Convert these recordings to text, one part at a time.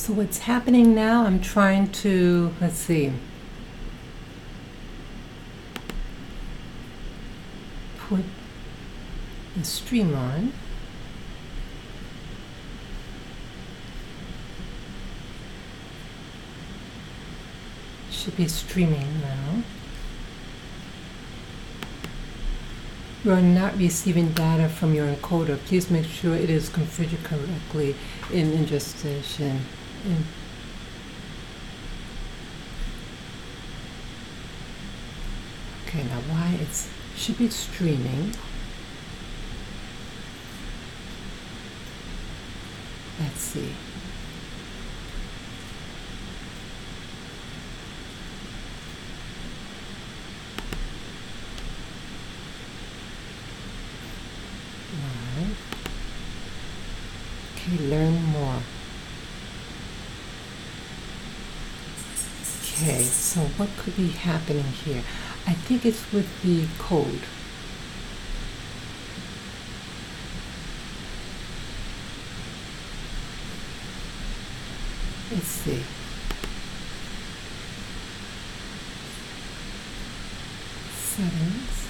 So what's happening now, I'm trying to, let's see, put the stream on. Should be streaming now. You are not receiving data from your encoder. Please make sure it is configured correctly in ingestion. Okay, now why it should be streaming. Let's see. Okay, learn more. Okay, so what could be happening here? I think it's with the code. Let's see. Settings.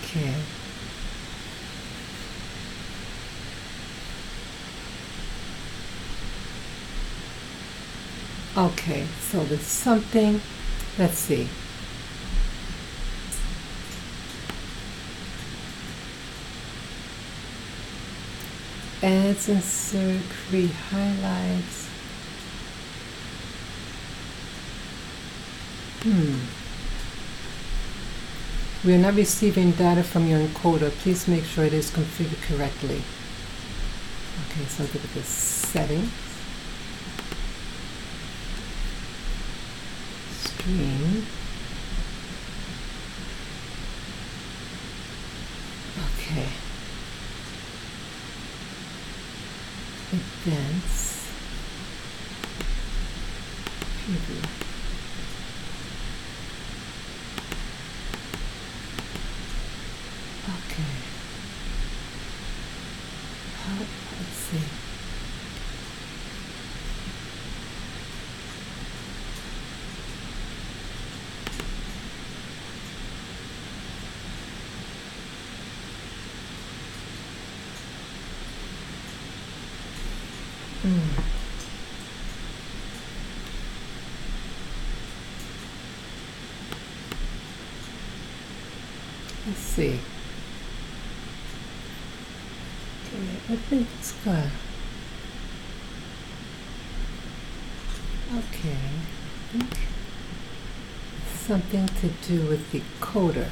Okay. Okay, so there's something, let's see. Adds, insert, create highlights. We are not receiving data from your encoder. Please make sure it is configured correctly. Okay, so look at the settings. Stream. Okay. Events. Preview. Okay. Let's see. Let's see. Okay, I think it's good. Okay, I think it's something to do with the coder.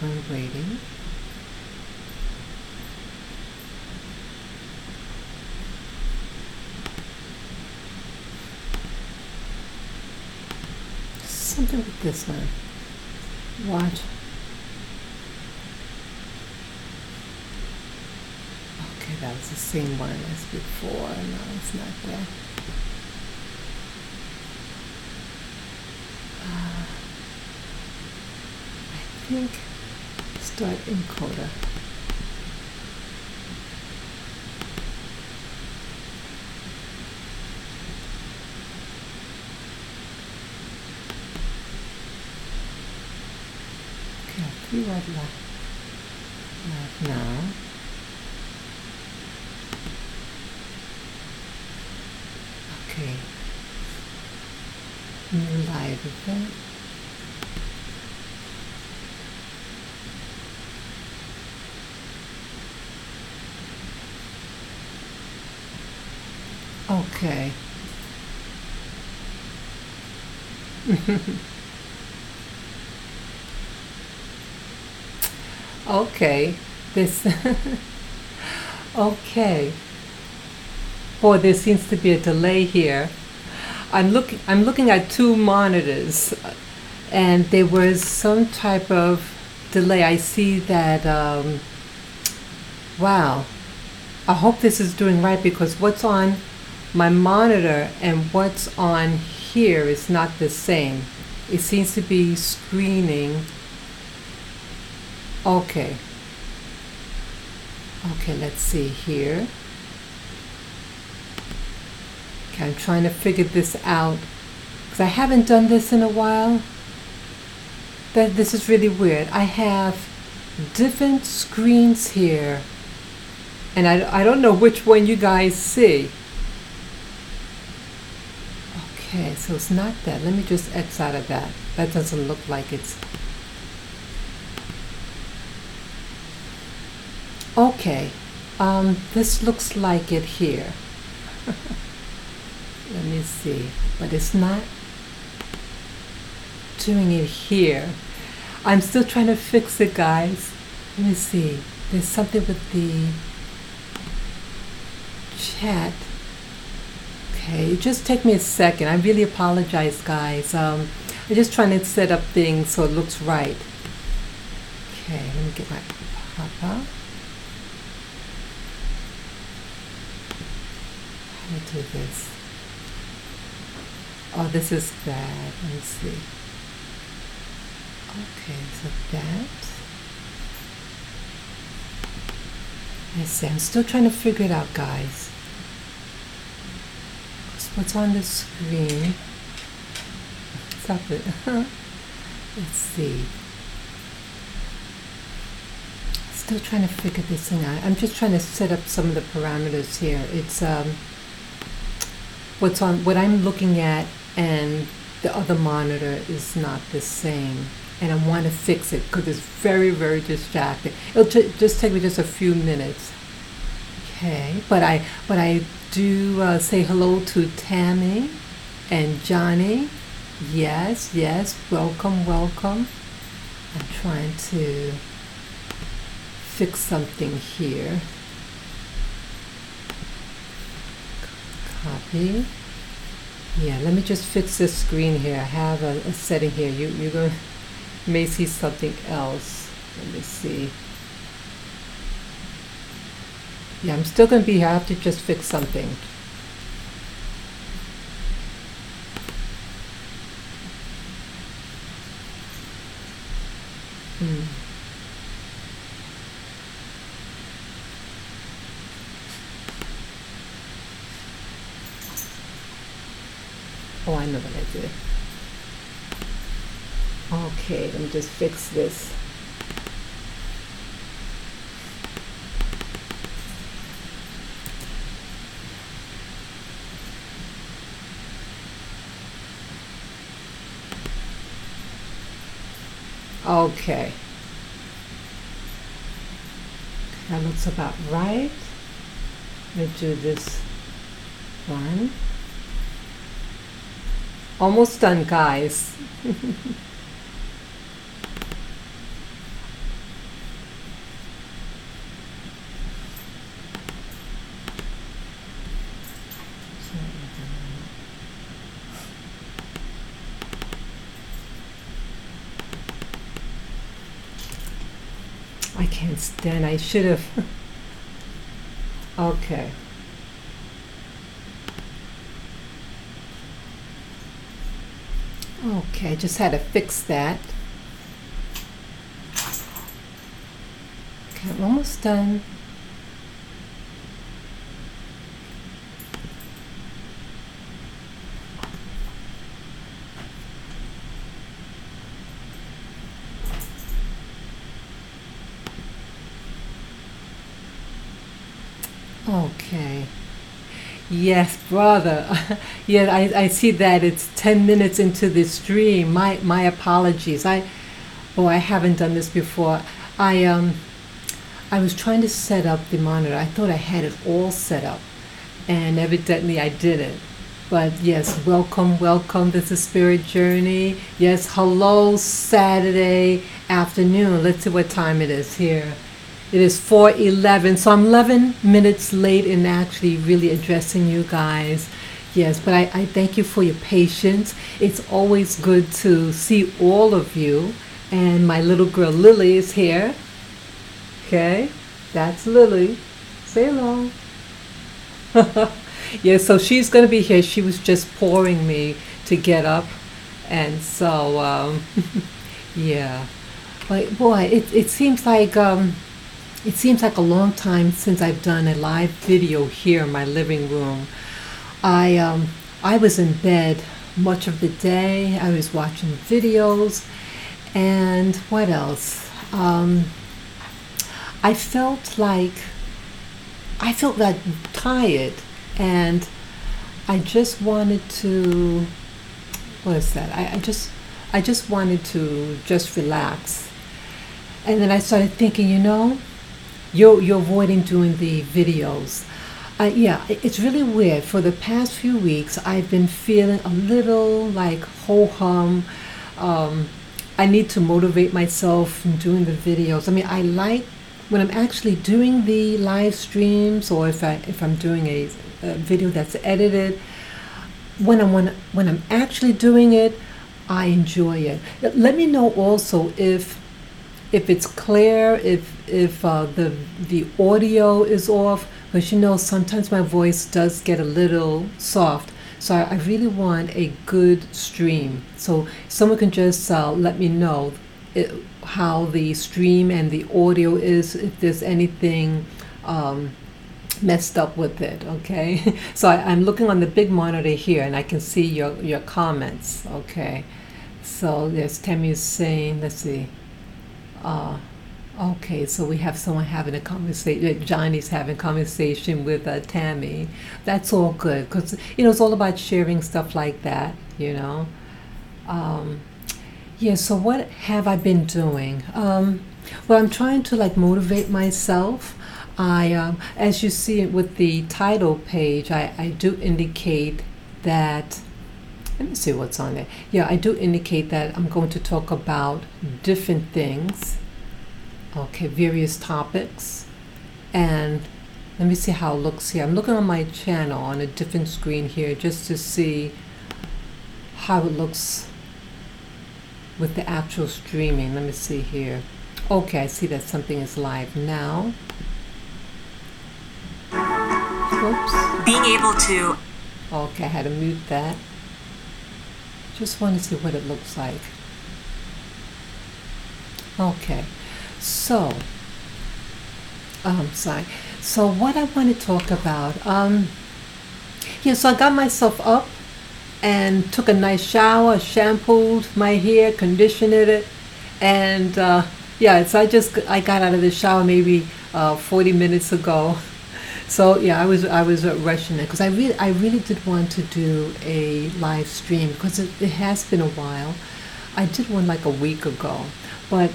We're waiting. Something with this one. Watch. Okay, that was the same one as before. No, it's not there. I think start encoder. Okay, 3 right left now. Okay. New live event. Okay. Okay. This. Okay. Boy, there seems to be a delay here. I'm looking at two monitors, and there was some type of delay. I see that. Wow. I hope this is doing right, because what's on my monitor and what's on here is not the same. It seems to be screening. Okay. Okay, let's see here. Okay, I'm trying to figure this out, because I haven't done this in a while. This is really weird. I have different screens here, and I don't know which one you guys see. Okay, so it's not that. Let me just X out of that. That doesn't look like it's... Okay, this looks like it here. Let me see, but it's not doing it here. I'm still trying to fix it, guys. Let me see. There's something with the chat. Okay, just take me a second. I really apologize, guys. I'm just trying to set up things so it looks right. Okay, let me get my pop-up. How do I do this? Oh, this is bad. Let me see. Okay, so that. I see. I'm still trying to figure it out, guys. What's on the screen? Stop it. Let's see. Still trying to figure this thing out. I'm just trying to set up some of the parameters here. It's what's on what I'm looking at, and the other monitor is not the same, and I want to fix it because it's very, very distracting. It'll just take me just a few minutes. Okay, but I do say hello to Tammy and Johnny. Yes, yes, welcome, welcome. I'm trying to fix something here. Copy. Yeah, let me just fix this screen here. I have a setting here. You may see something else. Let me see. Yeah, I'm still going to be here. I have to just fix something. Oh, I know what I did. Okay, let me just fix this. Okay. That looks about right. Let me do this one. Almost done, guys. I can't stand. I should have. Okay. Okay, I just had to fix that. Okay, I'm almost done. Okay. Yes, brother. Yeah, I see that it's 10 minutes into the stream. My apologies. I haven't done this before. I um I was trying to set up the monitor. I thought I had it all set up, and evidently I didn't. But yes, welcome, welcome. This is Spirit Journey. Yes, hello, Saturday afternoon. Let's see what time it is here. It is 4:11, so I'm 11 minutes late in actually really addressing you guys. Yes, but I thank you for your patience. It's always good to see all of you. And my little girl Lily is here. Okay, that's Lily. Say hello. Yeah, so she's going to be here. She was just pouring me to get up. And so, yeah. But boy, it seems like a long time since I've done a live video here in my living room. I was in bed much of the day. I was watching videos, and what else? I felt like tired, and I just wanted to. What is that? I just wanted to just relax, and then I started thinking, you're avoiding doing the videos. Yeah, it's really weird. For the past few weeks, I've been feeling a little like ho-hum. I need to motivate myself in doing the videos. I mean, I like when I'm actually doing the live streams, or if I'm doing a video that's edited. When I'm actually doing it, I enjoy it. Let me know also if it's clear, if the audio is off, because sometimes my voice does get a little soft. So I really want a good stream. So someone can just let me know how the stream and the audio is, if there's anything messed up with it, okay? So I'm looking on the big monitor here, and I can see your comments, okay? So there's Tammy saying, let's see. Okay, so we have someone having a conversation. Johnny's having a conversation with Tammy. That's all good, because it's all about sharing stuff like that. Yeah. So what have I been doing? Well, I'm trying to motivate myself. As you see with the title page, I do indicate that. Let me see what's on there. Yeah, I do indicate that I'm going to talk about different things. Okay, various topics. And let me see how it looks here. I'm looking on my channel on a different screen here just to see how it looks with the actual streaming. Let me see here. Okay, I see that something is live now. Whoops. Being able to. Okay, I had to mute that. Just want to see what it looks like. Okay, so sorry. So what I want to talk about, yeah, so I got myself up and took a nice shower, shampooed my hair, conditioned it, and yeah, so I got out of the shower maybe 40 minutes ago. So yeah, I was rushing it because I really did want to do a live stream because it has been a while. I did one like a week ago, but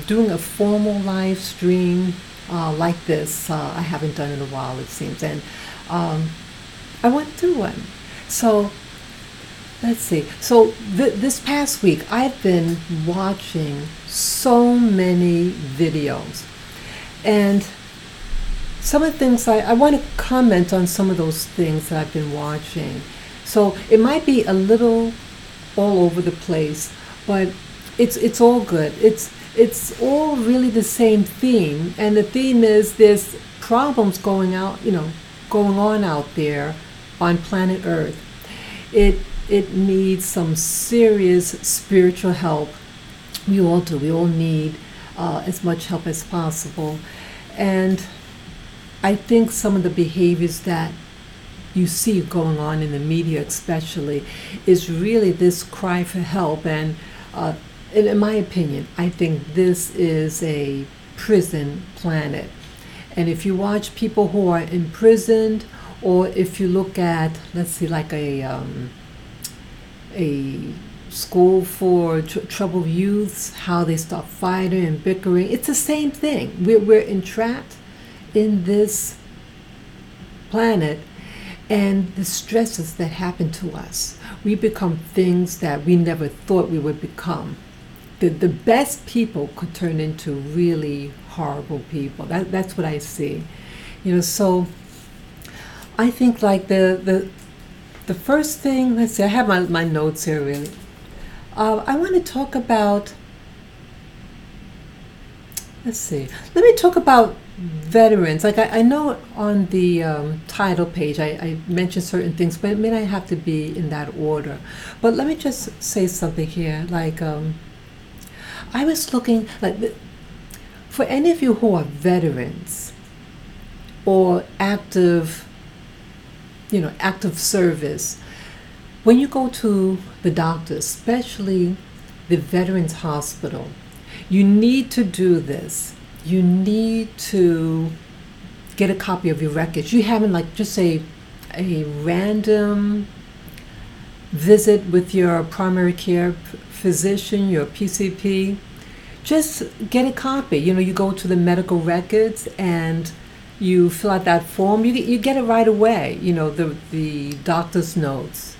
doing a formal live stream like this, I haven't done in a while, it seems, and I want to do one. So let's see. So this past week, I've been watching so many videos, and some of the things I want to comment on some of those things that I've been watching. So it might be a little all over the place, but it's all good. It's all really the same theme, and the theme is there's problems going on out there on planet Earth. It needs some serious spiritual help. We all do. We all need as much help as possible, and I think some of the behaviors that you see going on in the media especially is really this cry for help. And in my opinion, I think this is a prison planet. And if you watch people who are imprisoned Or if you look at, let's see, like a school for troubled youths, how they start fighting and bickering, it's the same thing. We're entrapped in this planet, and the stresses that happen to us, we become things that we never thought we would become. The best people could turn into really horrible people. That's what I see. So I think like the first thing, let's see, I have my notes here really. I want to talk about, let me talk about veterans. Like I know on the title page I mentioned certain things, but it may not have to be in that order. But let me just say something here. Like I was looking, like, for any of you who are veterans or active service, when you go to the doctor, especially the Veterans Hospital, you need to do this. You need to get a copy of your records. You haven't, like, just a random visit with your primary care physician, your PCP. Just get a copy. You go to the medical records and you fill out that form. You get it right away. The doctor's notes.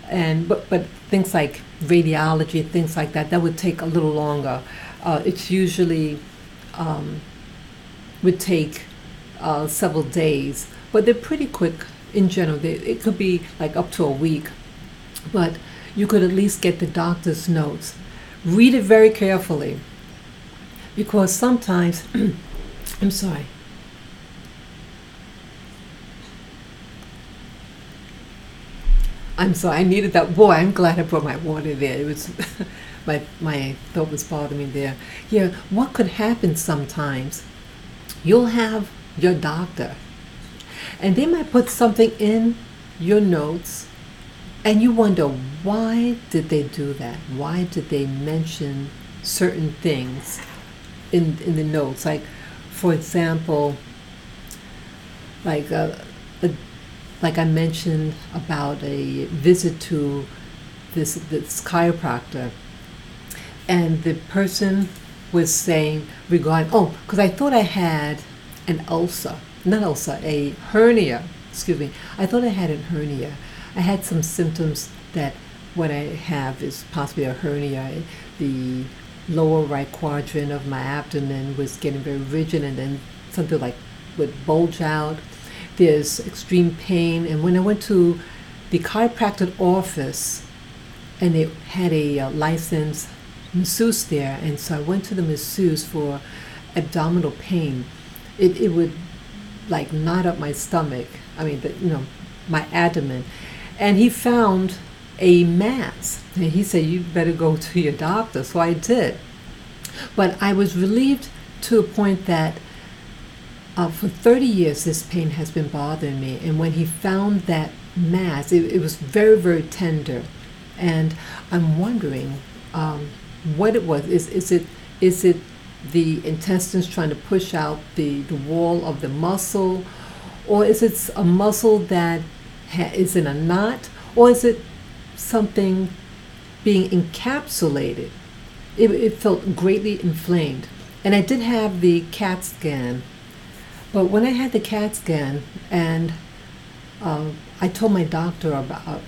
And but things like radiology, things like that would take a little longer. It's usually would take several days, but they're pretty quick in general. It could be like up to a week, but you could at least get the doctor's notes. Read it very carefully, because sometimes I'm sorry. I needed that. Boy, I'm glad I brought my water there. It was my throat was bothering me there. Yeah, what could happen sometimes? You'll have your doctor, and they might put something in your notes, and you wonder, why did they do that? Why did they mention certain things in the notes? Like, for example, like I mentioned about a visit to this chiropractor, and the person was saying regarding, because I thought I had an ulcer, a hernia, excuse me. I thought I had a hernia. I had some symptoms that what I have is possibly a hernia. The lower right quadrant of my abdomen was getting very rigid, and then something like would bulge out. There's extreme pain, and when I went to the chiropractic office, and they had a licensed masseuse there, and so I went to the masseuse for abdominal pain. It would like knot up my stomach. I mean, my abdomen, and he found a mass, and he said, "You better go to your doctor." So I did, but I was relieved to a point that. For 30 years, this pain has been bothering me, and when he found that mass, it was very, very tender, and I'm wondering what it was. Is it the intestines trying to push out the wall of the muscle, or is it a muscle that is in a knot, or is it something being encapsulated? It felt greatly inflamed, and I did have the CAT scan. But when I had the CAT scan, and I told my doctor about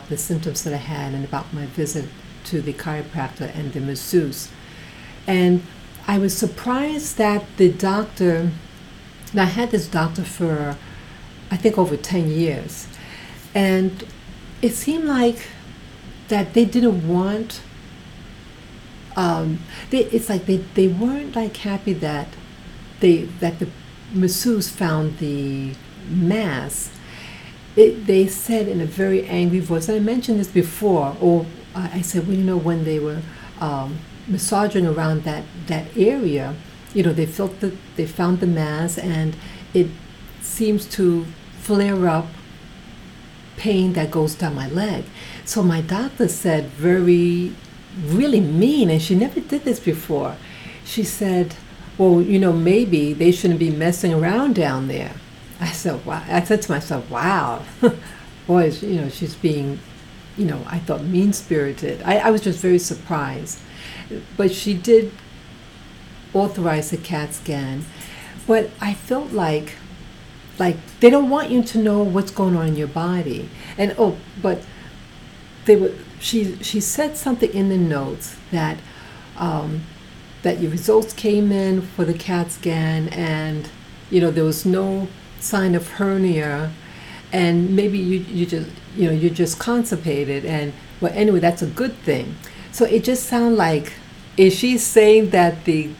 the symptoms that I had and about my visit to the chiropractor and the masseuse. And I was surprised that the doctor, and I had this doctor for, I think, over 10 years. And it seemed like that they didn't want, it's like they weren't like happy that the masseuse found the mass. They said in a very angry voice, and I mentioned this before, or I said, well, when they were massaging around that area, they found the mass, and it seems to flare up pain that goes down my leg. So my doctor said, really mean, and she never did this before. She said, well, maybe they shouldn't be messing around down there. I said, wow. I said to myself, wow, boy, she's being, I thought mean-spirited. I was just very surprised. But she did authorize the CAT scan. But I felt like they don't want you to know what's going on in your body. And but she said something in the notes that that your results came in for the CAT scan, and there was no sign of hernia, and maybe you just you're just constipated, and well, anyway, that's a good thing. So it just sounded like, is she saying that the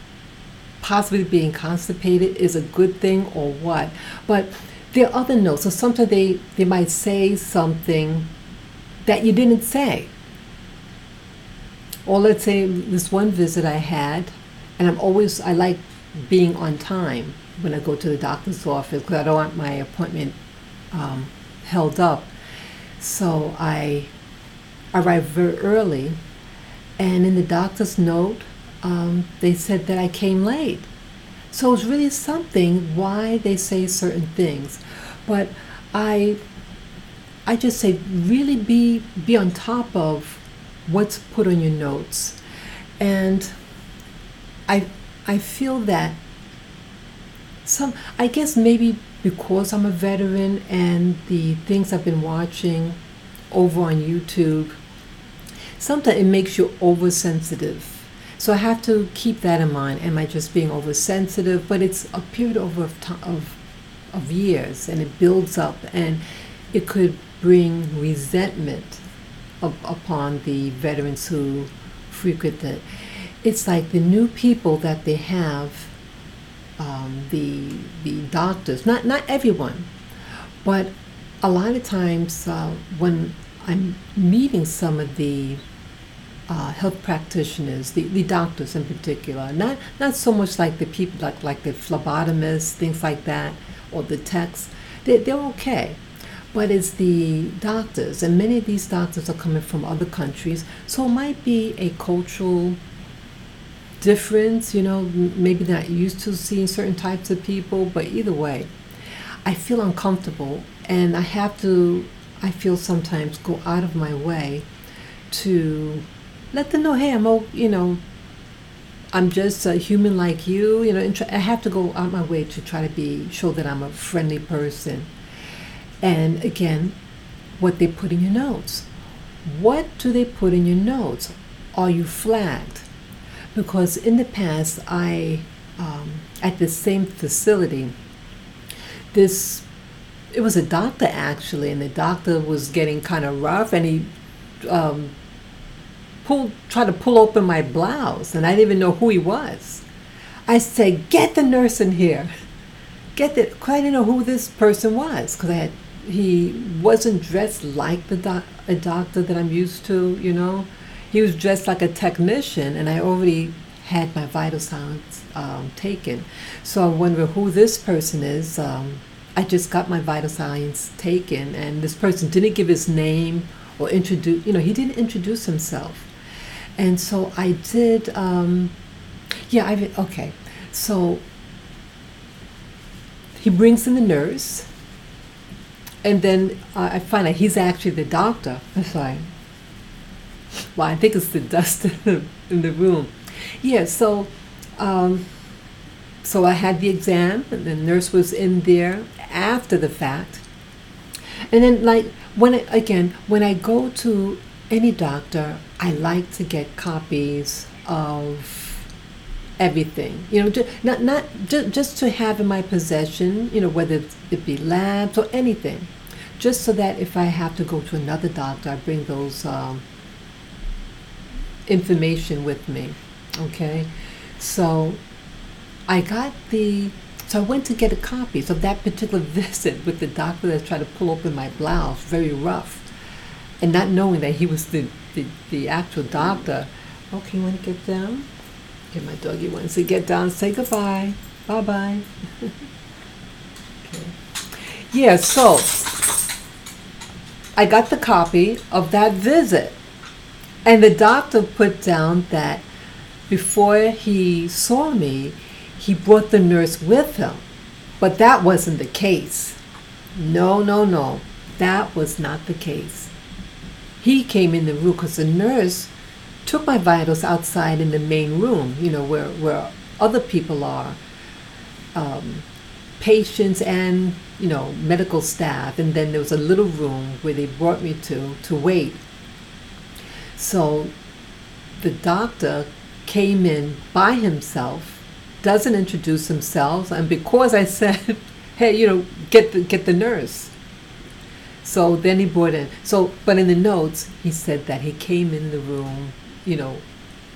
possibly being constipated is a good thing or what? But there are other notes. So sometimes they might say something that you didn't say. Or let's say this one visit I had, and I like being on time when I go to the doctor's office because I don't want my appointment held up. So I arrived very early, and in the doctor's note, they said that I came late. So it's really something why they say certain things. But I just say really be on top of what's put on your notes. And I feel that I guess maybe because I'm a veteran and the things I've been watching over on YouTube, sometimes it makes you oversensitive. So I have to keep that in mind. Am I just being oversensitive? But it's a period of years, and it builds up, and it could bring resentment upon the veterans who frequent it. It's like the new people that they have, the doctors, not everyone, but a lot of times when I'm meeting some of the health practitioners, the doctors in particular, not so much like the people like the phlebotomists, things like that, or the techs, they're okay. But it's the doctors, and many of these doctors are coming from other countries, so it might be a cultural difference, maybe not used to seeing certain types of people, but either way, I feel uncomfortable, and I feel sometimes go out of my way to let them know, hey, I'm just a human like you, and I have to go out my way to try to show that I'm a friendly person. And again, what they put in your notes. What do they put in your notes? Are you flagged? Because in the past, at the same facility, it was a doctor actually, and the doctor was getting kind of rough, and he tried to pull open my blouse, and I didn't even know who he was. I said, get the nurse in here. Because I didn't know who this person was, because he wasn't dressed like a doctor that I'm used to, He was dressed like a technician, and I already had my vital signs taken. So I wonder who this person is. I just got my vital signs taken, and this person didn't give his name or introduce, he didn't introduce himself. And so I did, okay. So he brings in the nurse, and then I find out he's actually the doctor. I'm sorry. Well, I think it's the dust in the room. Yeah, so I had the exam, and the nurse was in there after the fact. And then, when I go to any doctor, I like to get copies of everything. Just to have in my possession. Whether it be labs or anything, just so that if I have to go to another doctor, I bring those information with me. Okay, so I went to get a copy of that particular visit with the doctor that tried to pull open my blouse, very rough, and not knowing that he was the actual doctor. Okay, you want to get down? Okay, my doggy wants to get down. Say goodbye. Bye-bye. Okay. Yeah, so I got the copy of that visit, and the doctor put down that before he saw me, he brought the nurse with him. But that wasn't the case. No, no, no. That was not the case. He came in the room because the nurse took my vitals outside in the main room, where other people are, patients and, medical staff. And then there was a little room where they brought me to wait. So the doctor came in by himself, doesn't introduce himself, and because I said, hey, get the nurse. So then he brought in. So, but in the notes, he said that he came in the room,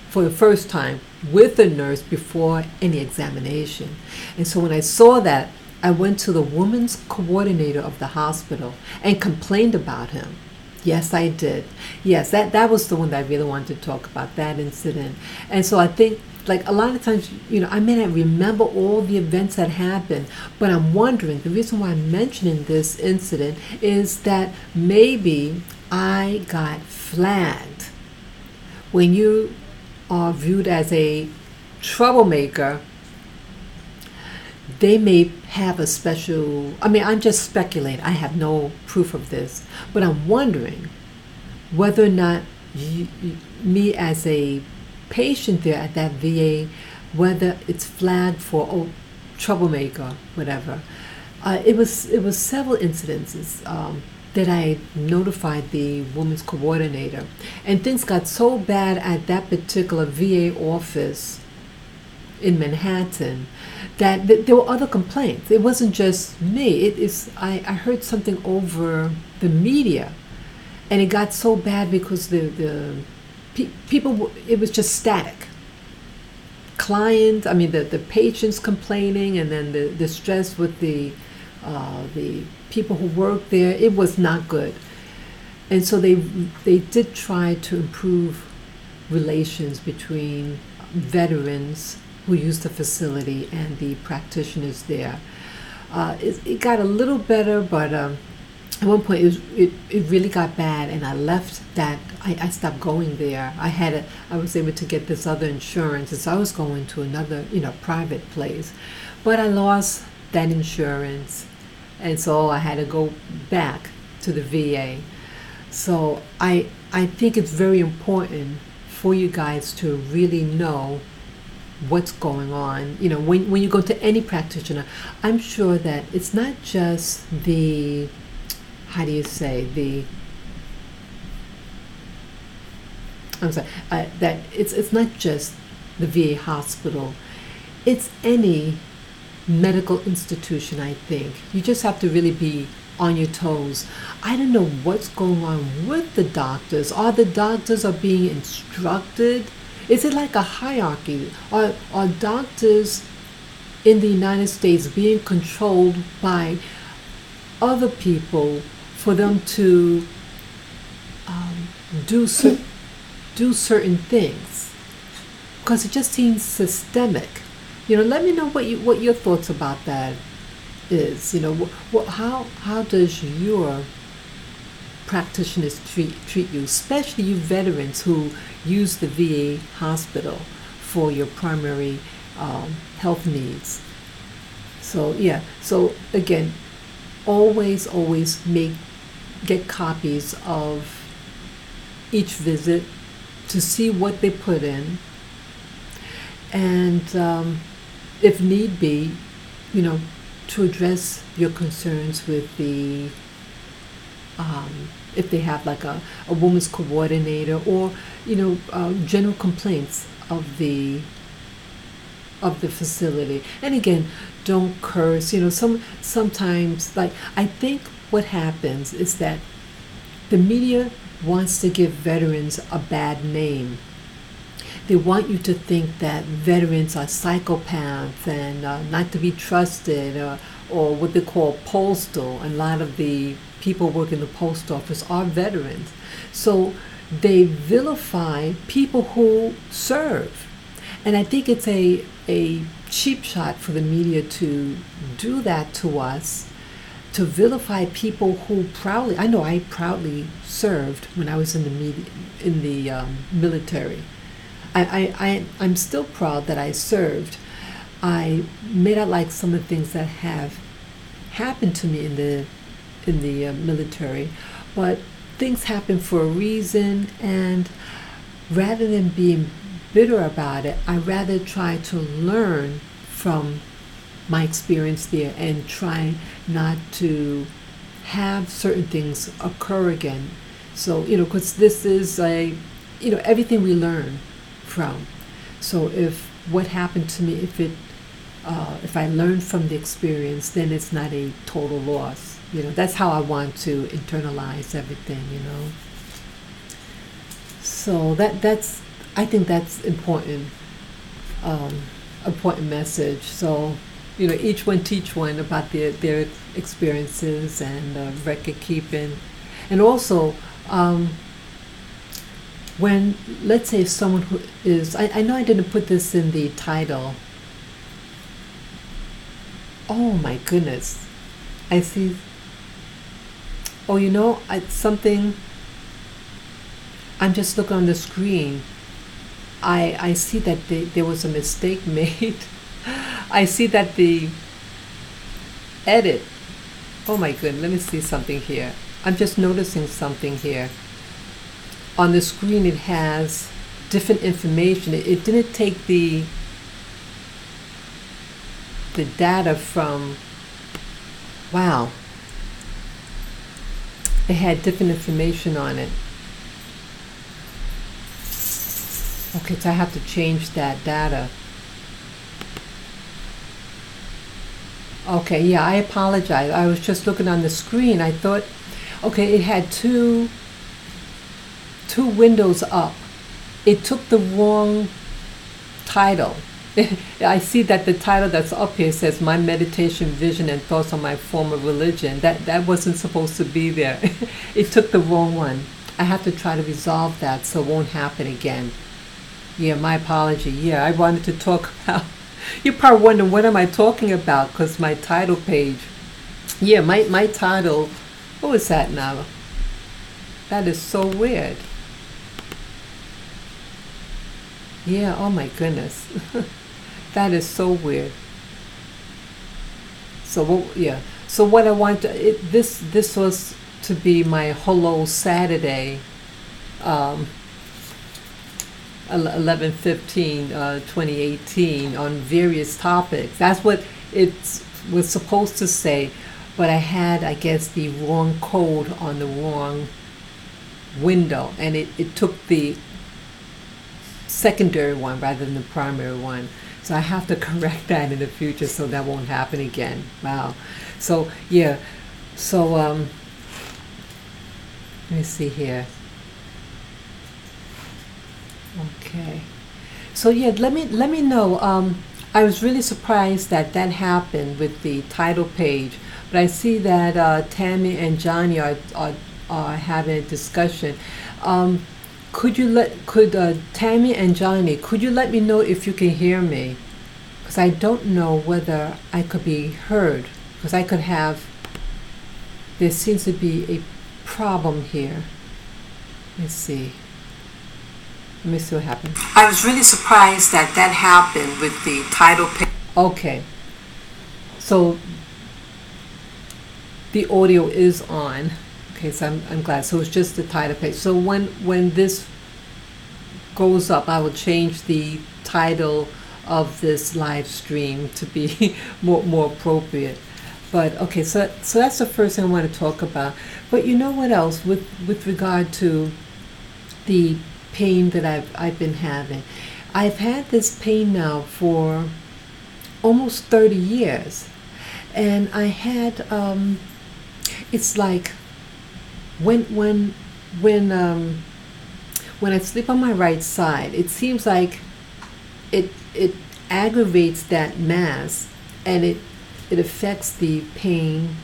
for the first time with the nurse before any examination. And so when I saw that, I went to the women's coordinator of the hospital and complained about him. Yes, I did. Yes, that was the one that I really wanted to talk about, that incident. And so I think, like, a lot of times, I may not remember all the events that happened, but I'm wondering, the reason why I'm mentioning this incident is that maybe I got flagged. When you are viewed as a troublemaker, they may have a special, I'm just speculating, I have no proof of this, but I'm wondering whether or not me as a patient there at that VA, whether it's flagged for troublemaker, whatever. It was several incidences that I notified the women's coordinator, and things got so bad at that particular VA office in Manhattan that there were other complaints. It wasn't just me. I heard something over the media, and it got so bad because the people, it was just static. The patients complaining, and then the stress with the people who worked there, it was not good. And so they did try to improve relations between veterans who used the facility and the practitioners there. It got a little better, but at one point it really got bad, and I left that. I stopped going there. I was able to get this other insurance, and so I was going to another private place, but I lost that insurance, and so I had to go back to the VA. So I think it's very important for you guys to really know what's going on. When you go to any practitioner, I'm sure that it's not just that it's not just the VA hospital. It's any medical institution, I think. You just have to really be on your toes. I don't know what's going on with the doctors. Are the doctors being instructed? Is it like a hierarchy? Are doctors in the United States being controlled by other people for them to do certain things? Because it just seems systemic. Let me know what your thoughts about that is. How does your practitioners treat you, especially you veterans who use the VA hospital for your primary health needs? So again, always get copies of each visit to see what they put in, and if need be, to address your concerns with the if they have like a woman's coordinator, or general complaints of the facility. And again, don't curse. Sometimes, like, I think what happens is that the media wants to give veterans a bad name. They want you to think that veterans are psychopaths and not to be trusted, or what they call postal. And a lot of the people working in the post office are veterans. So they vilify people who serve. And I think it's a cheap shot for the media to do that to us, to vilify people who proudly, I know I proudly served when I was in the military. I'm still proud that I served. I made out like some of the things that have happened to me in the military, but things happen for a reason, and rather than being bitter about it, I rather try to learn from my experience there and try not to have certain things occur again. So, because this is everything we learn from. So if what happened to me, if I learn from the experience, then it's not a total loss. That's how I want to internalize everything. So I think that's important, important message. So, each one teach one about their experiences and record keeping, and also when, let's say, someone who is, I know I didn't put this in the title. Oh my goodness, I see. Oh, something. I'm just looking on the screen. I see that there was a mistake made. I see that the edit. Oh my goodness, let me see something here. I'm just noticing something here. On the screen it has different information. It didn't take the data from, wow. It had different information on it. Okay, so I have to change that data. Okay, yeah, I apologize. I was just looking on the screen. I thought, okay, it had two windows up. It took the wrong title. I see that the title that's up here says "My Meditation Vision and Thoughts on My Former Religion." That wasn't supposed to be there. It took the wrong one. I have to try to resolve that so it won't happen again. Yeah, my apology. Yeah, I wanted to talk about. You're probably wondering what am I talking about, because my title page. Yeah, my title. What was that now? That is so weird. Yeah, oh my goodness. That is so weird. So what I want this was to be my Hello Saturday, 11/15/2018, on various topics. That's what it was supposed to say, but I had, I guess, the wrong code on the wrong window, and it took the secondary one rather than the primary one. So I have to correct that in the future so that won't happen again. Wow. So yeah. So let me see here. Okay. So yeah, let me know. I was really surprised that happened with the title page, but I see that Tammy and Johnny are having a discussion. Could Tammy and Johnny, could you let me know if you can hear me? Because I don't know whether I could be heard. Because I could have, there seems to be a problem here. Let's see. Let me see what happened. I was really surprised that happened with the title page. Okay. So the audio is on. Okay, so I'm glad. So it's just the title page. So when this goes up, I will change the title of this live stream to be more appropriate. But okay, so that's the first thing I want to talk about. But you know what else with regard to the pain that I've been having? I've had this pain now for almost 30 years, and I had it's like when I sleep on my right side, it seems like it aggravates that mass, and it affects the pain.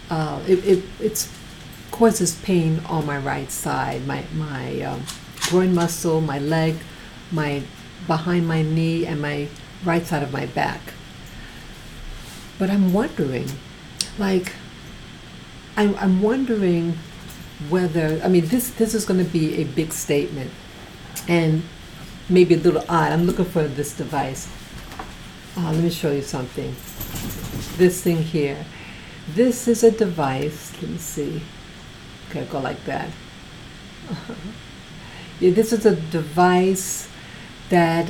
It causes pain on my right side, my groin muscle, my leg, my behind my knee, and my right side of my back. But I'm wondering, I'm wondering whether, I mean, this is going to be a big statement and maybe a little odd. I'm looking for this device. Let me show you something. This thing here. This is a device. Let me see. Okay, go like that. Yeah, this is a device that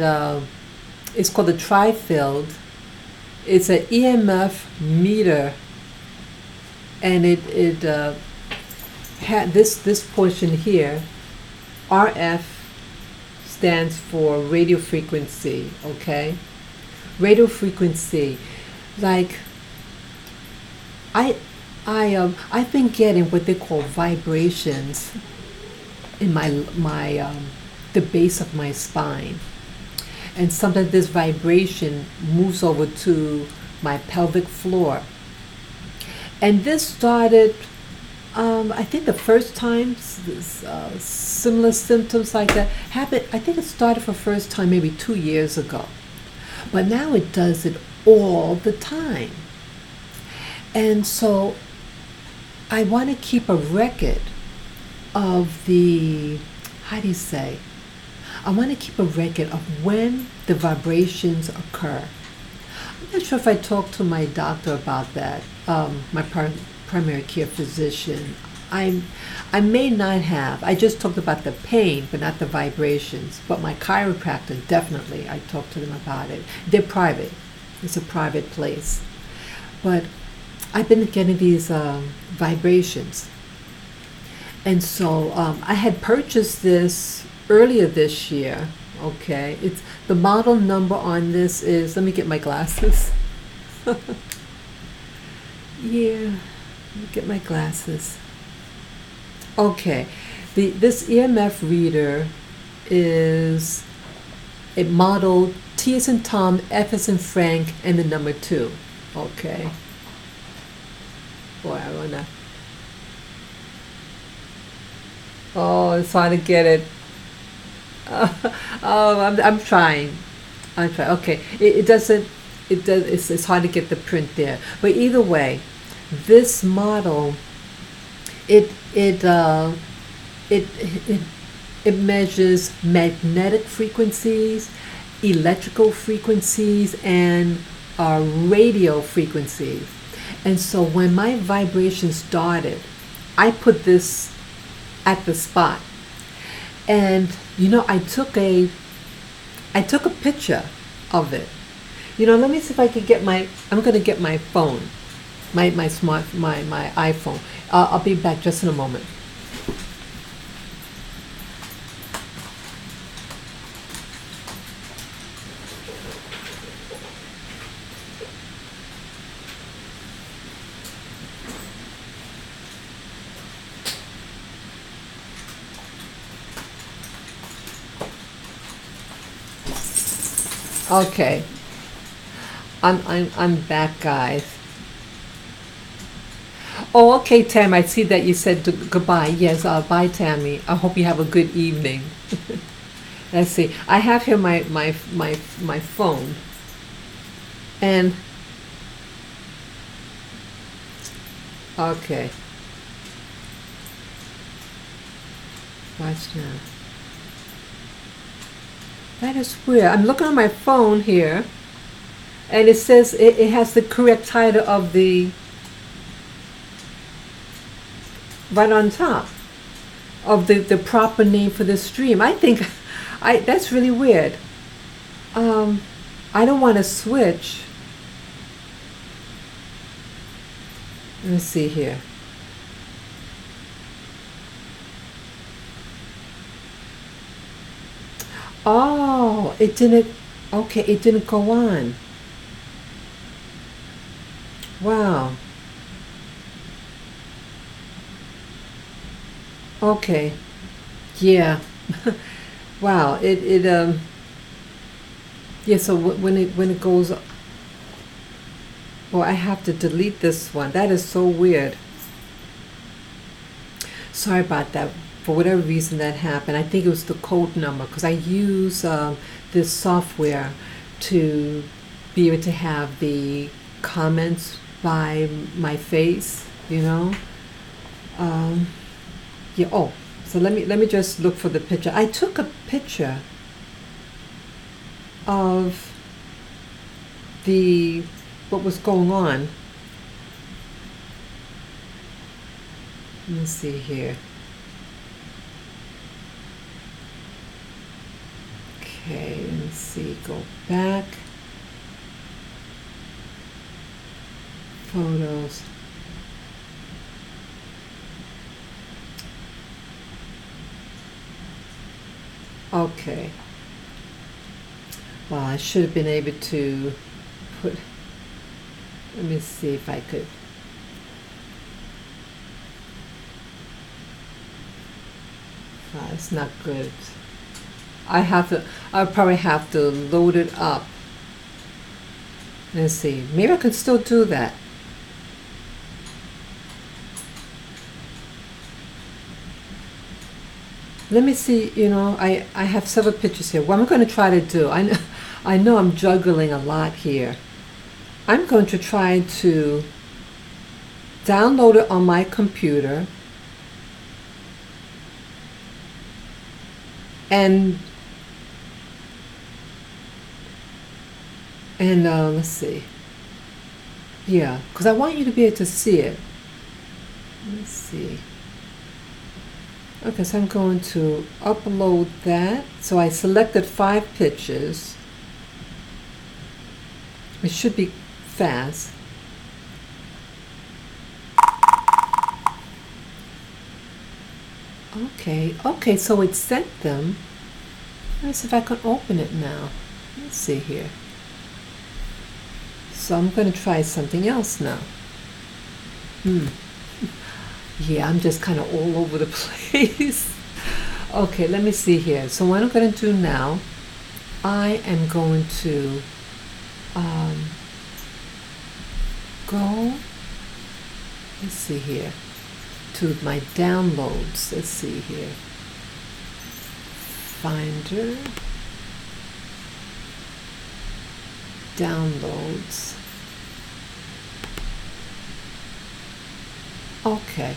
is called a tri-field. It's an EMF meter, and it had this portion here. RF stands for radio frequency. Okay, radio frequency. Like I've been getting what they call vibrations in my the base of my spine, and sometimes this vibration moves over to my pelvic floor. And this started, I think the first time similar symptoms like that happened. I think it started for the first time maybe 2 years ago, but now it does it all the time. And so I want to keep a record of the, how do you say, I want to keep a record of when the vibrations occur. I'm not sure if I talked to my doctor about that, my primary care physician. I may not have. I just talked about the pain, but not the vibrations. But my chiropractor, definitely, I talked to them about it. They're private. It's a private place. But I've been getting these vibrations. And so I had purchased this earlier this year. Okay, it's the model number on this is, let me get my glasses. Yeah, let me get my glasses. Okay, this EMF reader is a model T as in Tom, F as in Frank, and the number 2. Okay. Boy, I wanna. Oh, it's hard to get it. Oh, I'm trying. I'm trying. Okay, it doesn't. It does. It's hard to get the print there. But either way, this model, it measures magnetic frequencies, electrical frequencies, and radio frequencies. And so when my vibration started, I put this at the spot. And I took a picture of it. Let me see if I can get I'm going to get my phone, my iPhone. I'll be back just in a moment. Okay, I'm back, guys. Oh, okay, Tam. I see that you said goodbye. Yes, bye, Tammy. I hope you have a good evening. Let's see. I have here my phone, and okay. Watch now. That is weird. I'm looking on my phone here, and it says it has the correct title of the right on top of the proper name for the stream. I think that's really weird. I don't want to switch. Let me see here. Oh, it didn't. Okay, it didn't go on. Wow. Okay. Yeah. Wow. Yeah. So when it goes, oh, I have to delete this one. That is so weird. Sorry about that. For whatever reason that happened, I think it was the code number, because I use this software to be able to have the comments by my face, Yeah. Oh, so let me just look for the picture. I took a picture of the what was going on. Let me see here. Okay, let me see, go back. Photos. Okay. Well, I should have been able to put, let me see if I could. It's not good. I'll probably have to load it up. Let's see, maybe I could still do that. Let me see, you know, I have several pictures here. What I'm going to try to do, I know I'm juggling a lot here. I'm going to try to download it on my computer and let's see. Yeah, because I want you to be able to see it. Let's see. Okay, so I'm going to upload that. So I selected 5 pictures. It should be fast. Okay, so it sent them. Let's see if I can open it now. Let's see here. So I'm going to try something else now. Yeah, I'm just kind of all over the place. Okay, let me see here. So what I'm going to do now, I am going to go, let's see here, to my downloads. Let's see here. Finder, downloads. Okay.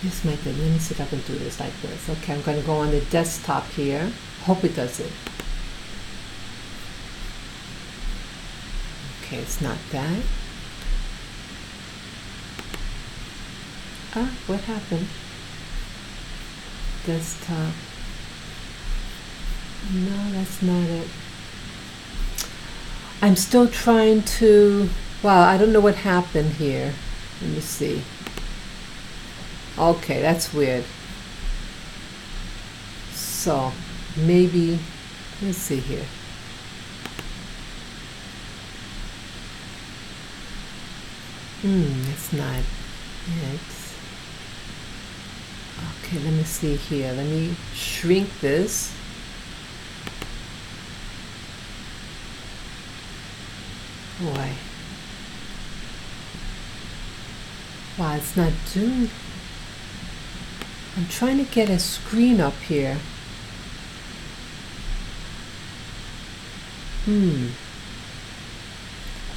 This might be, let me see if I can do this like this. Okay, I'm going to go on the desktop here. Hope it does it. Okay, it's not that. Ah, what happened? Desktop. No, that's not it. I'm still trying to, wow, I don't know what happened here. Let me see. Okay, that's weird. So, maybe, let's see here. That's not it. Okay, let me see here. Let me shrink this. Boy. Wow, it's not doing. I'm trying to get a screen up here.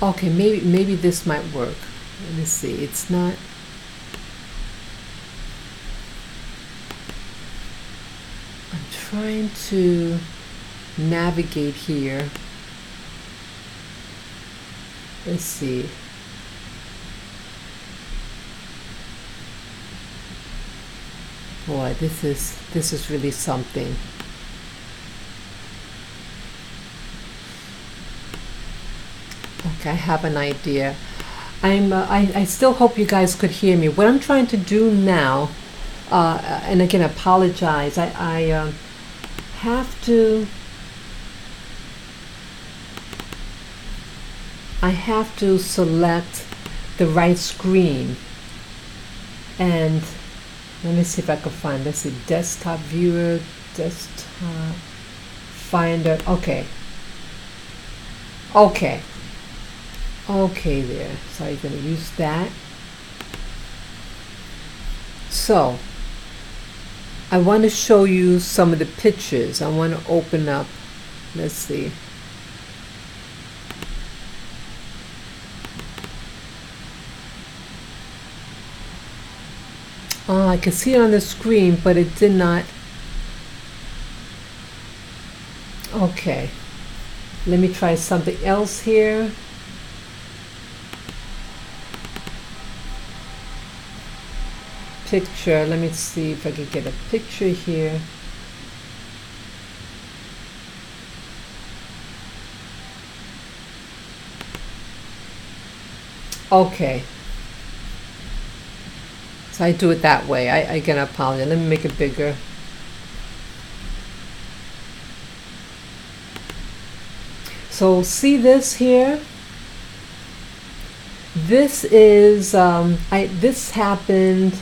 Okay, maybe this might work. Let me see. It's not. I'm trying to navigate here. Let's see. Boy, this is really something. Okay, I have an idea. I still hope you guys could hear me. What I'm trying to do now, and again, I apologize. I have to select the right screen, and let me see if I can find. Let's see, desktop viewer, desktop finder. Okay. Okay there. So you're going to use that. So I want to show you some of the pictures. I want to open up. Let's see. Oh, I can see it on the screen, but it did not. Okay. Let me try something else here. Picture, let me see if I can get a picture here. Okay. So I do it that way. I again apologize. Let me make it bigger. So see this here? This is this happened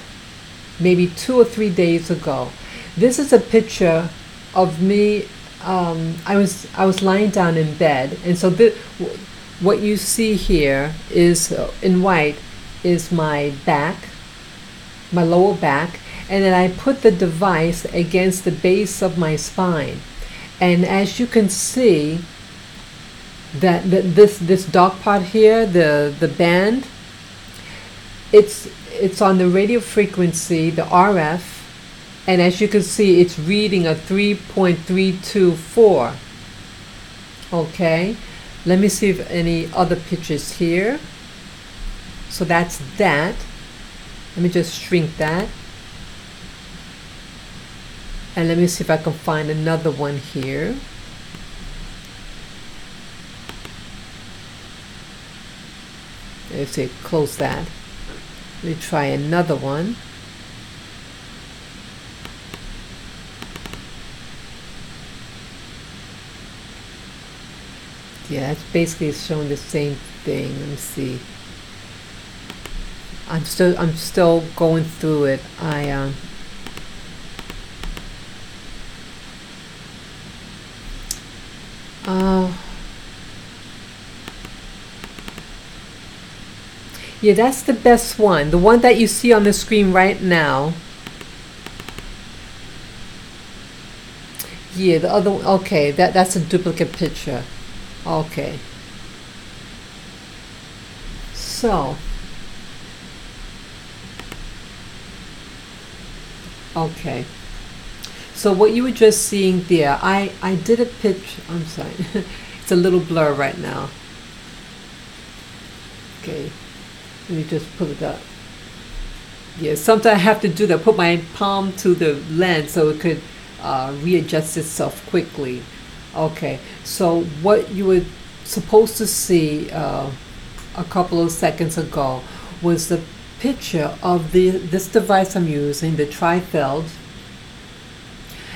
maybe 2 or 3 days ago. This is a picture of me. I was lying down in bed, and so what you see here is in white is my back, my lower back, and then I put the device against the base of my spine, and as you can see, that this dark part here, the band, it's on the radio frequency, the RF, and as you can see, it's reading a 3.324. Okay, let me see if any other pictures here. So that's that. Let me just shrink that, and let me see if I can find another one here. Let's see, close that. Let me try another one. Yeah, it's basically showing the same thing. Let me see. I'm still going through it. Yeah, that's the best one. The one that you see on the screen right now. Yeah, the other one, okay, that's a duplicate picture. Okay. So, okay. So what you were just seeing there, I did a picture, I'm sorry. It's a little blur right now. Okay. Let me just pull it up. Yeah, sometimes I have to do that. Put my palm to the lens so it could readjust itself quickly. Okay, so what you were supposed to see a couple of seconds ago was the picture of this device I'm using, the TRIFELD,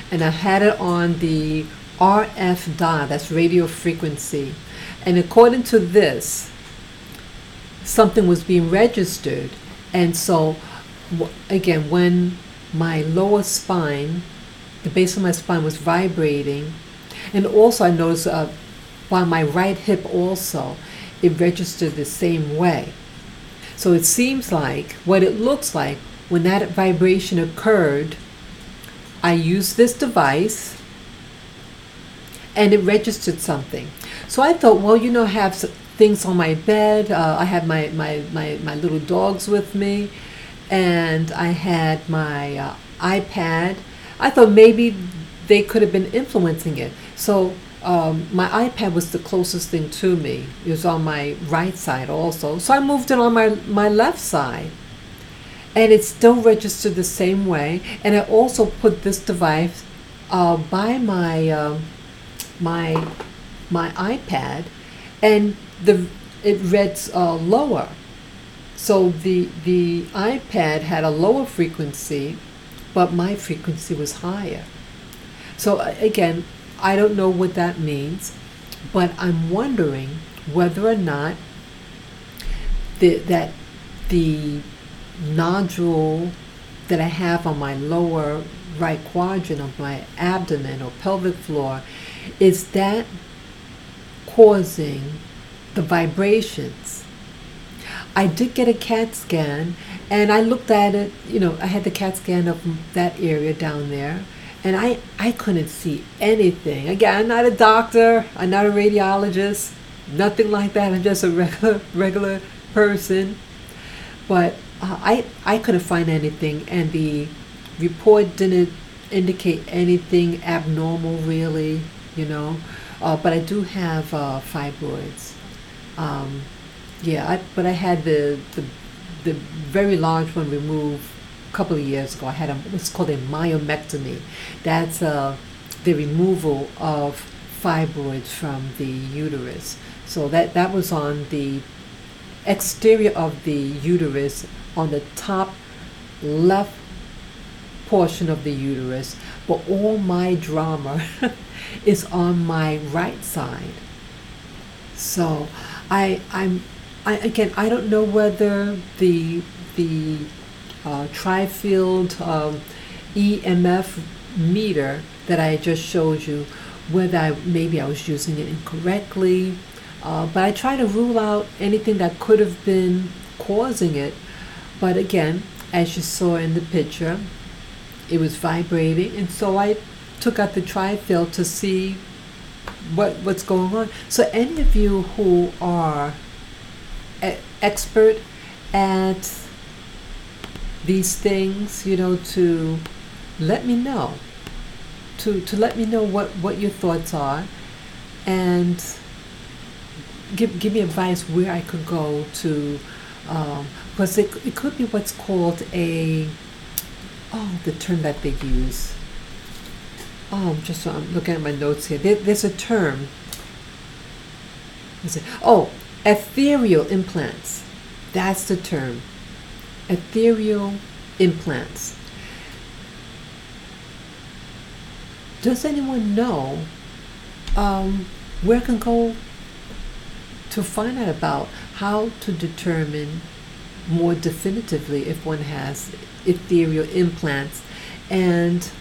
and I had it on the RF dial, that's radio frequency. And according to this, something was being registered, and so again, when my lower spine, the base of my spine was vibrating, and also I noticed while my right hip also, it registered the same way. So it seems like what it looks like when that vibration occurred, I used this device and it registered something. So I thought, well, you know, I have things on my bed. I had my little dogs with me, and I had my iPad. I thought maybe they could have been influencing it. So my iPad was the closest thing to me. It was on my right side also. So I moved it on my left side, and it still registered the same way. And I also put this device by my iPad, and it read lower. So the iPad had a lower frequency, but my frequency was higher. So again, I don't know what that means, but I'm wondering whether or not that the nodule that I have on my lower right quadrant of my abdomen or pelvic floor, is that causing the vibrations. I did get a CAT scan, and I looked at it, you know, I had the CAT scan of that area down there, and I couldn't see anything. Again, I'm not a doctor, I'm not a radiologist, nothing like that. I'm just a regular person. But I couldn't find anything, and the report didn't indicate anything abnormal really, you know. but I do have fibroids. Um, but I had the very large one removed a couple of years ago. I had what's called a myomectomy. That's the removal of fibroids from the uterus. So that was on the exterior of the uterus, on the top left portion of the uterus, but all my drama is on my right side. So I don't know whether the tri-field EMF meter that I just showed you, whether maybe I was using it incorrectly, but I try to rule out anything that could have been causing it. But again, as you saw in the picture, it was vibrating, and so I took out the tri-field to see what's going on. So any of you who are expert at these things, to let me know, to let me know what your thoughts are, and give me advice where I could go to, because it could be what's called the term that they use. I'm looking at my notes here. There's a term. Is it? Ethereal implants. That's the term. Ethereal implants. Does anyone know where I can go to find out about how to determine more definitively if one has ethereal implants, and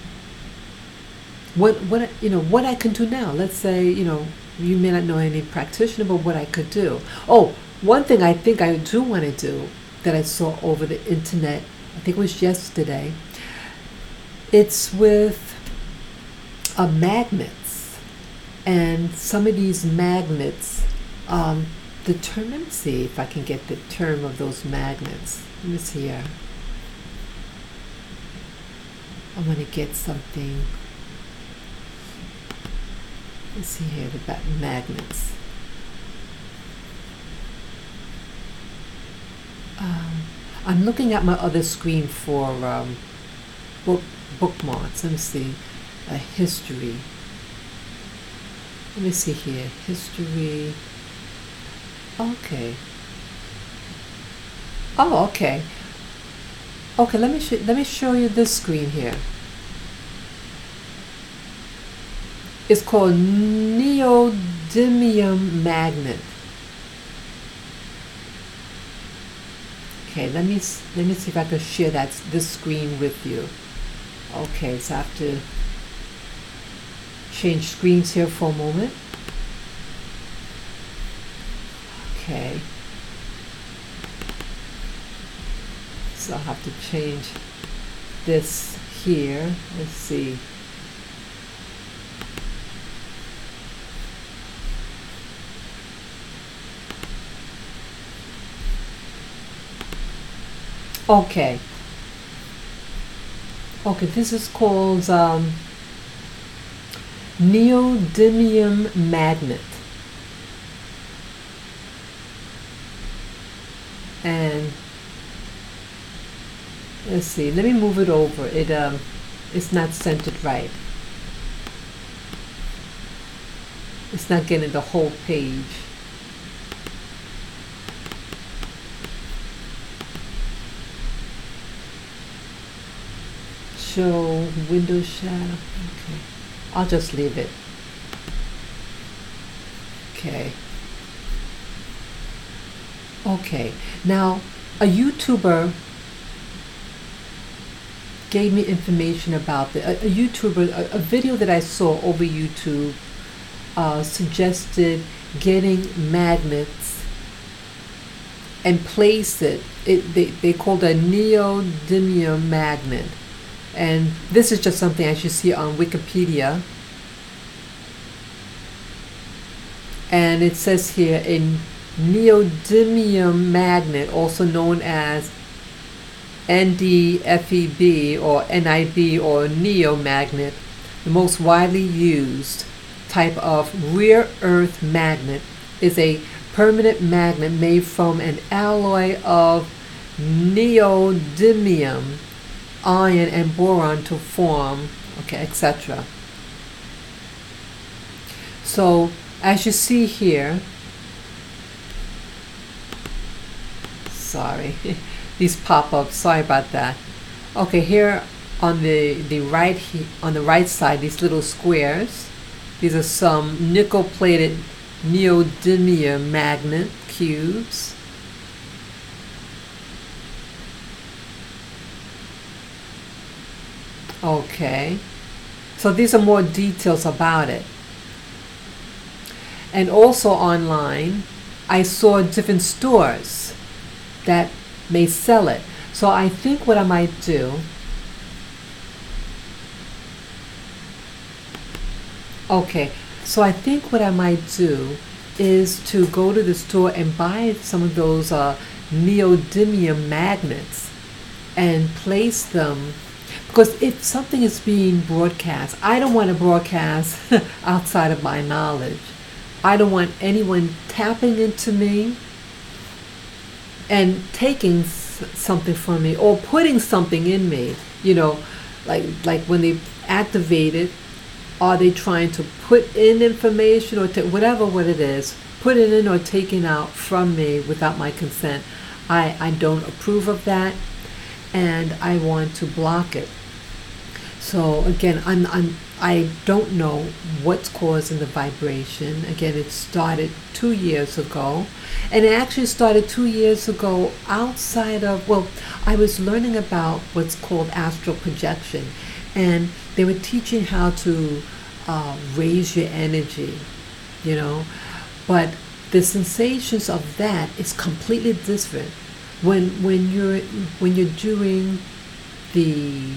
what I can do now? Let's say you may not know any practitioner, but what I could do. One thing I think I do want to do that I saw over the internet, I think it was yesterday. It's with magnets, and some of these magnets. The term. Let me see if I can get the term of those magnets. Let me see here. I'm going to get something. Let's see here about magnets. I'm looking at my other screen for bookmarks. Let me see. History. Let me see here. History. Okay. Okay. Okay, let me show you this screen here. It's called neodymium magnet. Okay, let me see if I can share this screen with you. Okay, so I have to change screens here for a moment. Okay. So I'll have to change this here. Let's see. Okay. Okay, this is called neodymium magnet. And let's see, let me move it over. It's not centered right. It's not getting the whole page. Show window shadow. Okay, I'll just leave it. Okay. Okay, now a YouTuber gave me information about a video that I saw over YouTube suggested getting magnets and place it. They called a neodymium magnet, and this is just something I should see on Wikipedia. And it says here in neodymium magnet, also known as NdFeB or NIB or neo magnet, the most widely used type of rare earth magnet is a permanent magnet made from an alloy of neodymium, iron, and boron to form, okay, etc. So as you see here, sorry, these pop up. Sorry about that. Okay, here on the right side, these little squares. These are some nickel-plated neodymium magnet cubes. Okay, so these are more details about it. And also online, I saw different stores that may sell it. So I think what I might do, okay, so I think what I might do is to go to the store and buy some of those neodymium magnets and place them, because if something is being broadcast, I don't want to broadcast outside of my knowledge. I don't want anyone tapping into me and taking something from me or putting something in me, you know, like when they activate it, are they trying to put in information or whatever what it is, put it in or taken out from me without my consent? I don't approve of that, and I want to block it. So again, I don't know what's causing the vibration. Again, it started 2 years ago, and it actually started 2 years ago outside of, well, I was learning about what's called astral projection, and they were teaching how to raise your energy, you know, but the sensations of that is completely different when you're doing the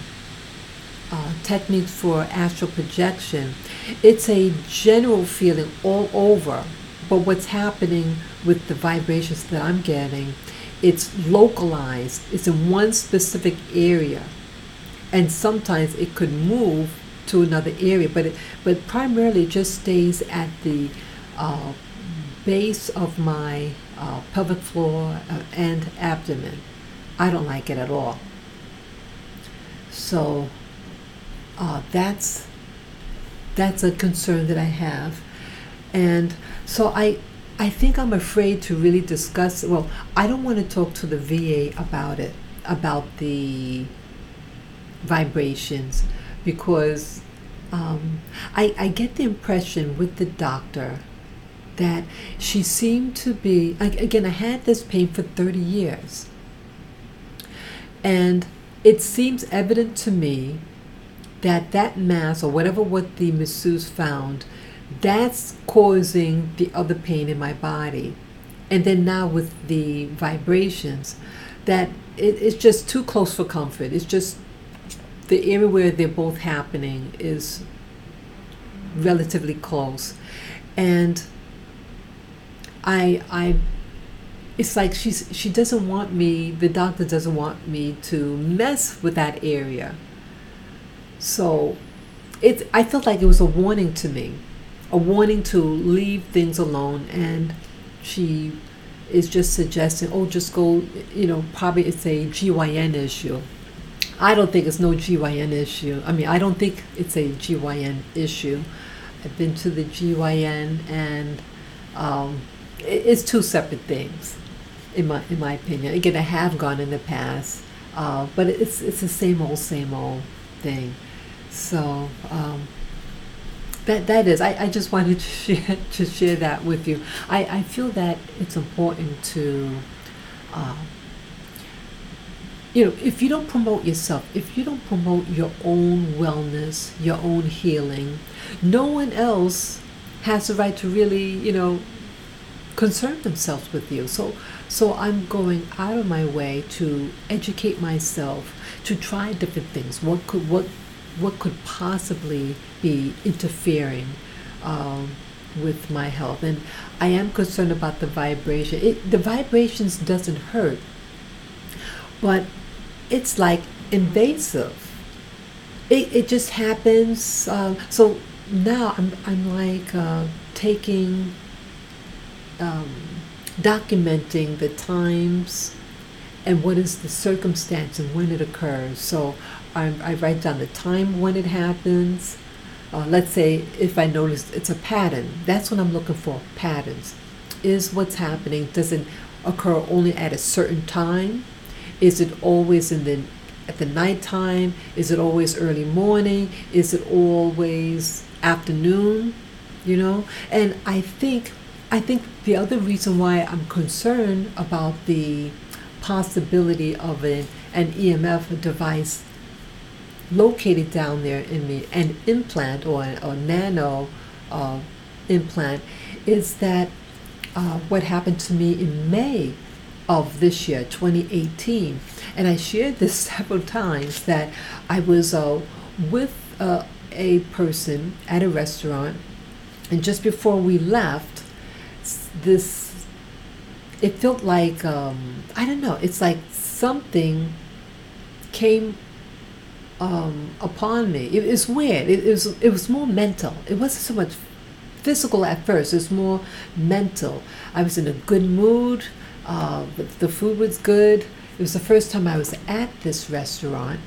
techniques for astral projection. It's a general feeling all over, but what's happening with the vibrations that I'm getting, it's localized. It's in one specific area, and sometimes it could move to another area, but primarily it just stays at the base of my pelvic floor and abdomen. I don't like it at all. So that's a concern that I have, and so I think I'm afraid to really discuss. Well, I don't want to talk to the VA about it, about the vibrations, because I get the impression with the doctor that she seemed to be, again, I had this pain for 30 years, and it seems evident to me that mass, or whatever what the masseuse found, that's causing the other pain in my body. And then now with the vibrations, that it's just too close for comfort. It's just the area where they're both happening is relatively close. And it's like she doesn't want me, the doctor doesn't want me to mess with that area. So I felt like it was a warning to me, a warning to leave things alone. And she is just suggesting, oh, just go, you know, probably it's a GYN issue. I don't think it's no GYN issue. I mean, I don't think it's a GYN issue. I've been to the GYN, and it's two separate things, in my opinion. Again, I have gone in the past, but it's the same old thing. So that is. I just wanted to share that with you. I feel that it's important to. If you don't promote yourself, if you don't promote your own wellness, your own healing, no one else has the right to really, concern themselves with you. So I'm going out of my way to educate myself, to try different things. What could possibly be interfering with my health? And I am concerned about the vibration. The vibrations doesn't hurt, but it's like invasive. It just happens. So now I'm like taking, um, documenting the times and what is the circumstance and when it occurs. So I write down the time when it happens. Let's say if I notice it's a pattern, that's what I'm looking for, patterns. Is what's happening, does it occur only at a certain time? Is it always at the nighttime? Is it always early morning? Is it always afternoon? You know? And I think the other reason why I'm concerned about the possibility of an EMF device located down there in an implant or a nano implant is that what happened to me in May of this year, 2018. And I shared this several times that I was with a person at a restaurant, and just before we left, this, it felt like, I don't know, it's like something came upon me. It was weird. It was more mental. It wasn't so much physical at first. It was more mental. I was in a good mood. The food was good. It was the first time I was at this restaurant,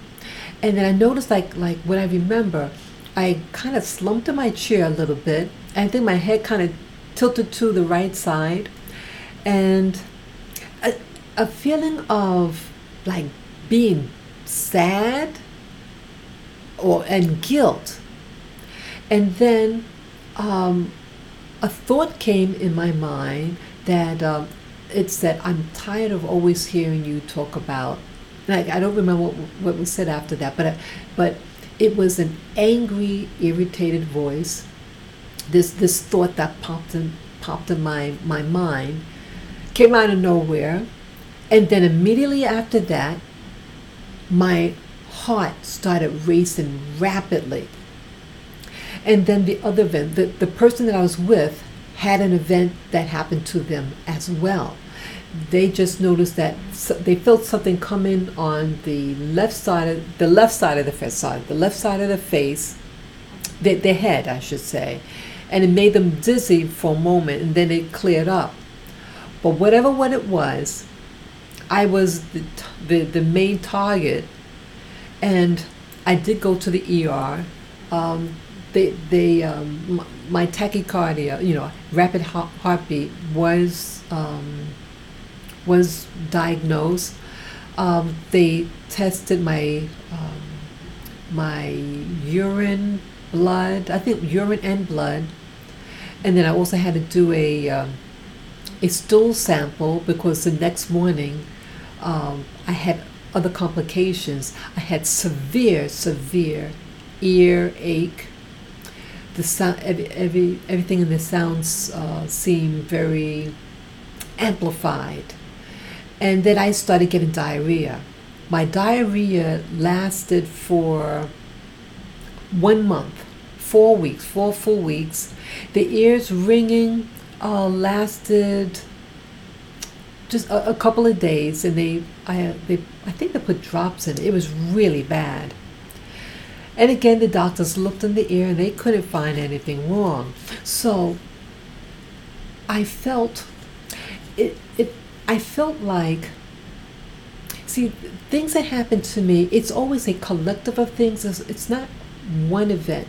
and then I noticed, like what I remember, I kind of slumped in my chair a little bit. And I think my head kind of tilted to the right side, and a feeling of like being sad and guilt. And then a thought came in my mind that it's that I'm tired of always hearing you talk about. Like, I don't remember what was said after that, but it was an angry, irritated voice. This thought that popped in my mind, came out of nowhere, and then immediately after that, my heart started racing rapidly. And then the other event, the person that I was with had an event that happened to them as well. They just noticed that they felt something come in on the left side of the face, their head, I should say, and it made them dizzy for a moment, and then it cleared up. But whatever what it was, I was the main target, and I did go to the ER. My tachycardia, rapid heartbeat was diagnosed. They tested my urine, blood. I think urine and blood, and then I also had to do a stool sample because the next morning I had other complications. I had severe earache. The sound, everything in the sounds seemed very amplified. And then I started getting diarrhea. My diarrhea lasted for 1 month, 4 full weeks. The ears ringing lasted just a couple of days, and I think they put drops in it. It was really bad. And again, the doctors looked in the ear and they couldn't find anything wrong. So I felt I felt like, see, things that happen to me, it's always a collective of things. It's not one event.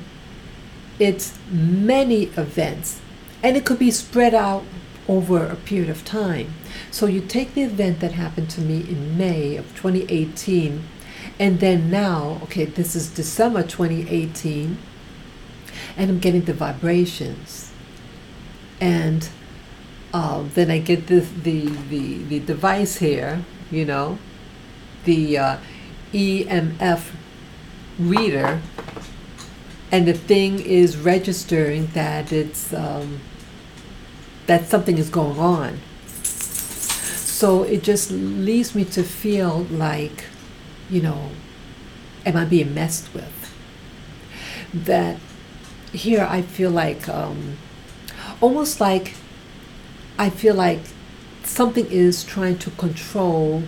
It's many events. And it could be spread out over a period of time. So you take the event that happened to me in May of 2018, and then now, okay, this is December 2018, and I'm getting the vibrations. And then I get the device here, the EMF reader, and the thing is registering that it's that something is going on. So it just leaves me to feel like, am I being messed with? That here I feel like, almost like I feel like something is trying to control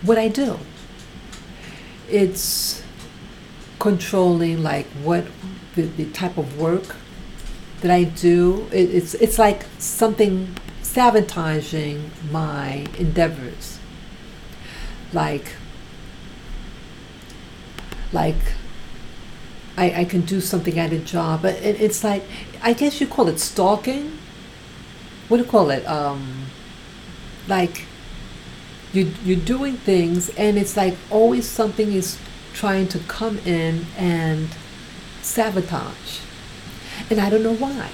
what I do. It's controlling like what the type of work that I do. It's like something sabotaging my endeavors. Like I can do something at a job, but it's like, I guess you call it stalking. What do you call it? Like you're doing things, and it's like always something is trying to come in and sabotage, and I don't know why.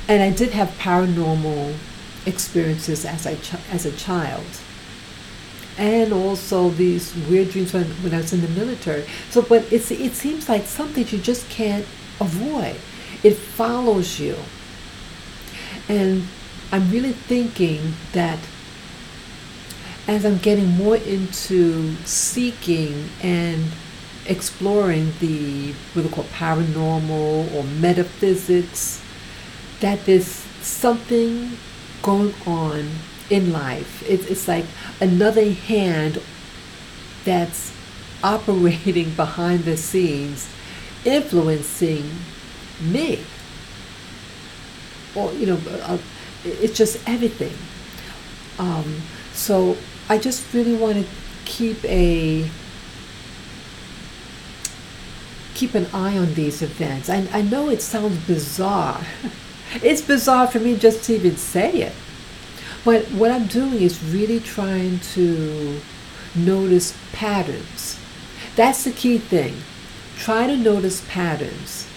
And I did have paranormal experiences as a child, and also these weird dreams when I was in the military. So, but it seems like something you just can't avoid. It follows you, and I'm really thinking that as I'm getting more into seeking and exploring the what we call paranormal or metaphysics, that there's something going on in life. It's like another hand that's operating behind the scenes, influencing me. Or, it's just everything. So I just really want to keep an eye on these events. I know it sounds bizarre. It's bizarre for me just to even say it. But what I'm doing is really trying to notice patterns. That's the key thing. Try to notice patterns.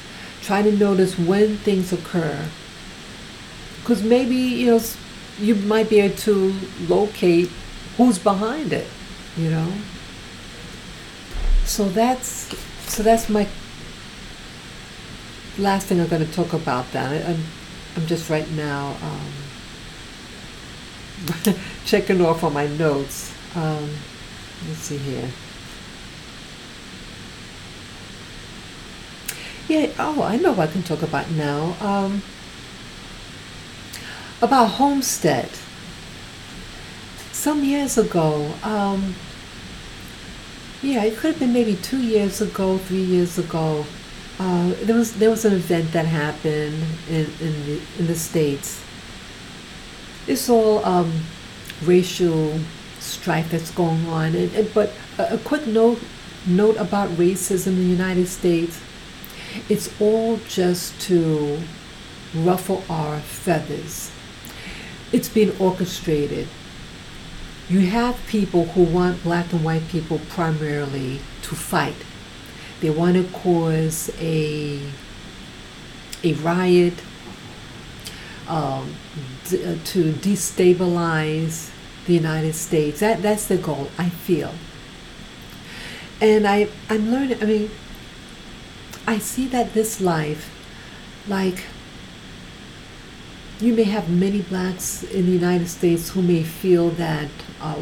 Try to notice when things occur. Because maybe, you might be able to locate who's behind it, So that's my last thing I'm going to talk about. That I'm just right now checking off on my notes. Let's see here. Yeah. Oh, I know what I can talk about now. About Homestead. Some years ago, it could have been maybe 2 years ago, 3 years ago. There was an event that happened in the States. It's all racial strife that's going on. But a quick note about racism in the United States. It's all just to ruffle our feathers. It's been orchestrated. You have people who want black and white people primarily to fight. They want to cause a riot, to destabilize the United States. That's the goal, I feel. And I'm learning, I see that this life, like, you may have many blacks in the United States who may feel that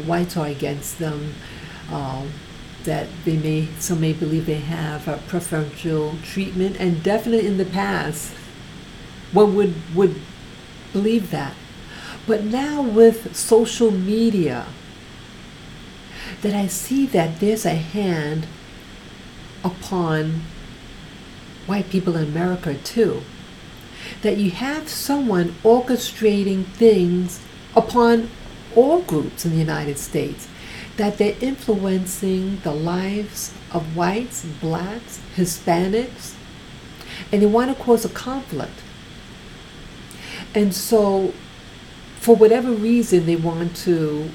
whites are against them, that some may believe they have preferential treatment, and definitely in the past, one would believe that. But now with social media, that I see that there's a hand upon white people in America too. That you have someone orchestrating things upon all groups in the United States, that they're influencing the lives of whites, blacks, Hispanics, and they want to cause a conflict. And so, for whatever reason, they want to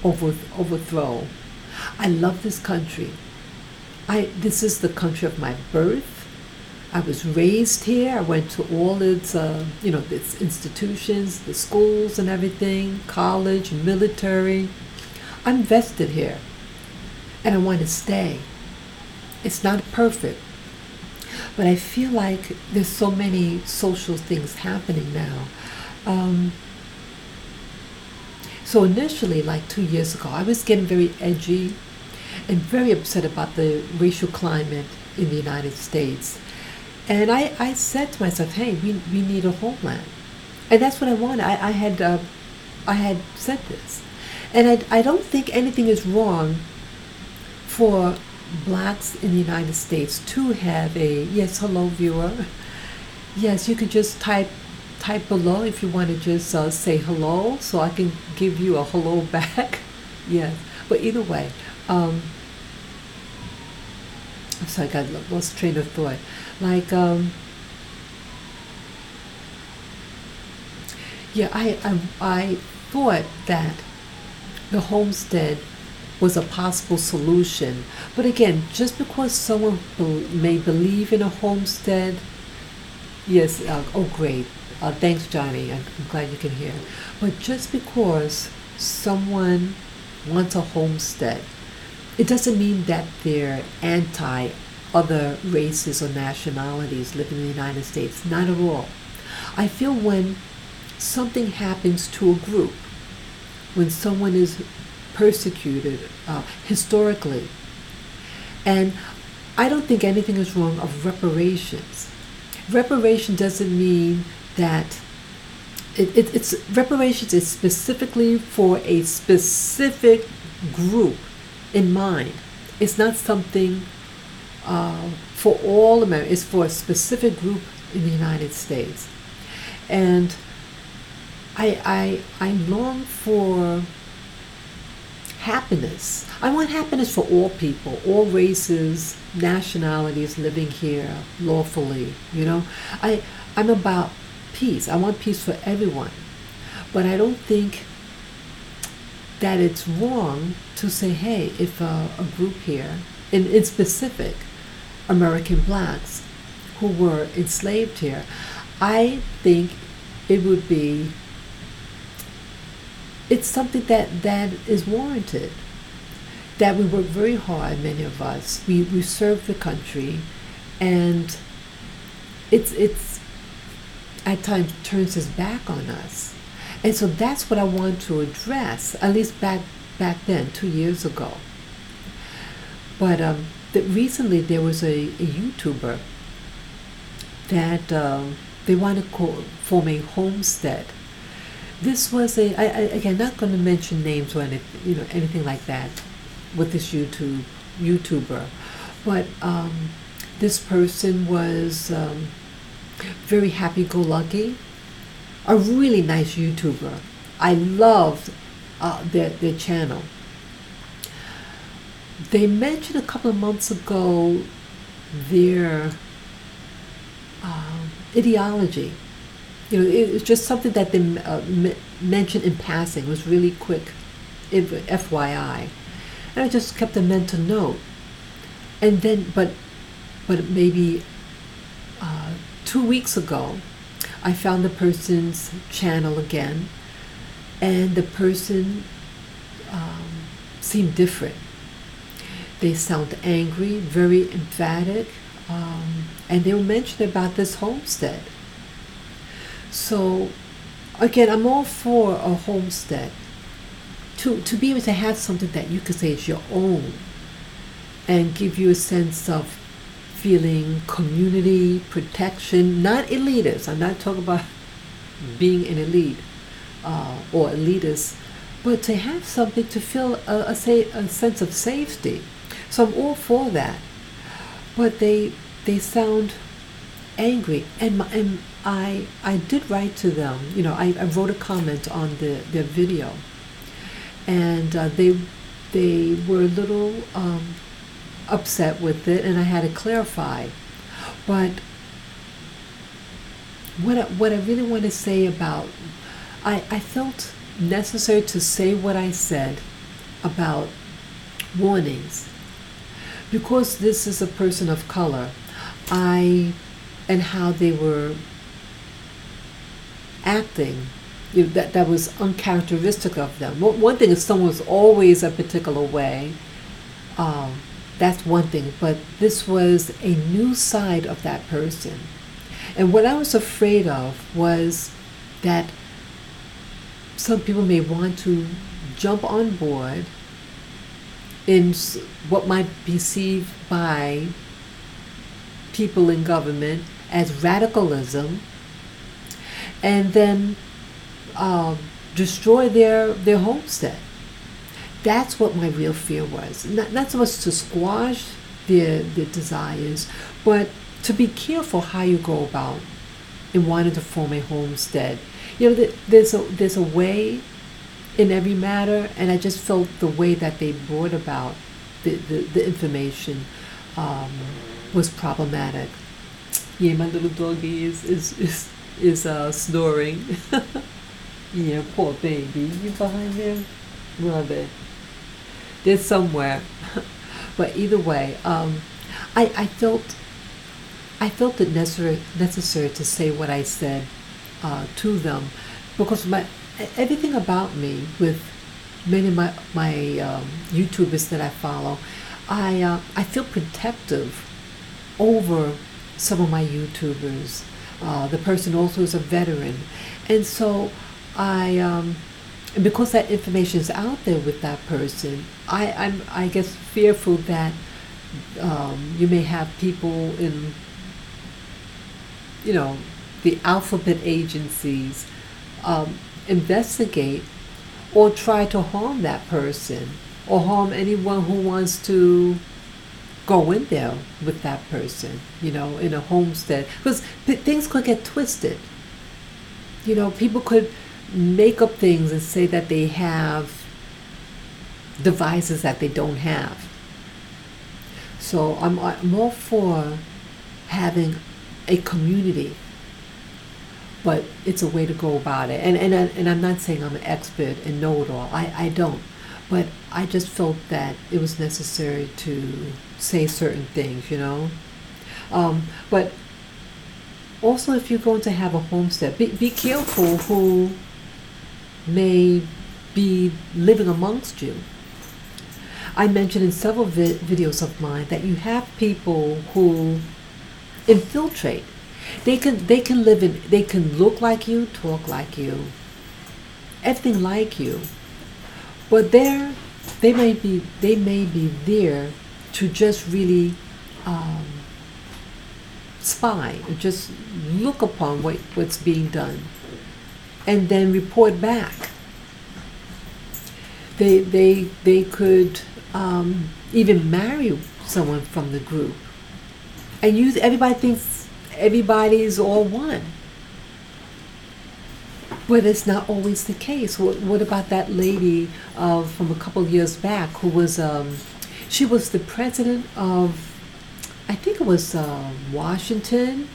overthrow. I love this country. This is the country of my birth. I was raised here. I went to all its, its institutions, the schools and everything, college, military. I'm vested here, and I want to stay. It's not perfect, but I feel like there's so many social things happening now. So initially, like 2 years ago, I was getting very edgy and very upset about the racial climate in the United States. And I said to myself, hey, we need a homeland. And that's what I wanted. I had said this. And I don't think anything is wrong for blacks in the United States too have a, yes, hello viewer. Yes, you could just type below if you want to just say hello, so I can give you a hello back. Yes, but either way, I'm sorry, I got lost train of thought. Like, yeah, I thought that the homestead was a possible solution. But again, just because someone may believe in a homestead, yes, oh great, thanks Johnny, I'm glad you can hear. But just because someone wants a homestead, it doesn't mean that they're anti other races or nationalities living in the United States, not at all. I feel when something happens to a group, when someone is persecuted historically, and I don't think anything is wrong of reparations. Reparation doesn't mean that it's reparations is specifically for a specific group in mind. It's not something for all Americans. It's for a specific group in the United States, and I long for happiness. I want happiness for all people, all races, nationalities living here lawfully. I'm about peace. I want peace for everyone, but I don't think that it's wrong to say, hey, if a group here, in specific, American blacks who were enslaved here, I think it's something that is warranted. That we work very hard, many of us. We serve the country, and it's at times turns its back on us. And so that's what I want to address, at least back then, 2 years ago. But recently there was a YouTuber that they want to form a homestead. This was again, not going to mention names or anything like that with this YouTuber, but this person was very happy-go-lucky, a really nice YouTuber. I loved their channel. They mentioned a couple of months ago their ideology. It was just something that they mentioned in passing. It was really quick, FYI. And I just kept a mental note. And then, but maybe 2 weeks ago, I found the person's channel again, and the person seemed different. They sound angry, very emphatic, and they were mentioning about this homestead. So, again, I'm all for a homestead. To be able to have something that you could say is your own and give you a sense of feeling community, protection, not elitist. I'm not talking about being an elite or elitist, but to have something to feel a sense of safety. So I'm all for that. But they sound angry, and I did write to them. I wrote a comment on their video, and they were a little upset with it, and I had to clarify. But what I really want to say about, I felt necessary to say what I said about warnings, because this is a person of color. And how they were acting, that was uncharacteristic of them. One thing is someone was always a particular way. That's one thing, but this was a new side of that person. And what I was afraid of was that some people may want to jump on board in what might be perceived by people in government as radicalism, and then destroy their homestead. That's what my real fear was. Not so much to squash their desires. But to be careful how you go about in wanting to form a homestead. There's a way in every matter, and I just felt the way that they brought about the information was problematic. Yeah, my little doggy is snoring. Yeah, poor baby. You behind them? Where are they? They're somewhere. But either way, I felt it necessary to say what I said to them, because everything about me, with many of my YouTubers that I follow, I feel protective over some of my YouTubers. The person also is a veteran, and so and because that information is out there with that person, I guess fearful that you may have people in the alphabet agencies investigate or try to harm that person or harm anyone who wants to go in there with that person, in a homestead. Because things could get twisted. People could make up things and say that they have devices that they don't have. So I'm all for having a community, but it's a way to go about it. And I'm not saying I'm an expert and know it all. I don't. But I just felt that it was necessary to say certain things, But also, if you're going to have a homestead, be careful who may be living amongst you. I mentioned in several videos of mine that you have people who infiltrate. They can live in, they can look like you, talk like you, everything like you, but they may be there to just really spy, just look upon what's being done, and then report back. They could even marry someone from the group, and everybody thinks everybody's all one. But it's not always the case. What about that lady from a couple of years back who was, she was the president of, I think it was Washington,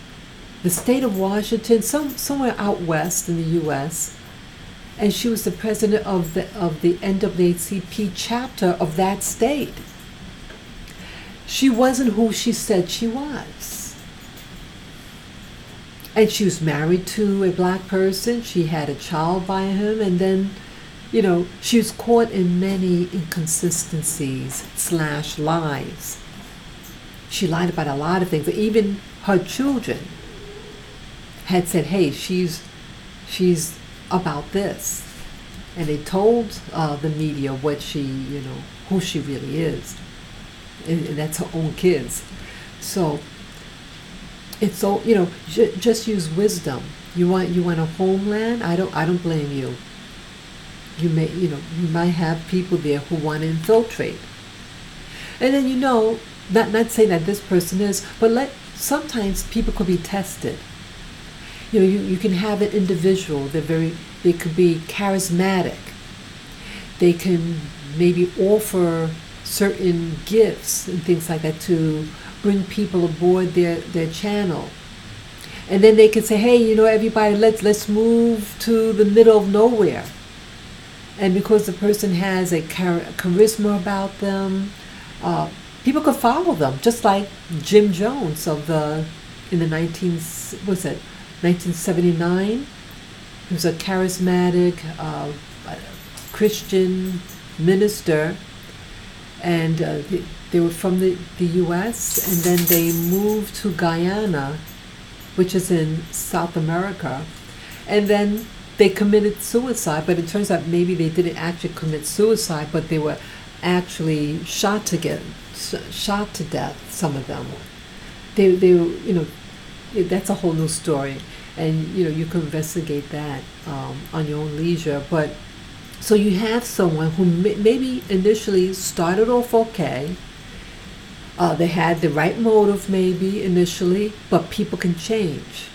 the state of Washington, somewhere out west in the U.S., and she was the president of the NAACP chapter of that state. She wasn't who she said she was. And she was married to a black person. She had a child by him. And then, she was caught in many inconsistencies / lies. She lied about a lot of things. But even her children had said, hey, she's about this. And they told the media what she, who she really is. And that's her own kids. So it's so, just use wisdom. You want a homeland? I don't blame you. You may, you might have people there who want to infiltrate. And then, not saying that this person is, but sometimes people could be tested. You can have an individual, they could be charismatic. They can maybe offer certain gifts and things like that to bring people aboard their channel. And then they can say, hey, everybody, let's move to the middle of nowhere. And because the person has a charisma about them, people could follow them, just like Jim Jones in the 1979. He was a charismatic Christian minister, and they were from the U.S., and then they moved to Guyana, which is in South America, and then they committed suicide. But it turns out maybe they didn't actually commit suicide, but they were actually shot to death. Some of them, they that's a whole new story, and you can investigate that on your own leisure. But so you have someone who maybe initially started off okay, They had the right motive maybe initially, but people can change.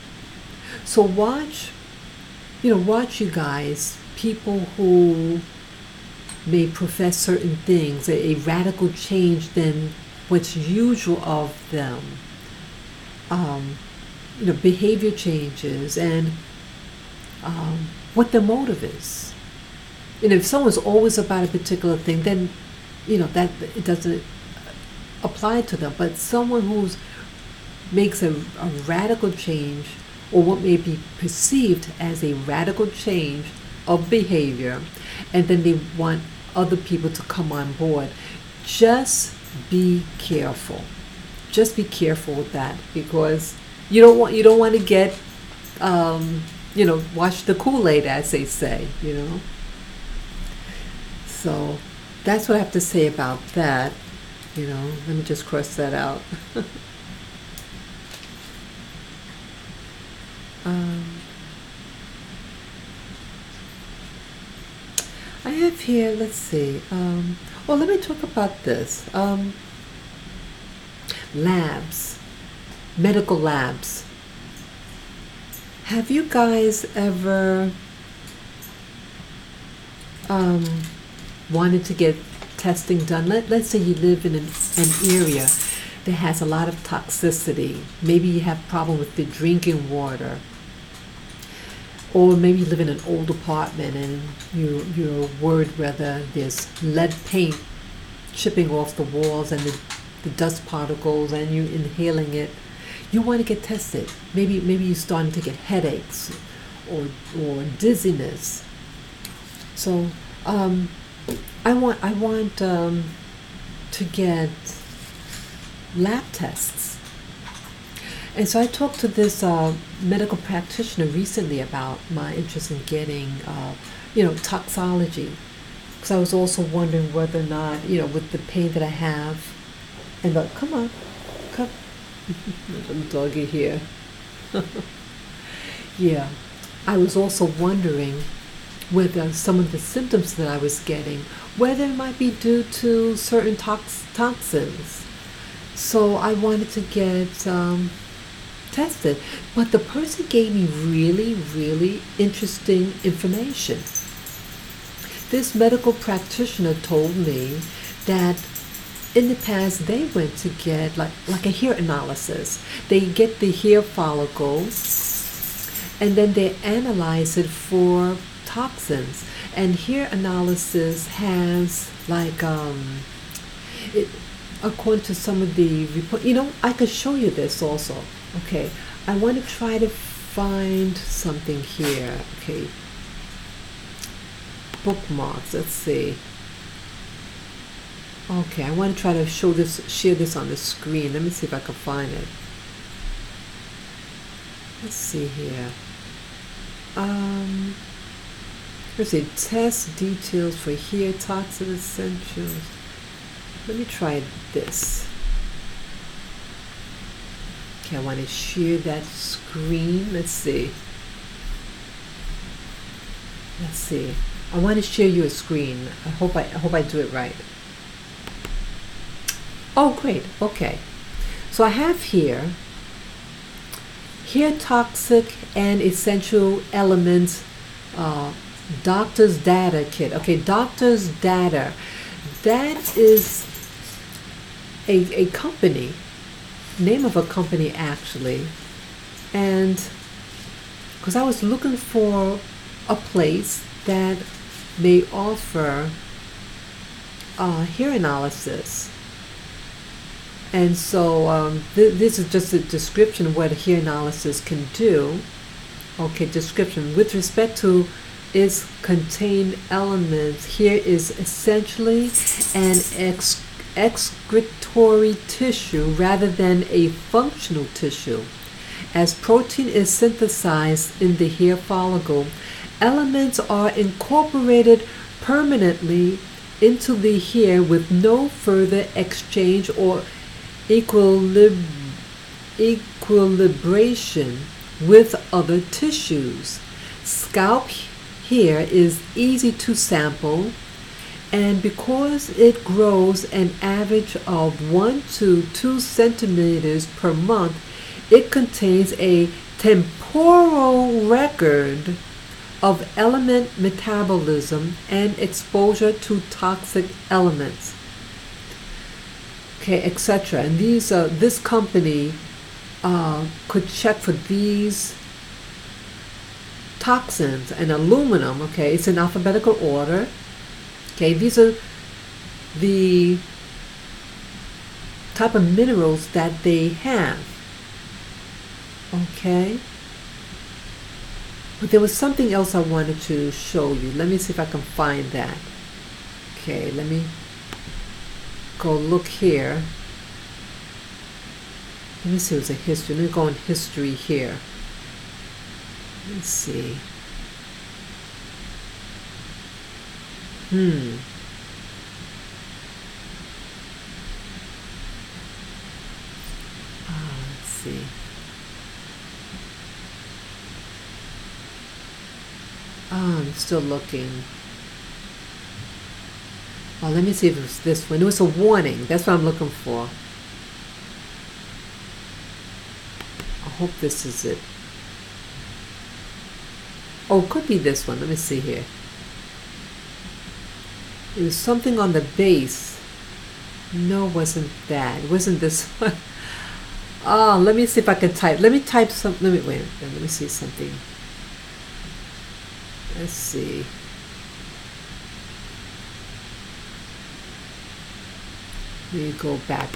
So watch you guys, people who may profess certain things, a radical change than what's usual of them. Behavior changes and what their motive is. If someone's always about a particular thing, then that it doesn't apply to them. But someone who's makes a radical change, or what may be perceived as a radical change of behavior, and then they want other people to come on board, just be careful. Just be careful with that, because you don't want to get wash the Kool-Aid, as they say. So that's what I have to say about that. Let me just cross that out. I have here, let's see. Let me talk about this. Labs, medical labs. Have you guys ever wanted to get testing done? Let's say you live in an area that has a lot of toxicity. Maybe you have a problem with the drinking water. Or maybe you live in an old apartment and you're worried whether there's lead paint chipping off the walls and the dust particles, and you inhaling it. You want to get tested. Maybe you're starting to get headaches or dizziness. So I want to get lab tests. And so I talked to this medical practitioner recently about my interest in getting, toxology. Because I was also wondering whether or not, with the pain that I have, and come on, come, little doggy here. Yeah, I was also wondering whether some of the symptoms that I was getting, whether it might be due to certain toxins. So I wanted to get tested, but the person gave me really, really interesting information. This medical practitioner told me that in the past they went to get like a hair analysis. They get the hair follicles and then they analyze it for toxins. And hair analysis has according to some of the report, I could show you this also. Okay, I want to try to find something here. Okay, bookmarks. Let's see. Okay, I want to try to share this on the screen. Let me see if I can find it. Let's see here. Let's see. Test details for hair toxin essentials. Let me try this. Okay, I want to share that screen. Let's see. I want to share you a screen. I hope I do it right. Oh, great. Okay. So I have here hair toxic and essential elements doctor's data kit. Okay, doctor's data. That is a company, name of a company actually, and because I was looking for a place that may offer hair analysis, and so this is just a description of what a hair analysis can do. Okay, description with respect to its contained elements. Here is essentially an excretory tissue rather than a functional tissue. As protein is synthesized in the hair follicle, elements are incorporated permanently into the hair with no further exchange or equilibration with other tissues. Scalp hair is easy to sample And because it grows an average of 1 to 2 centimeters per month, it contains a temporal record of element metabolism and exposure to toxic elements, okay, etc. And this company could check for these toxins and aluminum. Okay, it's in alphabetical order. Okay, these are the type of minerals that they have. Okay. But there was something else I wanted to show you. Let me see if I can find that. Okay, let me go look here. Let me see, it was a history. Let me go in history here. Let's see. Let's see. I'm still looking. Oh, let me see if it was this one. It was a warning. That's what I'm looking for. I hope this is it. Oh, it could be this one. Let me see here. It was something on the base. No, it wasn't that. It wasn't this one. Oh, let me see if I can type. Let me type some. Let me see something. Let's see. Let me go back.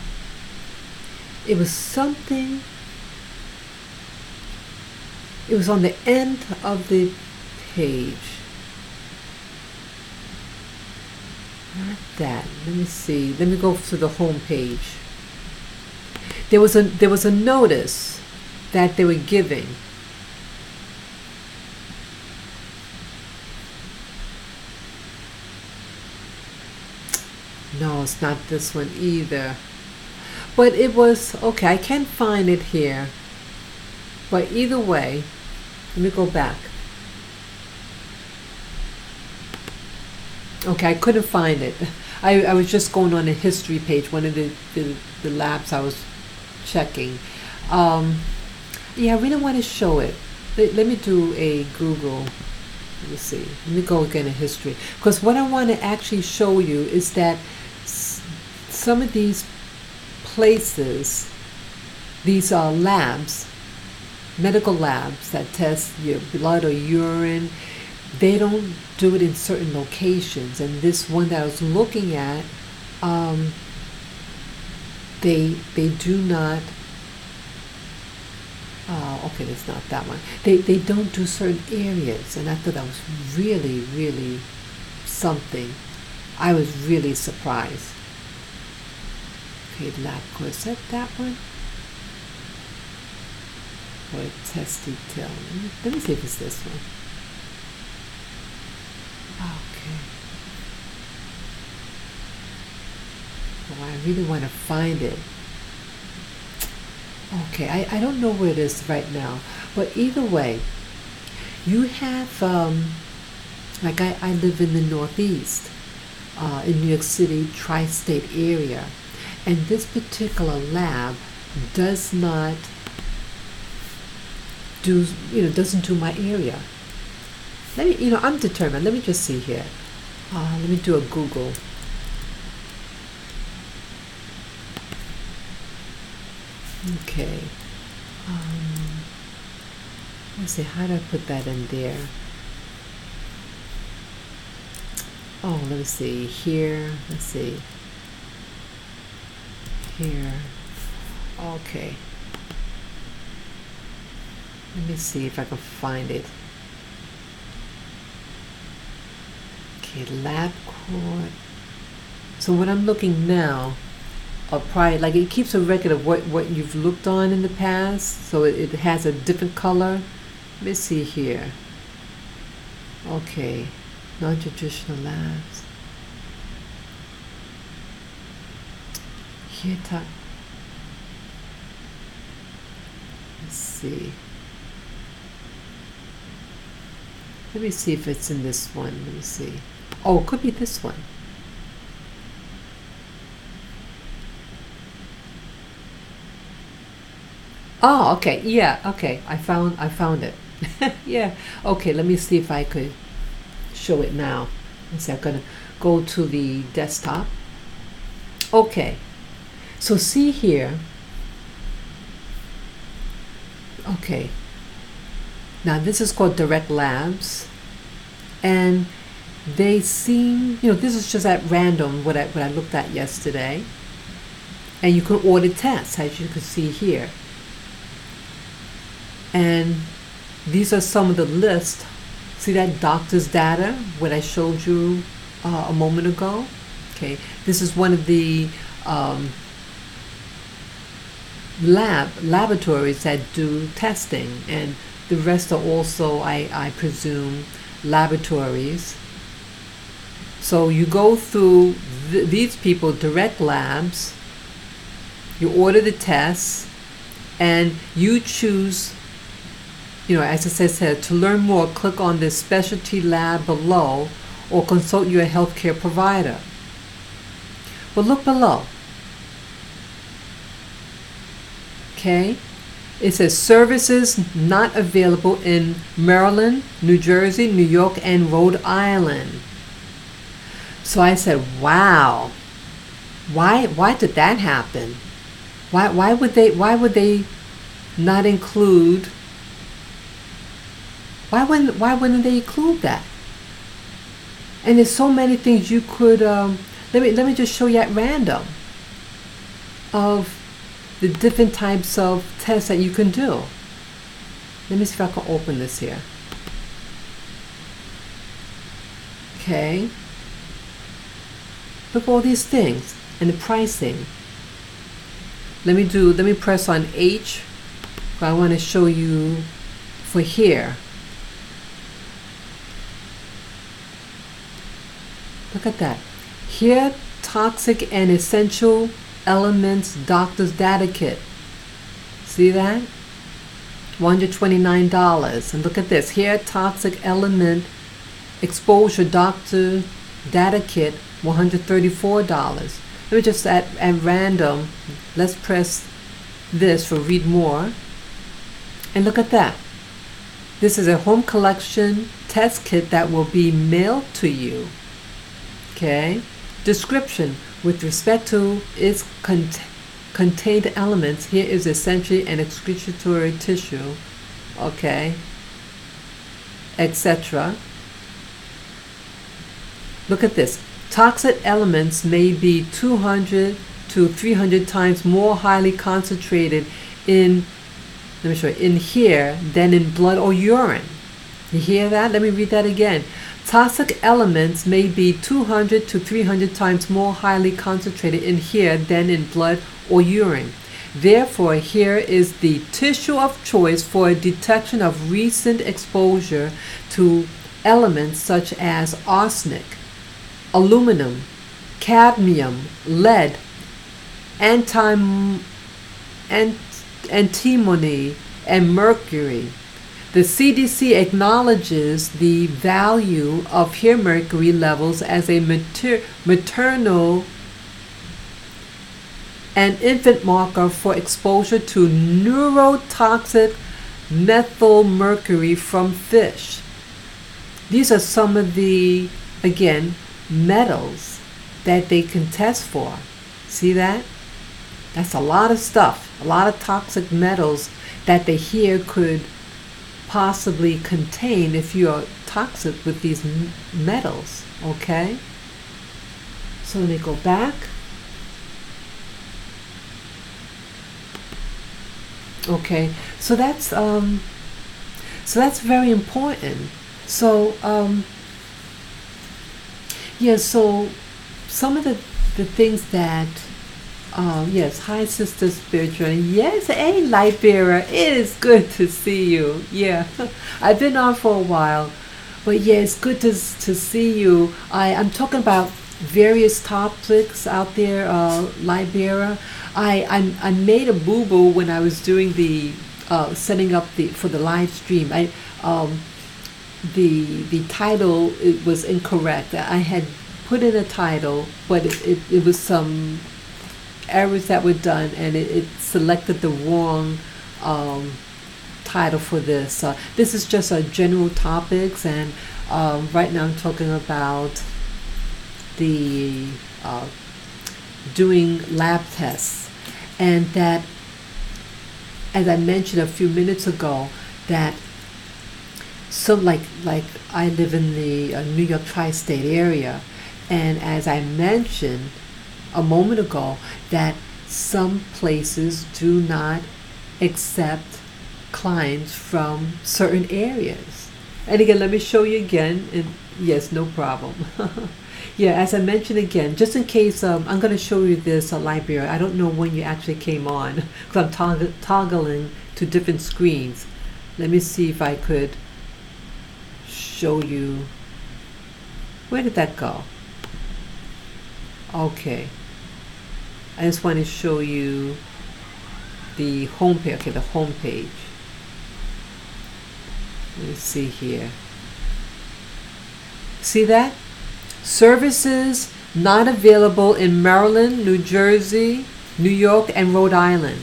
It was something. It was on the end of the page. Not that. Let me see. Let me go to the home page. There was a notice that they were giving. No, it's not this one either. But it was, okay, I can't find it here. But either way, let me go back. Okay, I couldn't find it. I was just going on a history page, one of the labs I was checking. Yeah, I really want to show it. Let me do a Google. Let me see. Let me go again in history. Because what I want to actually show you is that some of these places, these are labs, medical labs that test your blood or urine, they don't do it in certain locations. And this one that I was looking at, they do not. Okay, that's not that one. They don't do certain areas, and I thought that was really, really something. I was really surprised. Okay, lab course. Is that one? Or test detail. Let me see if it's this one. Okay. Oh, I really want to find it. Okay, I don't know where it is right now, but either way, you have, like I live in the Northeast, in New York City, tri-state area, and this particular lab does not do, doesn't do my area. Let me, I'm determined. Let me just see here. Let me do a Google. Okay. Let's see, how do I put that in there? Oh, let me see. Here, let's see. Here. Okay. Let me see if I can find it. Okay, lab court. So what I'm looking now, probably, like, it keeps a record of what you've looked on in the past, so it has a different color. Let me see here. Okay, non-traditional labs. Here, let's see. Let me see if it's in this one. Let me see. Oh, it could be this one. Oh, okay. Yeah, okay. I found it. Yeah. Okay, let me see if I could show it now. Let's see, I'm gonna go to the desktop. Okay. So see here. Okay. Now this is called Direct Labs, and they seem, this is just at random what I looked at yesterday. And you can order tests, as you can see here. And these are some of the list. See that doctor's data, what I showed you a moment ago? Okay, this is one of the laboratories that do testing, and the rest are also, I presume, laboratories. So you go through these people, Direct Labs, you order the tests, and you choose, as it says, to learn more, click on the specialty lab below or consult your healthcare provider. But look below. Okay? It says services not available in Maryland, New Jersey, New York, and Rhode Island. So I said, wow. Why did that happen? Why would they not include? Why wouldn't they include that? And there's so many things you could. Let me just show you at random of the different types of tests that you can do. Let me see if I can open this here. Okay. Look at all these things and the pricing. Let me press on H. I want to show you for here. Look at that. Here, toxic and essential elements doctor's data kit. See that? $129. And look at this. Here, toxic element exposure doctor data kit, $134. Let me just at random, let's press this for read more. And look at that. This is a home collection test kit that will be mailed to you. Okay. Description. With respect to its contained elements, here is essentially an excretory tissue. Okay. Etc. Look at this. Toxic elements may be 200 to 300 times more highly concentrated in, let me show you, in here than in blood or urine. You hear that? Let me read that again. Toxic elements may be 200 to 300 times more highly concentrated in here than in blood or urine. Therefore, here is the tissue of choice for detection of recent exposure to elements such as arsenic, aluminum, cadmium, lead, antimony, and mercury. The CDC acknowledges the value of hair mercury levels as a maternal and infant marker for exposure to neurotoxic methylmercury from fish. These are some of the, again, metals that they can test for. See that? That's a lot of stuff, a lot of toxic metals that they hear could possibly contain if you are toxic with these metals. Okay? So let me go back. Okay, so that's very important. So yeah, so some of the things that yes, hi Sister Spiritual. Yes, hey Light Bearer, it is good to see you. Yeah, I've been on for a while, but yeah, it's good to see you. I'm talking about various topics out there, Light Bearer. I made a boo-boo when I was doing the setting up for the live stream. The title, it was incorrect. I had put in a title, but it was some errors that were done, and it selected the wrong title for this. This is just a general topics, and right now I'm talking about the doing lab tests, and that, as I mentioned a few minutes ago, that some like I live in the New York tri-state area, and as I mentioned a moment ago, that some places do not accept clients from certain areas. And again, let me show you again. And yes, no problem. Yeah, as I mentioned again, just in case, I'm going to show you this library. I don't know when you actually came on because I'm toggling to different screens. Let me see if I could show you. Where did that go? Okay. I just want to show you the home page. Okay, the home page. Let me see here. See that? Services not available in Maryland, New Jersey, New York, and Rhode Island.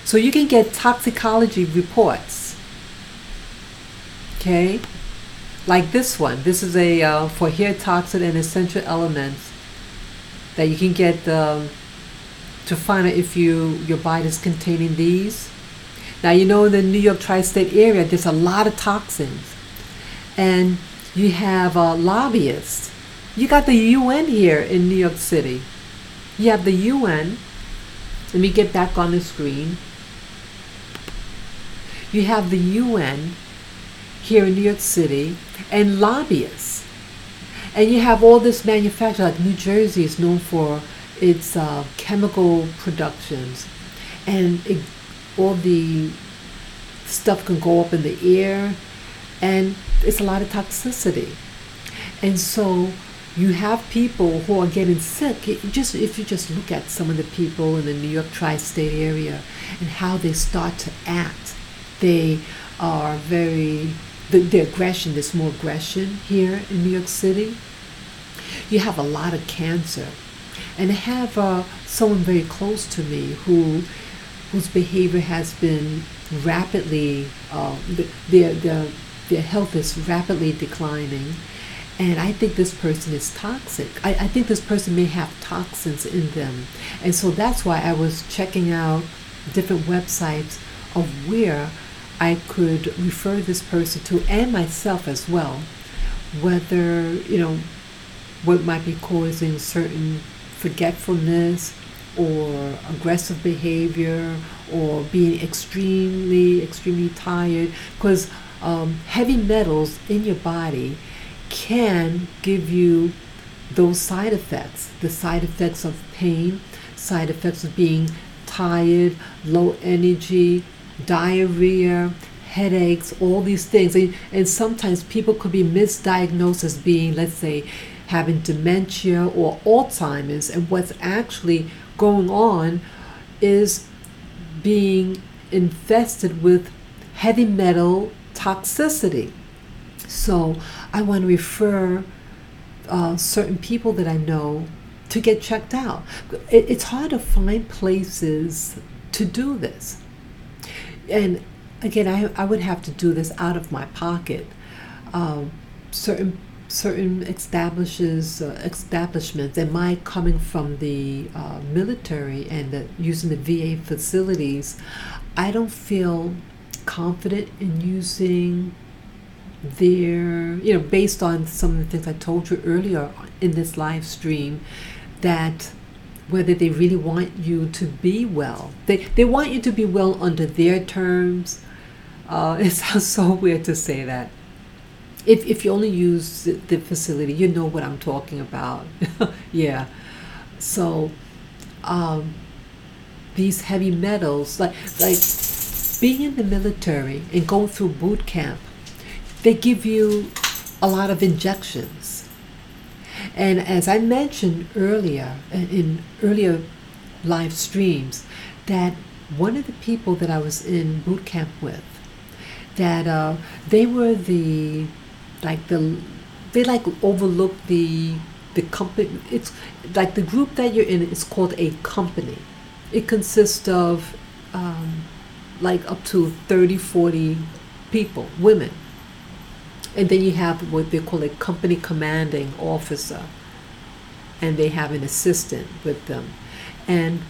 So you can get toxicology reports. Okay? Like this one. This is a for hair toxin and essential elements that you can get to find out if your body is containing these. Now, you know, in the New York tri-state area, there's a lot of toxins. And you have lobbyists. You got the UN here in New York City. You have the UN. Let me get back on the screen. You have the UN here in New York City and lobbyists. And you have all this manufacturing, like New Jersey is known for its chemical productions. And all the stuff can go up in the air, and it's a lot of toxicity. And so you have people who are getting sick. If you just look at some of the people in the New York tri-state area and how they start to act, they are the aggression, there's more aggression here in New York City. You have a lot of cancer. And I have someone very close to me whose behavior has been rapidly, their health is rapidly declining. And I think this person is toxic. I think this person may have toxins in them. And so that's why I was checking out different websites of where I could refer this person to, and myself as well, whether, what might be causing certain forgetfulness or aggressive behavior or being extremely tired, because heavy metals in your body can give you those side effects, the side effects of pain, side effects of being tired, low energy, diarrhea, headaches, all these things. And sometimes people could be misdiagnosed as being, let's say, having dementia or Alzheimer's, and what's actually going on is being infested with heavy metal toxicity. So I want to refer certain people that I know to get checked out. It's hard to find places to do this. And again, I would have to do this out of my pocket. Certain establishments, and my coming from the military and using the VA facilities, I don't feel confident in using their, based on some of the things I told you earlier in this live stream, that whether they really want you to be well. They want you to be well under their terms. It sounds so weird to say that. If you only use the facility, you know what I'm talking about. Yeah. So these heavy metals, like being in the military and going through boot camp, they give you a lot of injections. And as I mentioned earlier, in earlier live streams, that one of the people that I was in boot camp with, that they were they overlook the company. It's like the group that you're in is called a company. It consists of like up to 30, 40 people, women. And then you have what they call a company commanding officer, and they have an assistant with them. And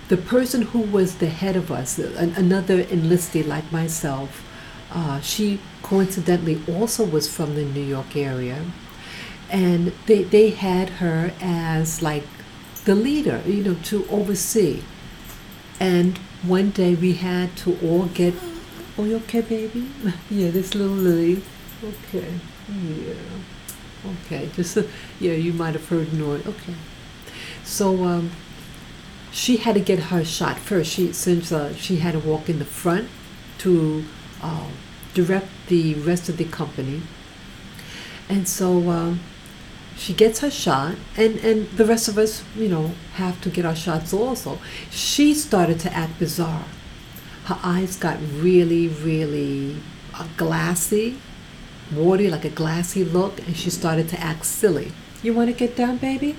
the person who was the head of us, another enlistee like myself, she coincidentally also was from the New York area. And they had her as like the leader, to oversee. And one day we had to all get, oh, you okay, baby? Yeah, this little Lily. Okay, yeah. Okay, just, yeah, you might have heard noise. Okay. So she had to get her shot first. Since she had to walk in the front to direct the rest of the company. And so she gets her shot, and the rest of us, have to get our shots also. She started to act bizarre. Her eyes got really, really glassy, watery, like a glassy look, and she started to act silly. You want to get down, baby?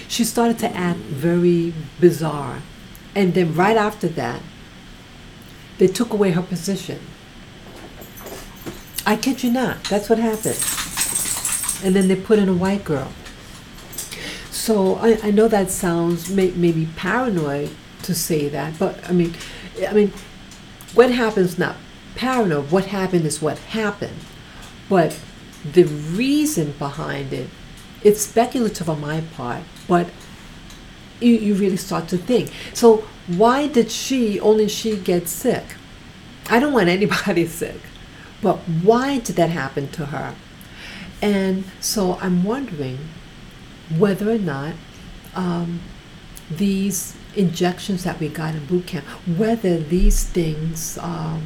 She started to act very bizarre. And then right after that, they took away her position. I kid you not, that's what happened. And then they put in a white girl. So I know that sounds maybe paranoid to say that, but I mean, what happens not paranoid. What happened is what happened. But the reason behind it, it's speculative on my part, but you really start to think. So why did only she get sick? I don't want anybody sick, but why did that happen to her? And so I'm wondering whether or not these injections that we got in boot camp, whether these things are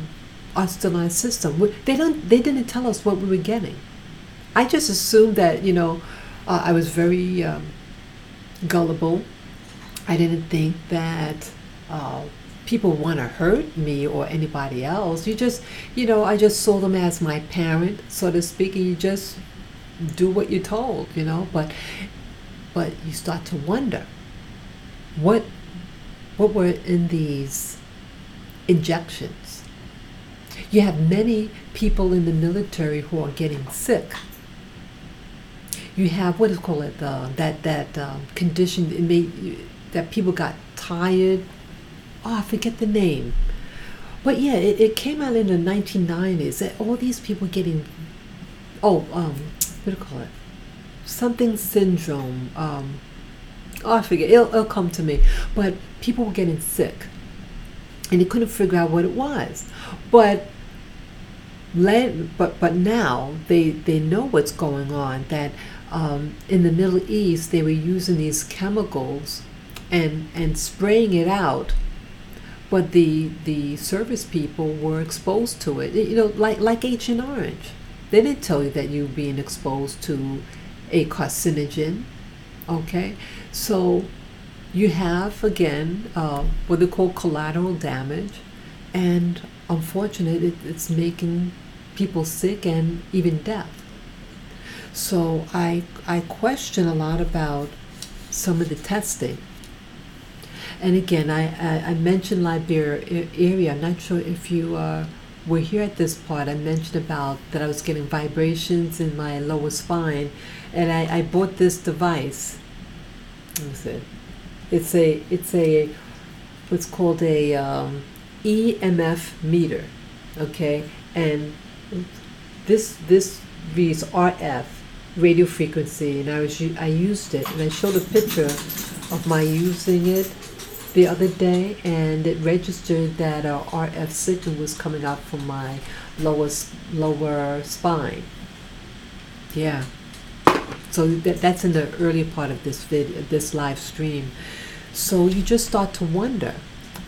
still in our system. They didn't tell us what we were getting. I just assumed that, I was very gullible. I didn't think that people want to hurt me or anybody else. You just, I just saw them as my parent, so to speak, and you just do what you're told, but you start to wonder what were in these injections. You have many people in the military who are getting sick. You have what is called that condition that people got tired. Oh, I forget the name. But yeah, it came out in the 1990s that all these people getting, what do you call it? Something syndrome. I forget. It'll come to me. But people were getting sick, and they couldn't figure out what it was. But now they know what's going on. That in the Middle East they were using these chemicals and spraying it out. But the service people were exposed to it. Like Agent Orange. They didn't tell you that you were being exposed to a carcinogen. Okay, so you have again what they call collateral damage, and unfortunately, it's making people sick and even death. So I question a lot about some of the testing. And again, I mentioned Liberia area. I'm not sure if you were here at this part. I mentioned about that I was getting vibrations in my lower spine, and I bought this device. Let me see. It's a what's called a EMF meter, okay, and this reads RF, radio frequency, and I used it, and I showed a picture of my using it the other day, and it registered that a RF signal was coming out from my lower spine. Yeah. So that's in the early part of this live stream. So you just start to wonder.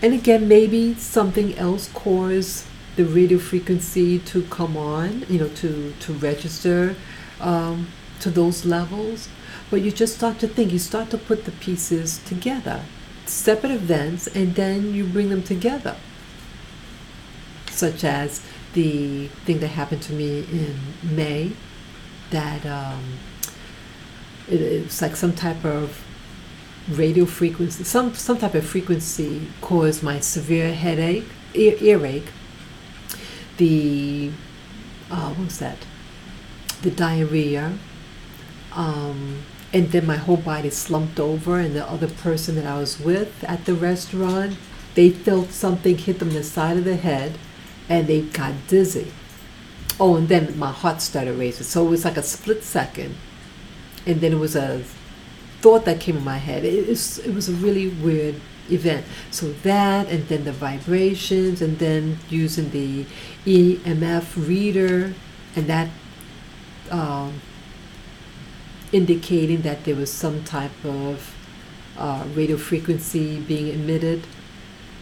And again, maybe something else caused the radio frequency to come on, to register to those levels. But you just start to think, you start to put the pieces together. Separate events, and then you bring them together. Such as the thing that happened to me in May, that it's like some type of radio frequency, some type of frequency caused my severe headache, earache, the what was that? The diarrhea, and then my whole body slumped over. And the other person that I was with at the restaurant, they felt something hit them in the side of the head, and they got dizzy. Oh, and then my heart started racing. So it was like a split second, and then it was a thought that came in my head. It was a really weird event. So that, and then the vibrations, and then using the EMF reader, and that indicating that there was some type of radio frequency being emitted.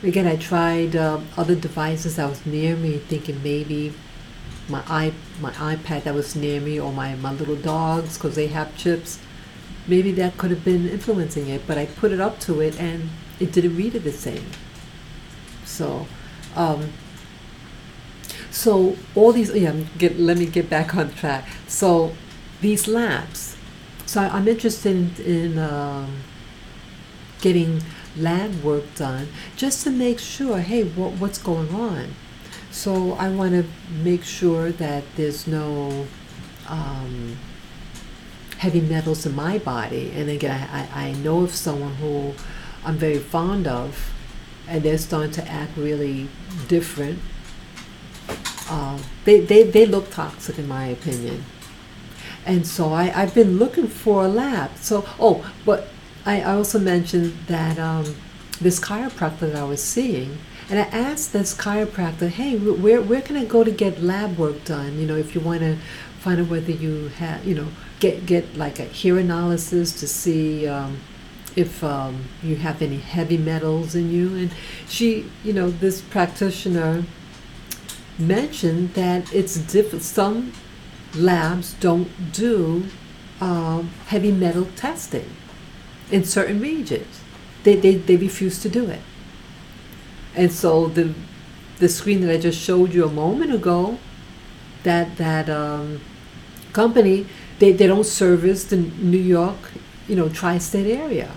Again, I tried other devices that was near me, thinking maybe my iPad that was near me, or my little dogs, because they have chips. Maybe that could have been influencing it, but I put it up to it and it didn't read it the same. So, so all these, let me get back on track. So these labs, so I'm interested in getting lab work done, just to make sure, hey, what's going on? So I want to make sure that there's no heavy metals in my body. And again, I know of someone who I'm very fond of, and they're starting to act really different. They look toxic in my opinion. And so I've been looking for a lab. So, but I also mentioned that this chiropractor that I was seeing, and I asked this chiropractor, hey, where can I go to get lab work done? If you want to find out whether you have, get like a hair analysis to see if you have any heavy metals in you. And she, this practitioner mentioned that it's different. Some labs don't do heavy metal testing in certain regions. They refuse to do it. And so the screen that I just showed you a moment ago, that company, they don't service the New York, tri-state area,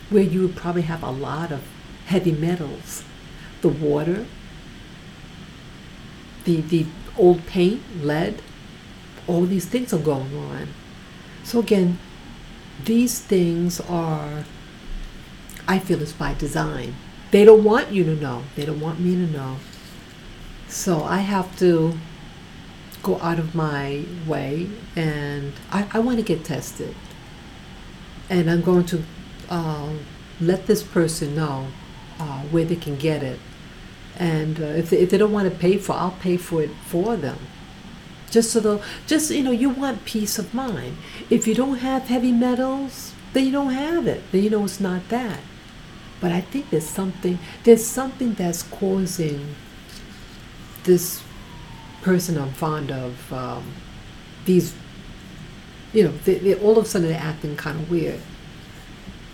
where you would probably have a lot of heavy metals. The water, the old paint, lead, all these things are going on. So again, these things are, I feel, it's by design. They don't want you to know. They don't want me to know. So I have to go out of my way, and I want to get tested. And I'm going to let this person know where they can get it. And if they don't want to pay for it, I'll pay for it for them. You want peace of mind. If you don't have heavy metals, then you don't have it. Then it's not that. But I think there's something that's causing this person I'm fond of, these, they all of a sudden they're acting kind of weird.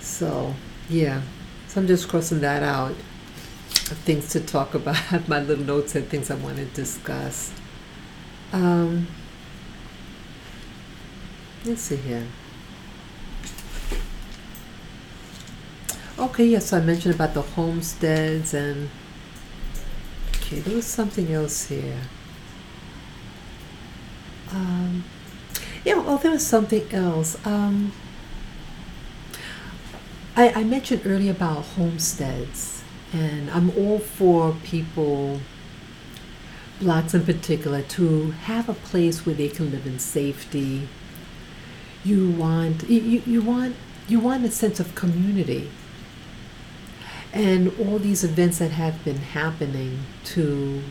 So, yeah. So I'm just crossing that out. Things to talk about, my little notes and things I want to discuss. Let's see here. Okay, yes, I mentioned about the homesteads, and okay, there was something else here. There was something else. I mentioned earlier about homesteads, and I'm all for people, blacks in particular, to have a place where they can live in safety. You want a sense of community. And all these events that have been happening to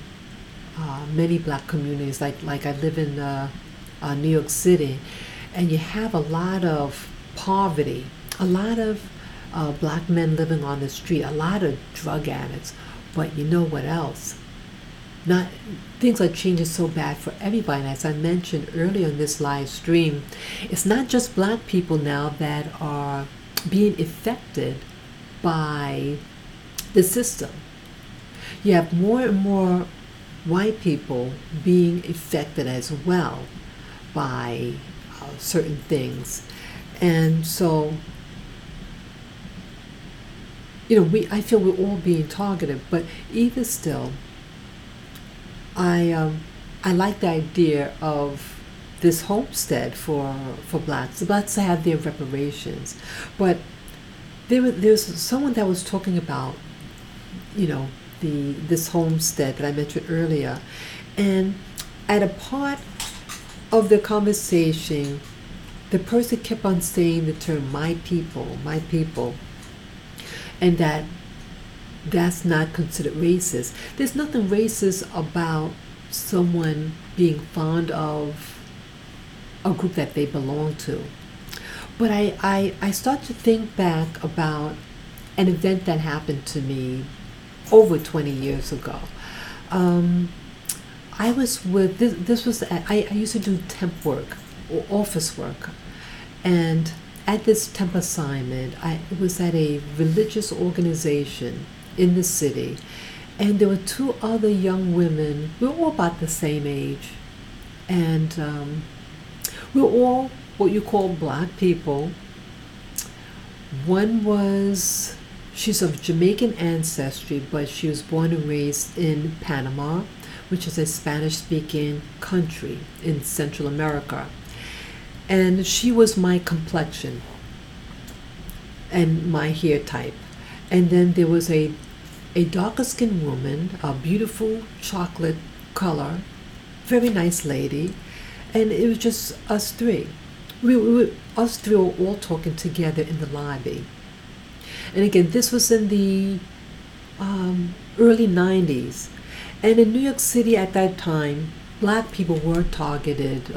many black communities, like I live in New York City, and you have a lot of poverty, a lot of black men living on the street, a lot of drug addicts. But you know what else? Things are changing so bad for everybody. And as I mentioned earlier in this live stream, it's not just black people now that are being affected by the system. You have more and more white people being affected as well by certain things. And so I feel we're all being targeted, but either still, I like the idea of this homestead for blacks. The blacks to have their reparations, but there's someone that was talking about, this homestead that I mentioned earlier, and at a part of the conversation, the person kept on saying the term my people," and that's not considered racist. There's nothing racist about someone being fond of a group that they belong to. But I start to think back about an event that happened to me over 20 years ago. I was with, this was, I used to do temp work or office work. And at this temp assignment, it was at a religious organization in the city. And there were two other young women. We were all about the same age. And we were all what you call black people. One was, she's of Jamaican ancestry, but she was born and raised in Panama, which is a Spanish-speaking country in Central America. And she was my complexion and my hair type. And then there was a darker skinned woman, a beautiful chocolate color, very nice lady, and it was just us three. Us three were all talking together in the lobby. And again, this was in the early 90s. And in New York City at that time, black people were targeted.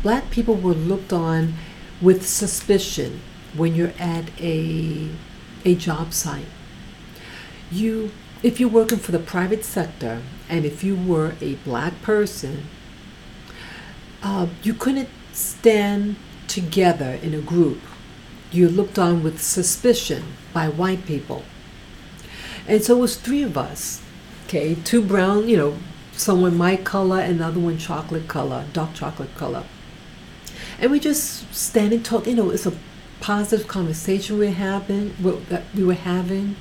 Black people were looked on with suspicion when you're at a job site. If you're working for the private sector, and if you were a black person, you couldn't stand together in a group. You looked on with suspicion by white people. And so it was three of us, okay, two brown, someone my color and the other one chocolate color, dark chocolate color. And we just stand and talk, it's a positive conversation that we were having.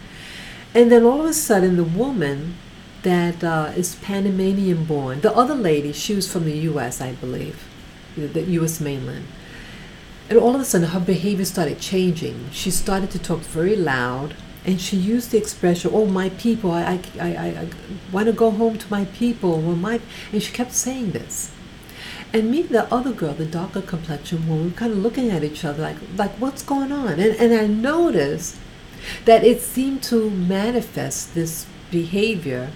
And then all of a sudden, the woman that is Panamanian born, the other lady, she was from the U.S., I believe, the U.S. mainland. And all of a sudden, her behavior started changing. She started to talk very loud, and she used the expression, "Oh, my people, I want to go home to my people." And she kept saying this. And me and the other girl, the darker complexion woman, we were kind of looking at each other like what's going on? And I noticed that it seemed to manifest this behavior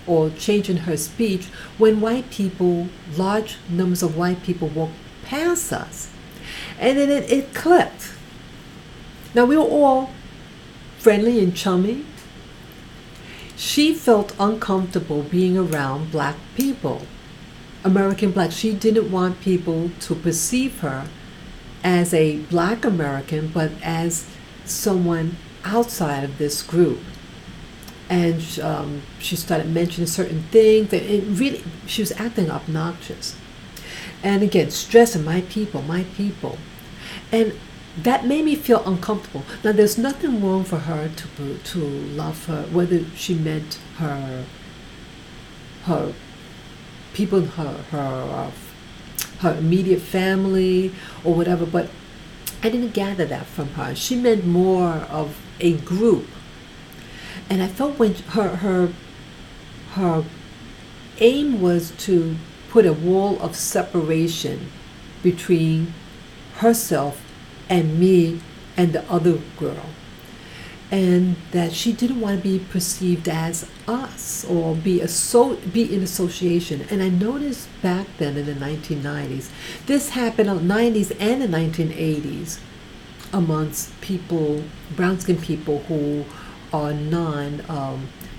or change in her speech when white people, large numbers of white people, walked past us. And then it clicked. Now, we were all friendly and chummy. She felt uncomfortable being around black people, American black. She didn't want people to perceive her as a black American, but as someone outside of this group. And she started mentioning certain things, and really, she was acting obnoxious. And again, stressing my people. And that made me feel uncomfortable. Now, there's nothing wrong for her to love her, whether she meant her people, her immediate family or whatever, but I didn't gather that from her. She meant more of a group. And I felt when her aim was to put a wall of separation between herself and me and the other girl, and that she didn't want to be perceived as us or be in association. And I noticed back then in the 1990s, this happened in the 90s and the 1980s amongst people, brown-skinned people who are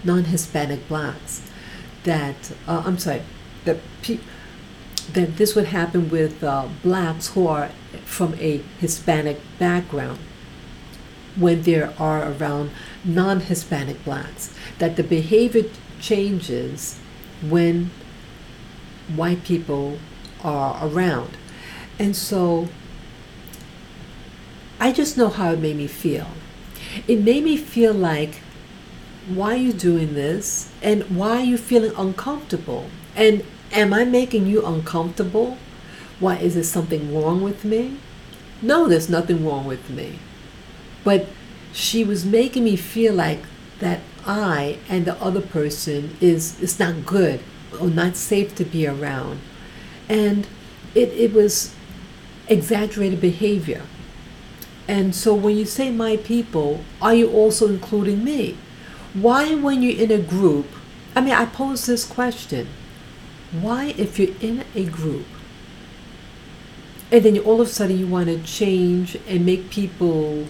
non-Hispanic blacks. That this would happen with blacks who are from a Hispanic background when there are around non-Hispanic blacks, that the behavior changes when white people are around. And so I just know how it made me feel. it made me feel like, why are you doing this? And why are you feeling uncomfortable? And am I making you uncomfortable? Why, is there something wrong with me? No, there's nothing wrong with me. But she was making me feel like that I and the other person is not good or not safe to be around. And it was exaggerated behavior. And so when you say my people, are you also including me? Why, when you're in a group, I pose this question. Why, if you're in a group, and then all of a sudden you want to change and make people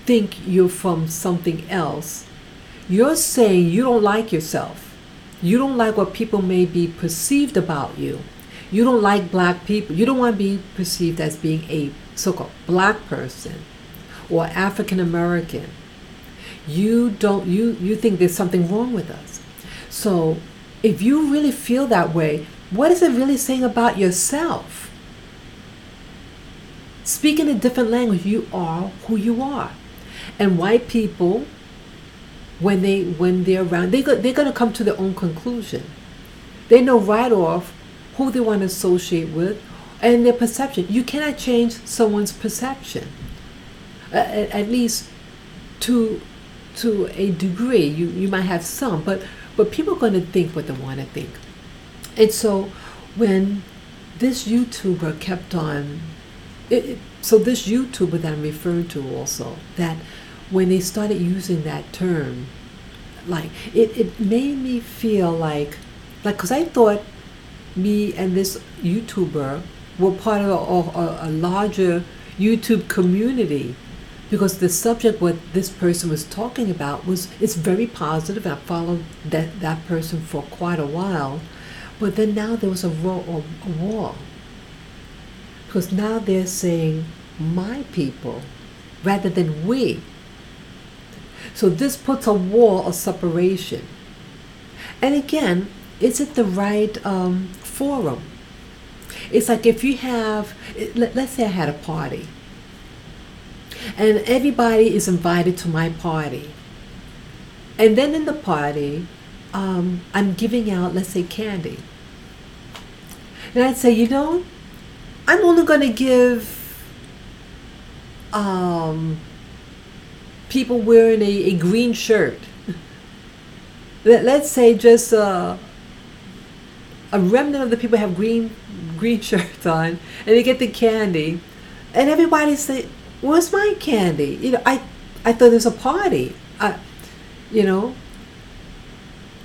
think you're from something else, you're saying you don't like yourself. You don't like what people may be perceived about you. You don't like black people. You don't want to be perceived as being a so-called black person or African American. You think there's something wrong with us. So if you really feel that way, what is it really saying about yourself? Speaking a different language, you are who you are. And white people, when they're around, they're going to come to their own conclusion. They know right off who they want to associate with and their perception. You cannot change someone's perception, at least to a degree. You might have some, but people are going to think what they want to think. And so when this YouTuber kept on, so this YouTuber that I'm referring to also, that when they started using that term, like it made me feel like, because I thought me and this YouTuber were part of a larger YouTube community, because the subject what this person was talking about it's very positive. I followed that person for quite a while, but then now there was a wall, because now they're saying my people rather than we. So this puts a wall of separation. And again, is it the right forum? It's like if you have, let's say I had a party, and everybody is invited to my party. And then in the party, I'm giving out, let's say, candy. And I'd say, I'm only going to give people wearing a green shirt. Let's say just a remnant of the people have green shirts on, and they get the candy, and everybody say, "Where's my candy?" I thought there's a party, and you're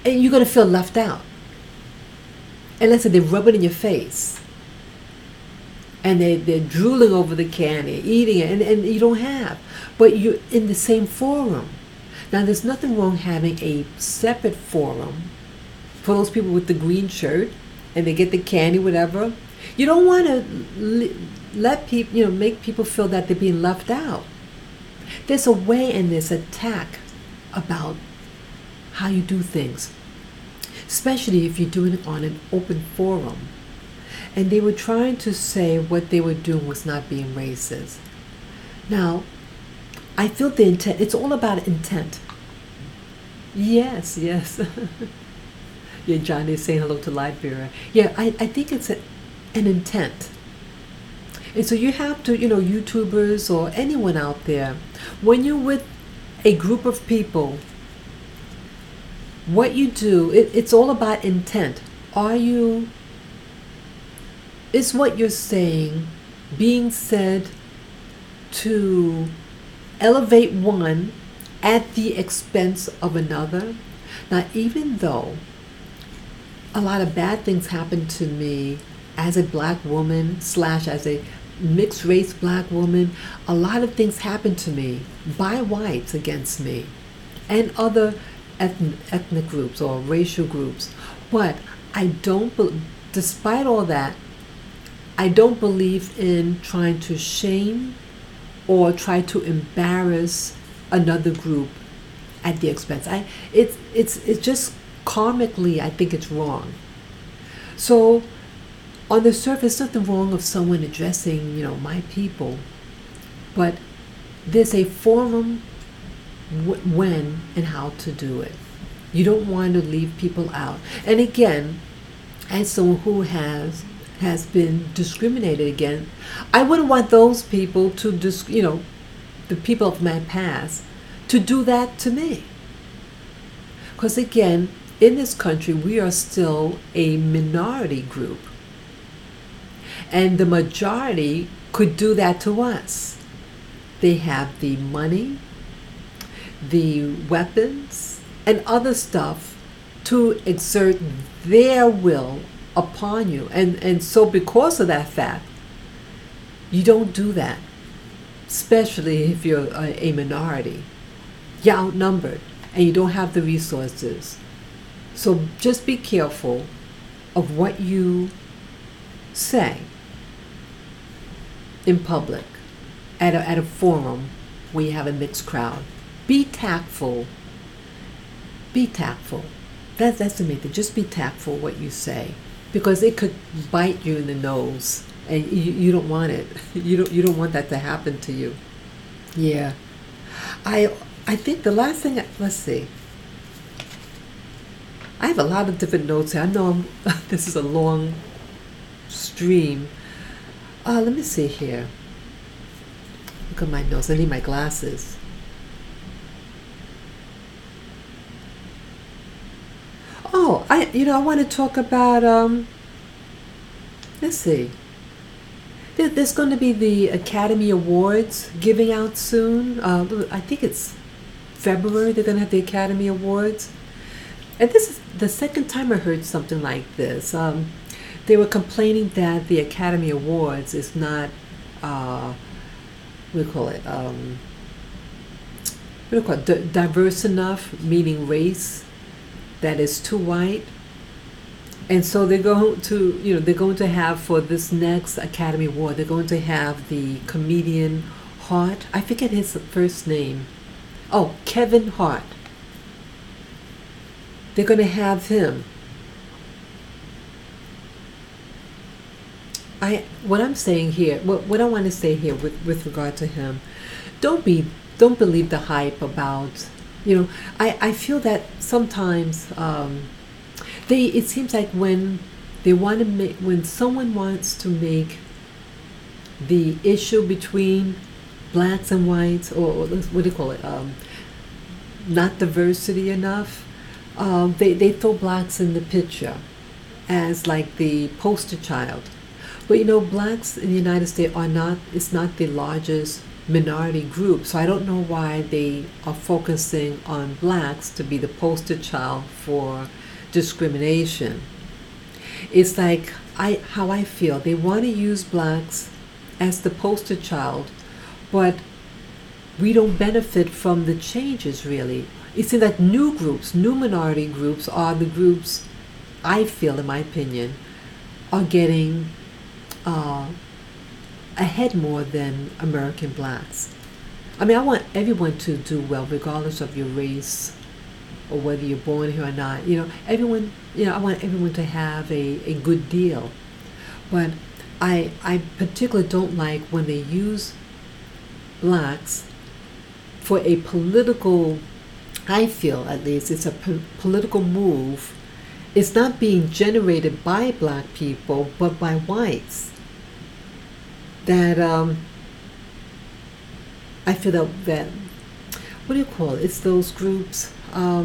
gonna feel left out. And let's say they rub it in your face, and they're drooling over the candy, eating it, and you don't have, but you're in the same forum. Now, there's nothing wrong having a separate forum for those people with the green shirt, and they get the candy, whatever. You don't want to let people, make people feel that they're being left out. There's a way in this attack about how you do things, especially if you're doing it on an open forum. And they were trying to say what they were doing was not being racist. Now, I feel the intent, it's all about intent. Yes. Yeah, Johnny is saying hello to Liberia. Yeah, I think it's an intent. And so you have to, YouTubers or anyone out there, when you're with a group of people, what you do, it's all about intent. Is what you're saying being said to elevate one at the expense of another? Now, even though a lot of bad things happen to me as a black woman / as a mixed race black woman, a lot of things happen to me by whites against me and other ethnic groups or racial groups. But despite all that, I don't believe in trying to shame or try to embarrass another group at the expense. It's just karmically, I think it's wrong. So on the surface, nothing wrong of someone addressing, my people, but there's a forum when and how to do it. You don't want to leave people out. And again, as someone who has been discriminated against, I wouldn't want those people to the people of my past to do that to me. Because again, in this country, we are still a minority group. And the majority could do that to us. They have the money, the weapons, and other stuff to exert their will upon you. And so because of that fact, you don't do that, especially if you're a minority. You're outnumbered and you don't have the resources. So just be careful of what you say in public, at a forum where you have a mixed crowd. Be tactful. Be tactful. That's the main thing. Just be tactful what you say, because it could bite you in the nose, and you don't want it. You don't want that to happen to you. Yeah. I think the last thing. Let's see. I have a lot of different notes here. I know this is a long stream. Let me see here. Look at my notes. I need my glasses. Oh, I want to talk about, let's see. There's going to be the Academy Awards giving out soon. I think it's February they're going to have the Academy Awards. And this is the second time I heard something like this. They were complaining that the Academy Awards is not, what do you call it? Diverse enough, meaning race, that is too white. And so they're going to have, for this next Academy Award, they're going to have the comedian Hart. I forget his first name. Oh, Kevin Hart. They're going to have him. What I'm saying here, what I want to say here with regard to him, don't believe the hype about, I feel that sometimes it seems like when someone wants to make the issue between blacks and whites, or what do you call it, not diversity enough, they throw blacks in the picture as like the poster child. But blacks in the United States it's not the largest minority group, so I don't know why they are focusing on blacks to be the poster child for discrimination. It's like how I feel. They want to use blacks as the poster child, but we don't benefit from the changes really. It seems like new minority groups are the groups, I feel, in my opinion, are getting ahead more than American blacks. I mean, I want everyone to do well, regardless of your race or whether you're born here or not. Everyone. I want everyone to have a good deal. But I particularly don't like when they use blacks for a political. I feel, at least, it's a political move. It's not being generated by black people, but by whites. That I feel that what do you call it? It's those groups. What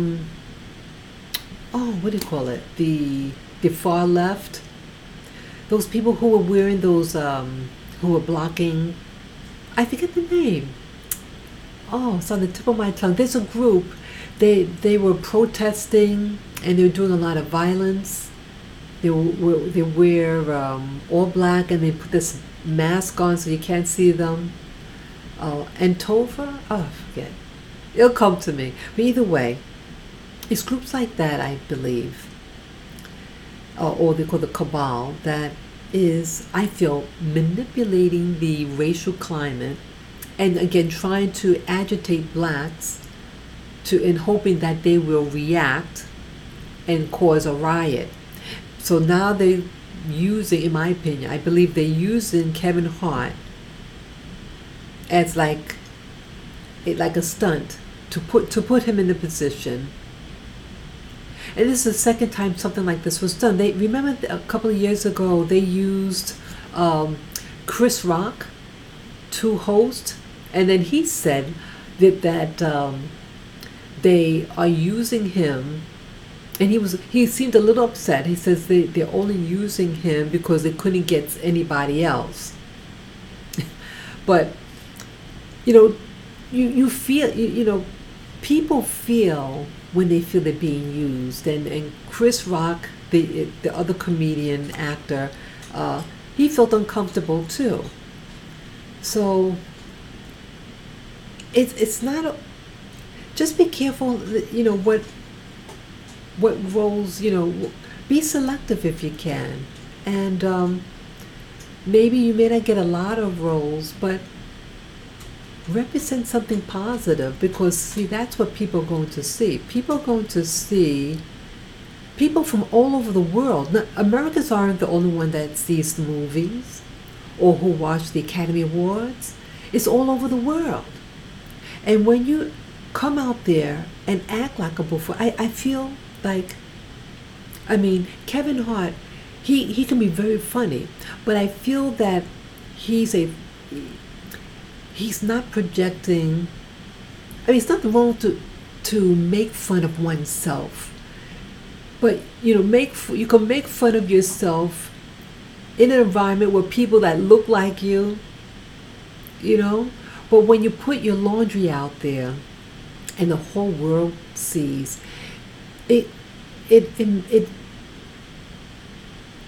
do you call it? The far left. Those people who were wearing those who were blocking. I forget the name. Oh, it's on the tip of my tongue. There's a group. They were protesting and they were doing a lot of violence. They wear all black and they put this mask on so you can't see them. Antova? Oh, I forget. It'll come to me. But either way, it's groups like that, I believe, or they call the cabal, that is, I feel, manipulating the racial climate and again trying to agitate blacks in hoping that they will react and cause a riot. So now they're using, in my opinion, I believe they're using Kevin Hart as like a stunt to put him in a position. And this is the second time something like this was done. They remember a couple of years ago they used Chris Rock to host, and then he said that they are using him, and he seemed a little upset. He says they're only using him because they couldn't get anybody else. But you feel people feel when they feel they're being used, and Chris Rock, the other comedian actor, he felt uncomfortable too. So it's not just be careful, what roles, be selective if you can, and maybe you may not get a lot of roles, but represent something positive, because see, that's what people are going to see. People are going to see people from all over the world. Now, Americans aren't the only one that sees the movies or who watch the Academy Awards. It's all over the world. And when you come out there and act like a buffoon, I feel like, Kevin Hart, he can be very funny, but I feel that he's not projecting. It's not wrong to make fun of oneself, but you can make fun of yourself in an environment where people that look like you, but when you put your laundry out there and the whole world sees it,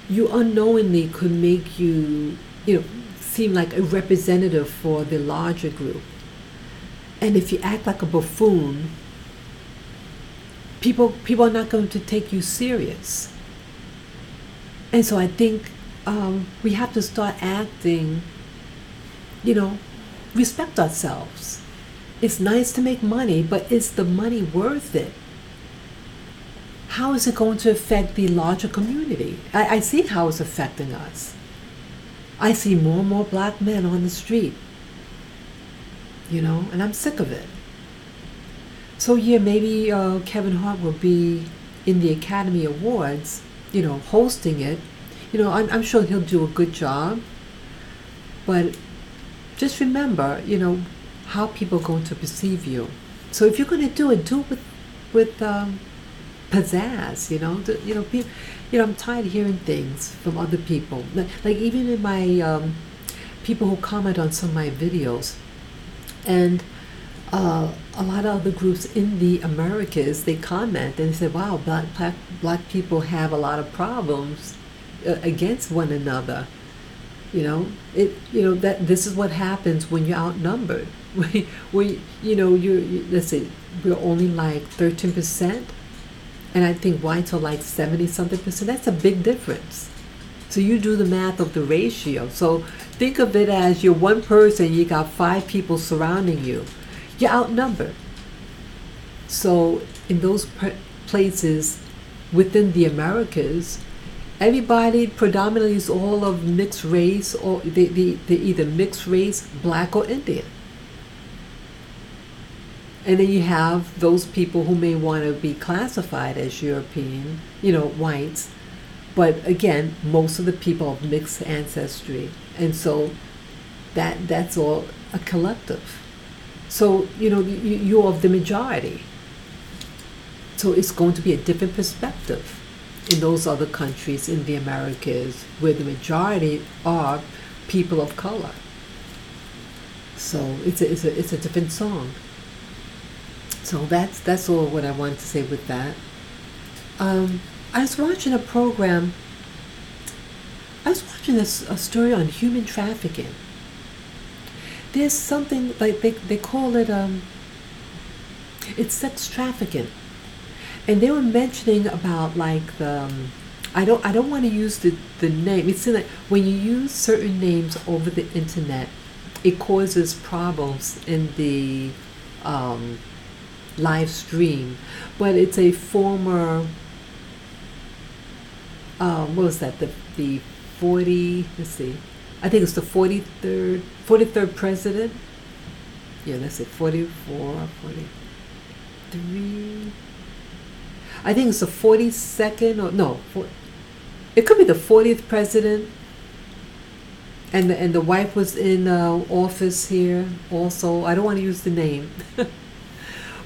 you unknowingly could make you seem like a representative for the larger group. And if you act like a buffoon, people are not going to take you serious. And so I think we have to start acting, respect ourselves. It's nice to make money, but is the money worth it? How is it going to affect the larger community? I see how it's affecting us. I see more and more black men on the street, and I'm sick of it. So yeah, maybe Kevin Hart will be in the Academy Awards, hosting it. I'm sure he'll do a good job. But just remember, how people are going to perceive you. So if you're going to do it with pizzazz. I'm tired of hearing things from other people. Like even in my people who comment on some of my videos, and a lot of other groups in the Americas, they comment and they say, "Wow, black people have a lot of problems against one another." That this is what happens when you're outnumbered. Let's say we're only like 13%. And I think whites are like 70-something%. That's a big difference. So you do the math of the ratio. So think of it as you're one person, you got 5 people surrounding you. You're outnumbered. So in those places within the Americas, everybody predominantly is all of mixed race, or they're either mixed race, black or Indian. And then you have those people who may want to be classified as European, whites. But again, most of the people have mixed ancestry. And so that's all a collective. So, you're of the majority. So it's going to be a different perspective in those other countries in the Americas where the majority are people of color. So it's a different song. So that's all what I wanted to say with that. I was watching a program. I was watching a story on human trafficking. There's something like they call it it's sex trafficking, and they were mentioning about like the I don't want to use the name. It's like when you use certain names over the internet, it causes problems in the live stream. But it's a former what was that, the 40, let's see, I think it's the 43rd president. Yeah, let's see, 44, 40. three. I think it's the 42nd or no, it could be the 40th president. And the wife was in office here also. I don't want to use the name,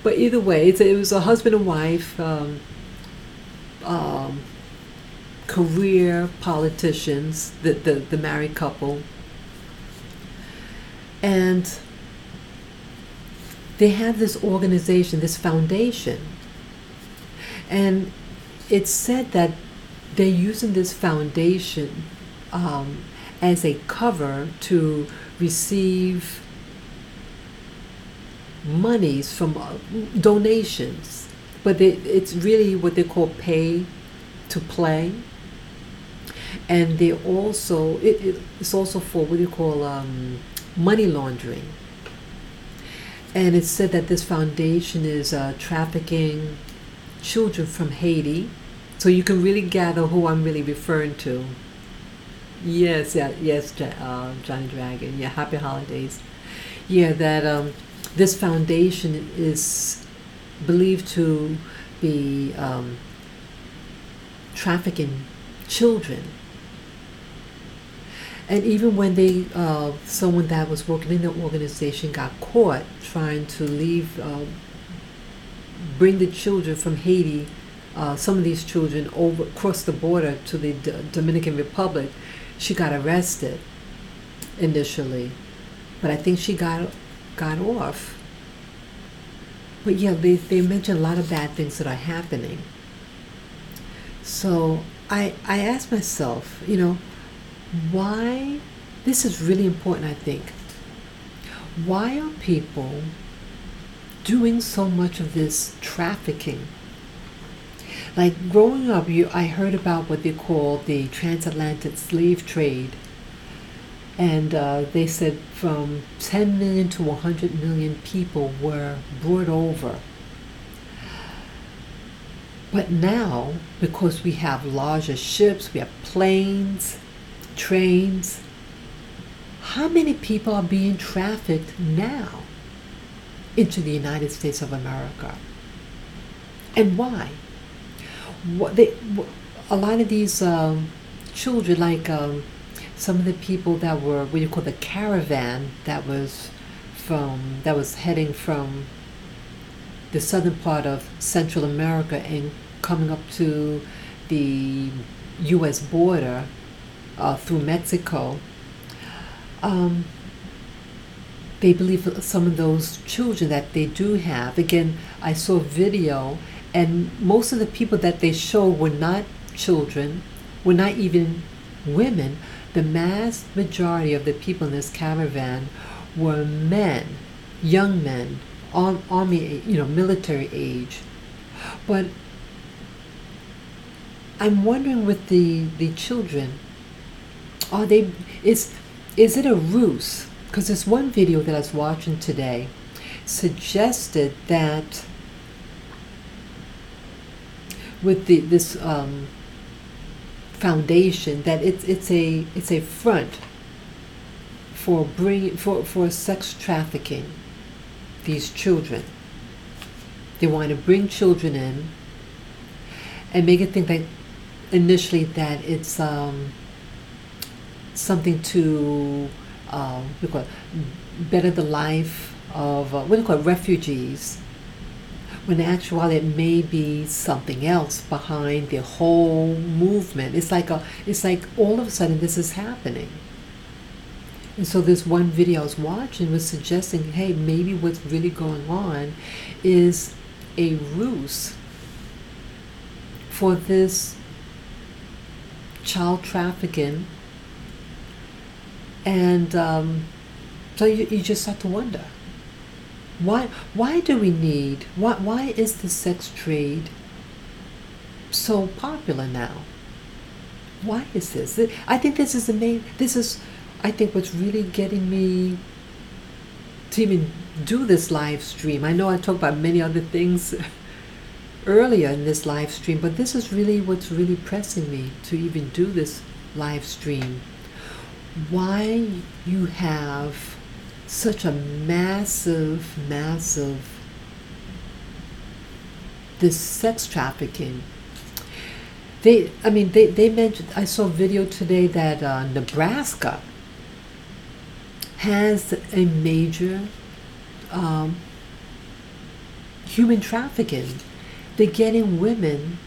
but either way, it was a husband and wife, career politicians, the married couple, and they have this organization, this foundation, and it's said that they're using this foundation as a cover to receive monies from donations, but it's really what they call pay to play, and they also it's also for what you call money laundering. And it's said that this foundation is trafficking children from Haiti, so you can really gather who I'm really referring to. Yes, yeah, yes, Johnny Dragon. Yeah, happy holidays. Yeah, that this foundation is believed to be trafficking children. And even when they, someone that was working in the organization got caught trying to leave, bring the children from Haiti, some of these children over across the border to the Dominican Republic, she got arrested initially, but I think she got off. But yeah, they mention a lot of bad things that are happening. So I asked myself, why, this is really important, I think. Why are people doing so much of this trafficking? Like growing up, I heard about what they call the transatlantic slave trade. And they said from 10 million to 100 million people were brought over. But now, because we have larger ships, we have planes, trains, how many people are being trafficked now into the United States of America? And why? A lot of these children, like some of the people that were what you call the caravan that was heading from the southern part of Central America and coming up to the U.S. border through Mexico. They believe some of those children that they do have. Again, I saw a video, and most of the people that they showed were not children, were not even women. The mass majority of the people in this caravan were men, young men, army, military age. But I'm wondering with the children, is it a ruse? Because this one video that I was watching today suggested that with this foundation, that it's a front for sex trafficking these children. They want to bring children in and make it think that initially that it's something to better the life of refugees, when in actuality it may be something else behind the whole movement. It's like all of a sudden this is happening. And so this one video I was watching was suggesting, hey, maybe what's really going on is a ruse for this child trafficking. And so you just start to wonder, why do we need, why is the sex trade so popular now? Why is this? I think I think what's really getting me to even do this live stream. I know I talked about many other things earlier in this live stream, but this is really what's really pressing me to even do this live stream. Why you have such a massive this sex trafficking. They mentioned, I saw a video today that Nebraska has a major human trafficking. They're getting women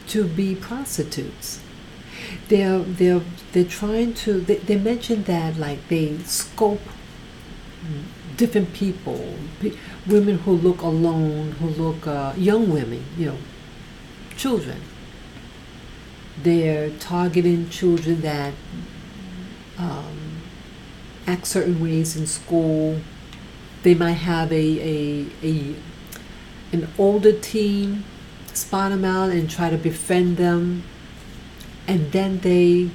to be prostitutes. They're trying to. They mentioned that like they scope different people, women who look alone, who look young women, children. They're targeting children that act certain ways in school. They might have an older teen spot them out and try to befriend them, and then they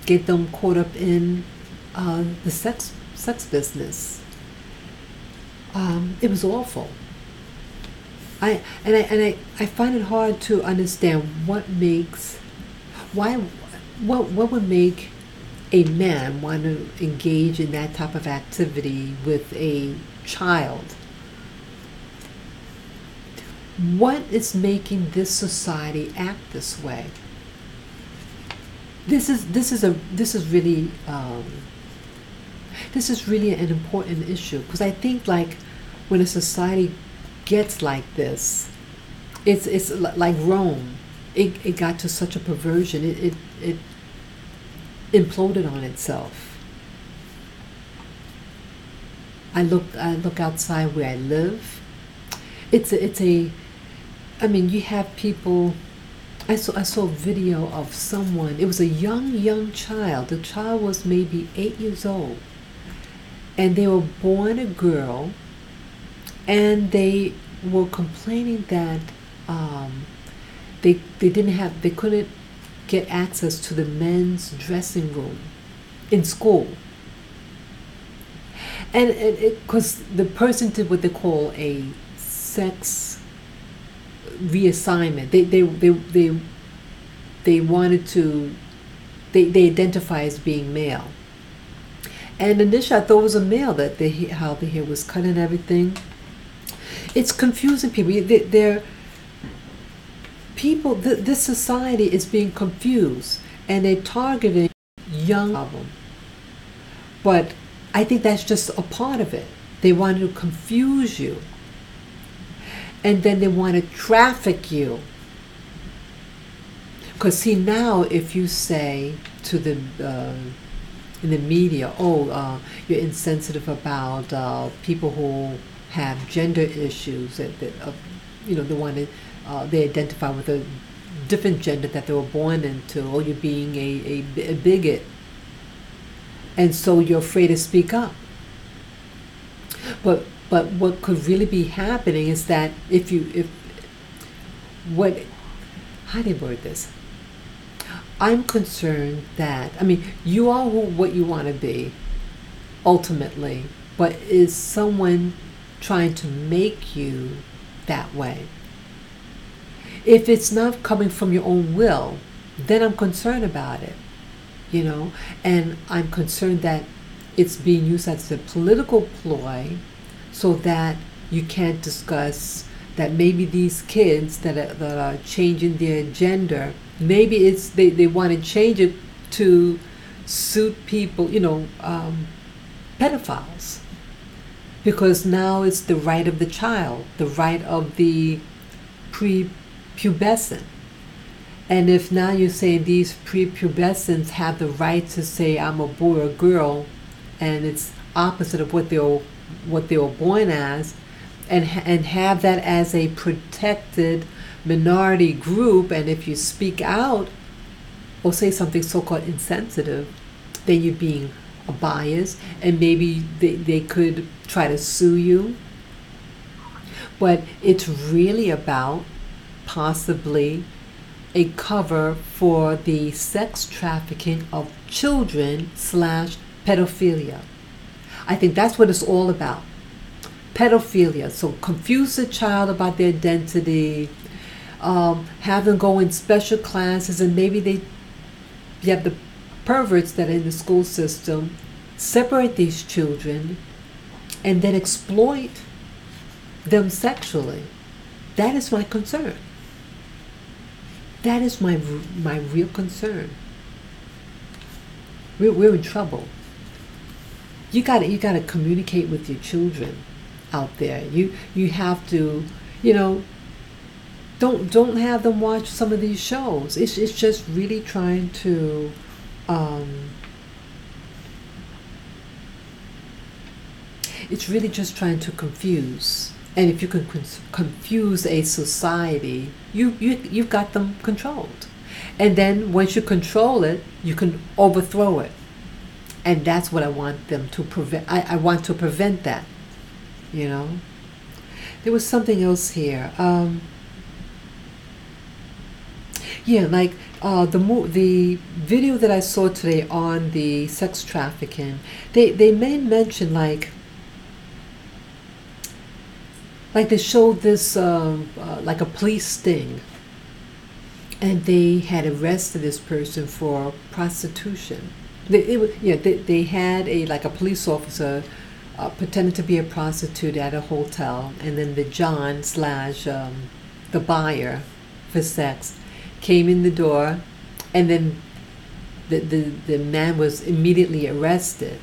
get them caught up in the sex business. It was awful. I find it hard to understand what would make a man want to engage in that type of activity with a child. What is making this society act this way? This is really an important issue, because I think like when a society gets like this, it's like Rome. It got to such a perversion. It imploded on itself. I look outside where I live. You have people. I saw a video of someone. It was a young child. The child was maybe 8 years old, and they were born a girl, and they were complaining that they couldn't get access to the men's dressing room in school, and because the person did what they call a sex reassignment. They wanted to. They identify as being male. And initially, I thought it was a male, that how the hair was cut and everything. It's confusing people. This society is being confused, and they're targeting young people. But I think that's just a part of it. They want to confuse you, and then they want to traffic you. Because see, now if you say to the in the media, you're insensitive about people who have gender issues, they identify with a different gender that they were born into, or you're being a bigot, and so you're afraid to speak up. But what could really be happening is that how do you word this? I'm concerned that, you are what you want to be, ultimately, but is someone trying to make you that way? If it's not coming from your own will, then I'm concerned about it, and I'm concerned that it's being used as a political ploy so that you can't discuss that maybe these kids that are changing their gender, maybe it's they want to change it to suit people, pedophiles, because now it's the right of the child, the right of the prepubescent. And if now you're saying these prepubescents have the right to say I'm a boy or girl, and it's opposite of what they were born as, and have that as a protected minority group, and if you speak out or say something so-called insensitive, then you're being biased, and maybe they could try to sue you. But it's really about possibly a cover for the sex trafficking of children / pedophilia. I think that's what it's all about. Pedophilia. So confuse the child about their identity, have them go in special classes, and maybe you have the perverts that are in the school system, separate these children, and then exploit them sexually. That is my concern. That is my real concern. We're in trouble. You gotta communicate with your children out there. You have to, you know, don't have them watch some of these shows. It's just really trying to it's really just trying to confuse. And if you can confuse a society, you've got them controlled. And then once you control it, you can overthrow it. And that's what I want them to prevent. I want to prevent that, you know. There was something else here. Yeah, like the video that I saw today on the sex trafficking, they made mention like they showed this like a police sting, and they had arrested this person for prostitution. They had a police officer pretending to be a prostitute at a hotel, and then the John slash the buyer for sex came in the door, and then the man was immediately arrested.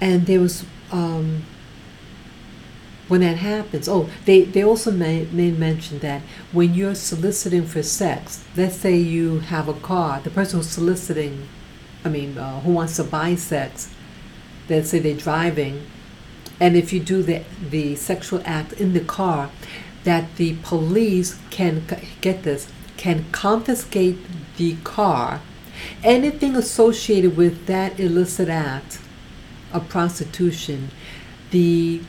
And there was when that happens, they also made mention that when you're soliciting for sex, let's say you have a car, the person who's soliciting, who wants to buy sex, let's say they're driving, and if you do the sexual act in the car, that the police can, get this, can confiscate the car, anything associated with that illicit act of prostitution, the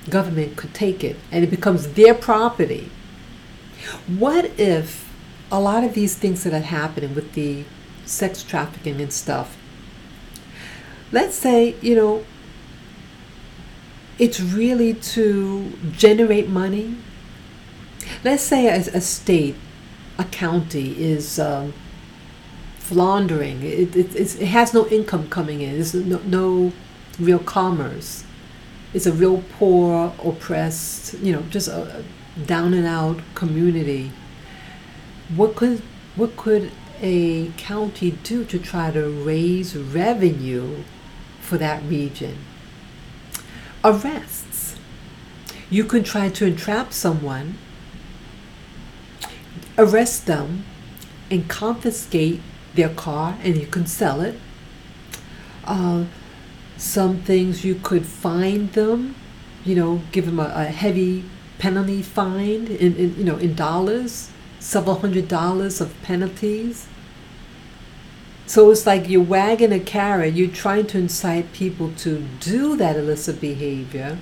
government could take it and it becomes their property. What if a lot of these things that are happening with the sex trafficking and stuff, let's say, it's really to generate money. Let's say a state, a county is floundering. It has no income coming in. There's no real commerce. It's a real poor, oppressed, just a down and out community. What could a county do to try to raise revenue for that region? Arrests. You can try to entrap someone, arrest them, and confiscate their car, and you can sell it. Some things you could fine them, give them a heavy penalty fine in dollars, several $100s of penalties. So it's like you're wagging a carrot, you're trying to incite people to do that illicit behavior.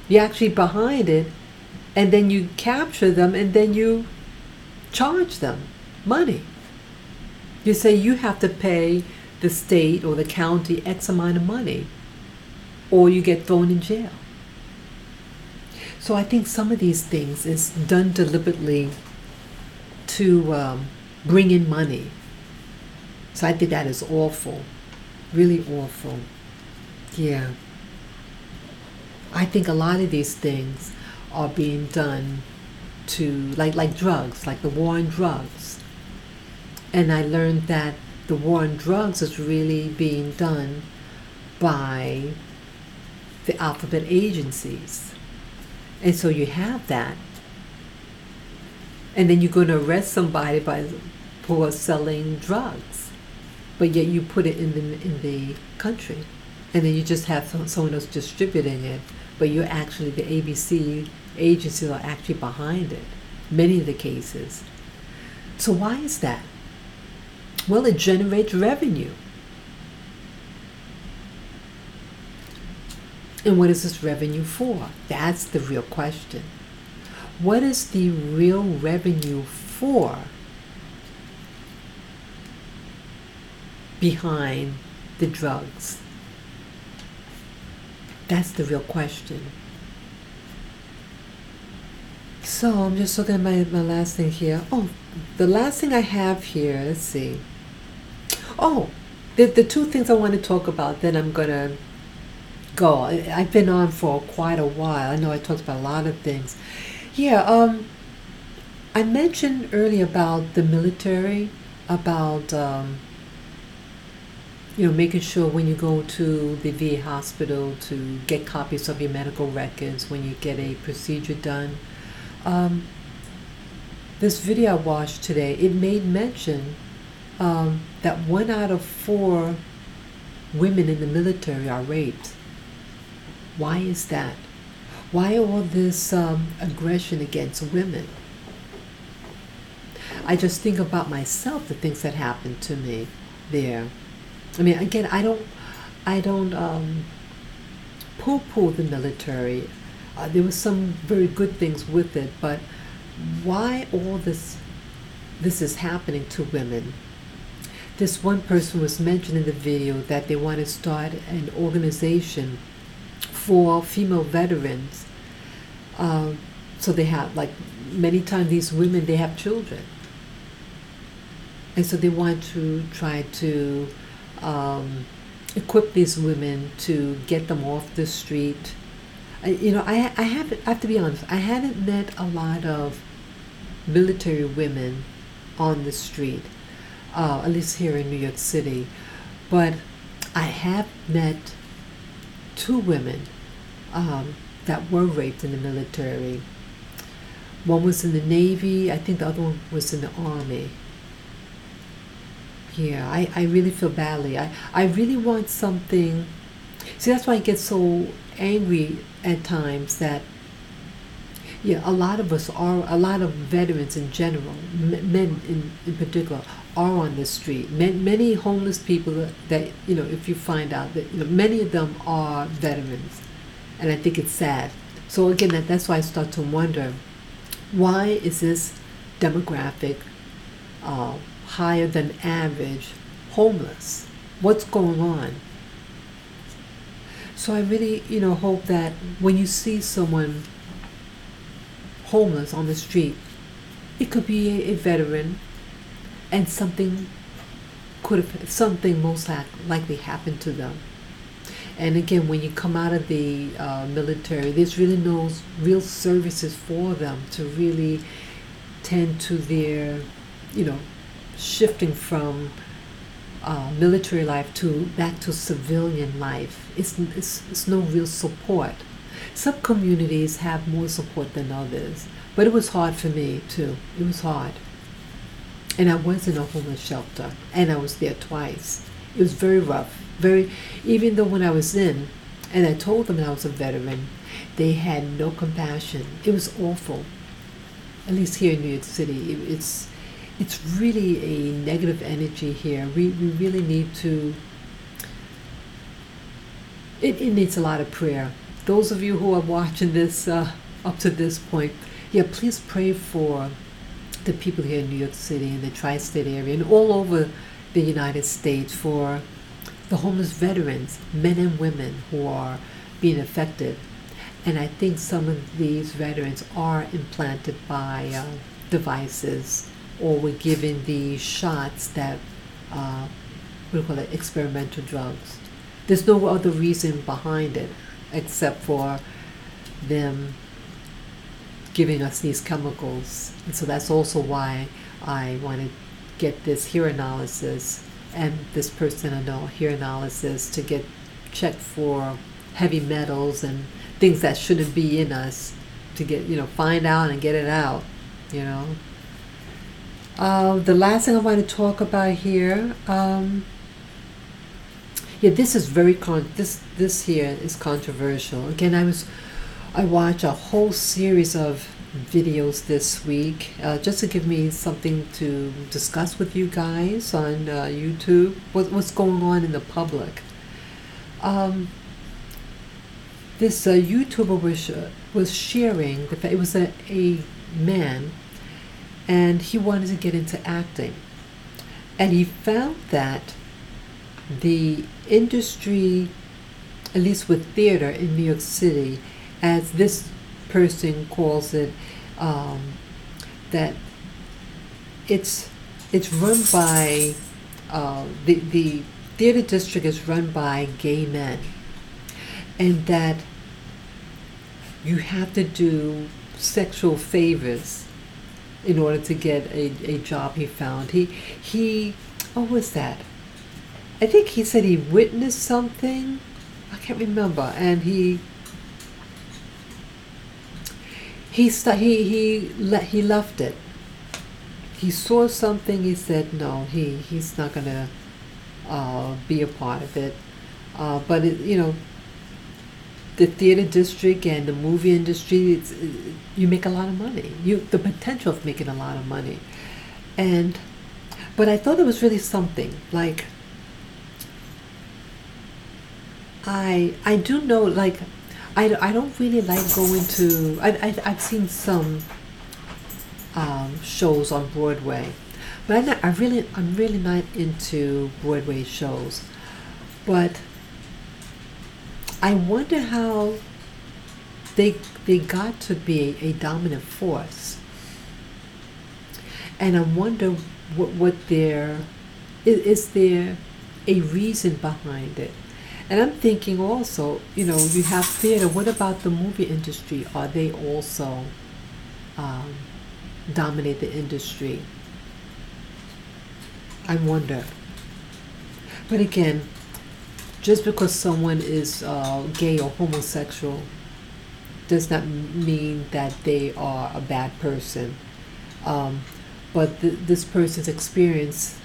You're actually behind it, and then you capture them, and then you charge them money. You say you have to pay the state or the county X amount of money, or you get thrown in jail. So I think some of these things is done deliberately to bring in money. So I think that is awful, really awful. Yeah. I think a lot of these things are being done to, like drugs, like the war on drugs. And I learned that the war on drugs is really being done by the alphabet agencies. And so you have that. And then you're going to arrest somebody who are selling drugs. But yet you put it in the country. And then you just have someone else distributing it. But you're actually, the ABC agencies are actually behind it. Many of the cases. So why is that? Well, it generates revenue. And what is this revenue for? That's the real question. What is the real revenue for behind the drugs? That's the real question. So I'm just looking at my last thing here. The last thing I have here, let's see. The two things I want to talk about, then I'm going to go. I've been on for quite a while. I know I talked about a lot of things. Yeah, I mentioned earlier about the military, about making sure when you go to the VA hospital to get copies of your medical records when you get a procedure done. Um, this video I watched today, it made mention that 1 out of 4 women in the military are raped. Why is that? Why all this aggression against women? I just think about myself, the things that happened to me there. I mean, again, I don't poo-poo the military. There were some very good things with it, but why all this is happening to women? This one person was mentioned in the video that they want to start an organization for female veterans. So they have, like, many times these women, they have children. And so they want to try to equip these women to get them off the street. I have to be honest, I haven't met a lot of military women on the street, at least here in New York City. But I have met 2 women that were raped in the military. One was in the Navy, I think the other one was in the Army. Yeah, I really feel badly. I really want something. See, that's why I get so angry at times that, a lot of veterans in general, men in particular, are on the street. Many homeless people that, if you find out that, many of them are veterans. And I think it's sad. So again, that's why I start to wonder, why is this demographic higher than average homeless? What's going on? So I really, hope that when you see someone homeless on the street, it could be a veteran, and something most likely happened to them. And again, when you come out of the military, there's really no real services for them to really tend to their, shifting from military life back to civilian life. It's no real support. Some communities have more support than others, but it was hard for me too. It was hard. And I was in a homeless shelter, and I was there twice. It was very rough. Even though when I was in, and I told them I was a veteran, they had no compassion. It was awful. At least here in New York City, it's really a negative energy here. We really need to. It needs a lot of prayer. Those of you who are watching this up to this point, please pray for the people here in New York City and the tri-state area and all over the United States, for the homeless veterans, men and women who are being affected. And I think some of these veterans are implanted by devices, or were given the shots that, experimental drugs. There's no other reason behind it except for them giving us these chemicals. And so that's also why I want to get this hair analysis, and this person I know, hair analysis, to get checked for heavy metals and things that shouldn't be in us, to get, find out and get it out, The last thing I want to talk about here, this is this here is controversial. Again, I watched a whole series of videos this week, just to give me something to discuss with you guys on YouTube. What's going on in the public? This YouTuber was sharing the fact, it was a man, and he wanted to get into acting, and he found that the industry, at least with theater in New York City, as this person calls it, that it's run by the theater district is run by gay men, and that you have to do sexual favors in order to get a job he found. He what was that? I think he said he witnessed something. I can't remember, and he left it. He saw something. He said no. He's not gonna be a part of it. But the theater district and the movie industry, you make a lot of money. The potential of making a lot of money, but I thought it was really something. Like I do know, like I don't really like going to. I've seen some shows on Broadway, but I'm really not into Broadway shows. But I wonder how they got to be a dominant force, and I wonder what is there a reason behind it. And I'm thinking also, you have theater. What about the movie industry? Are they also dominate the industry? I wonder. But again, just because someone is gay or homosexual does not mean that they are a bad person. But this person's experience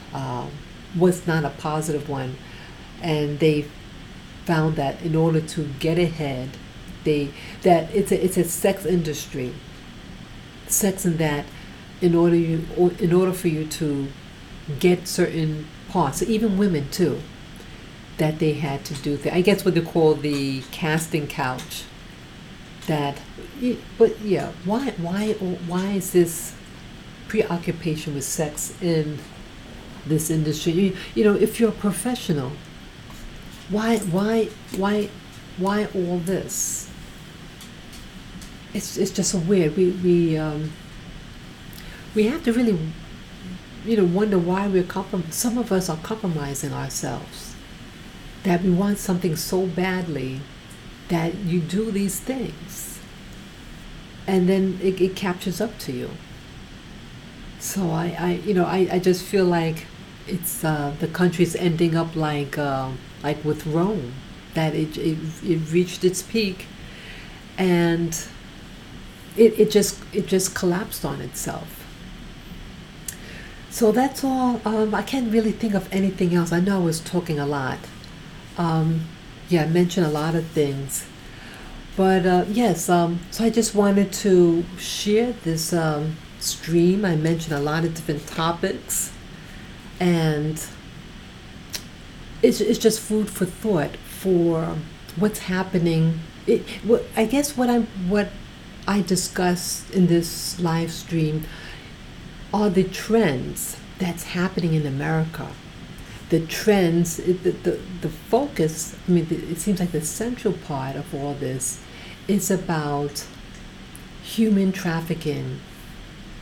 was not a positive one, and they found that in order to get ahead, that it's a sex industry. Sex in that, in order for you to get certain parts, even women too, that they had to do I guess what they call the casting couch. But yeah, why is this preoccupation with sex in this industry? If you're a professional, why all this? It's just so weird. We have to really wonder why some of us are compromising ourselves, that we want something so badly that you do these things, and then it catches up to you. So I just feel like it's the country's ending up like with Rome, that it reached its peak, and it just collapsed on itself. So that's all. I can't really think of anything else. I know I was talking a lot. Yeah, I mentioned a lot of things, but yes. So I just wanted to share this stream. I mentioned a lot of different topics, and it's just food for thought for what's happening. I guess what I discussed in this live stream are the trends that's happening in America. The trends, the focus. I mean, it seems like the central part of all this is about human trafficking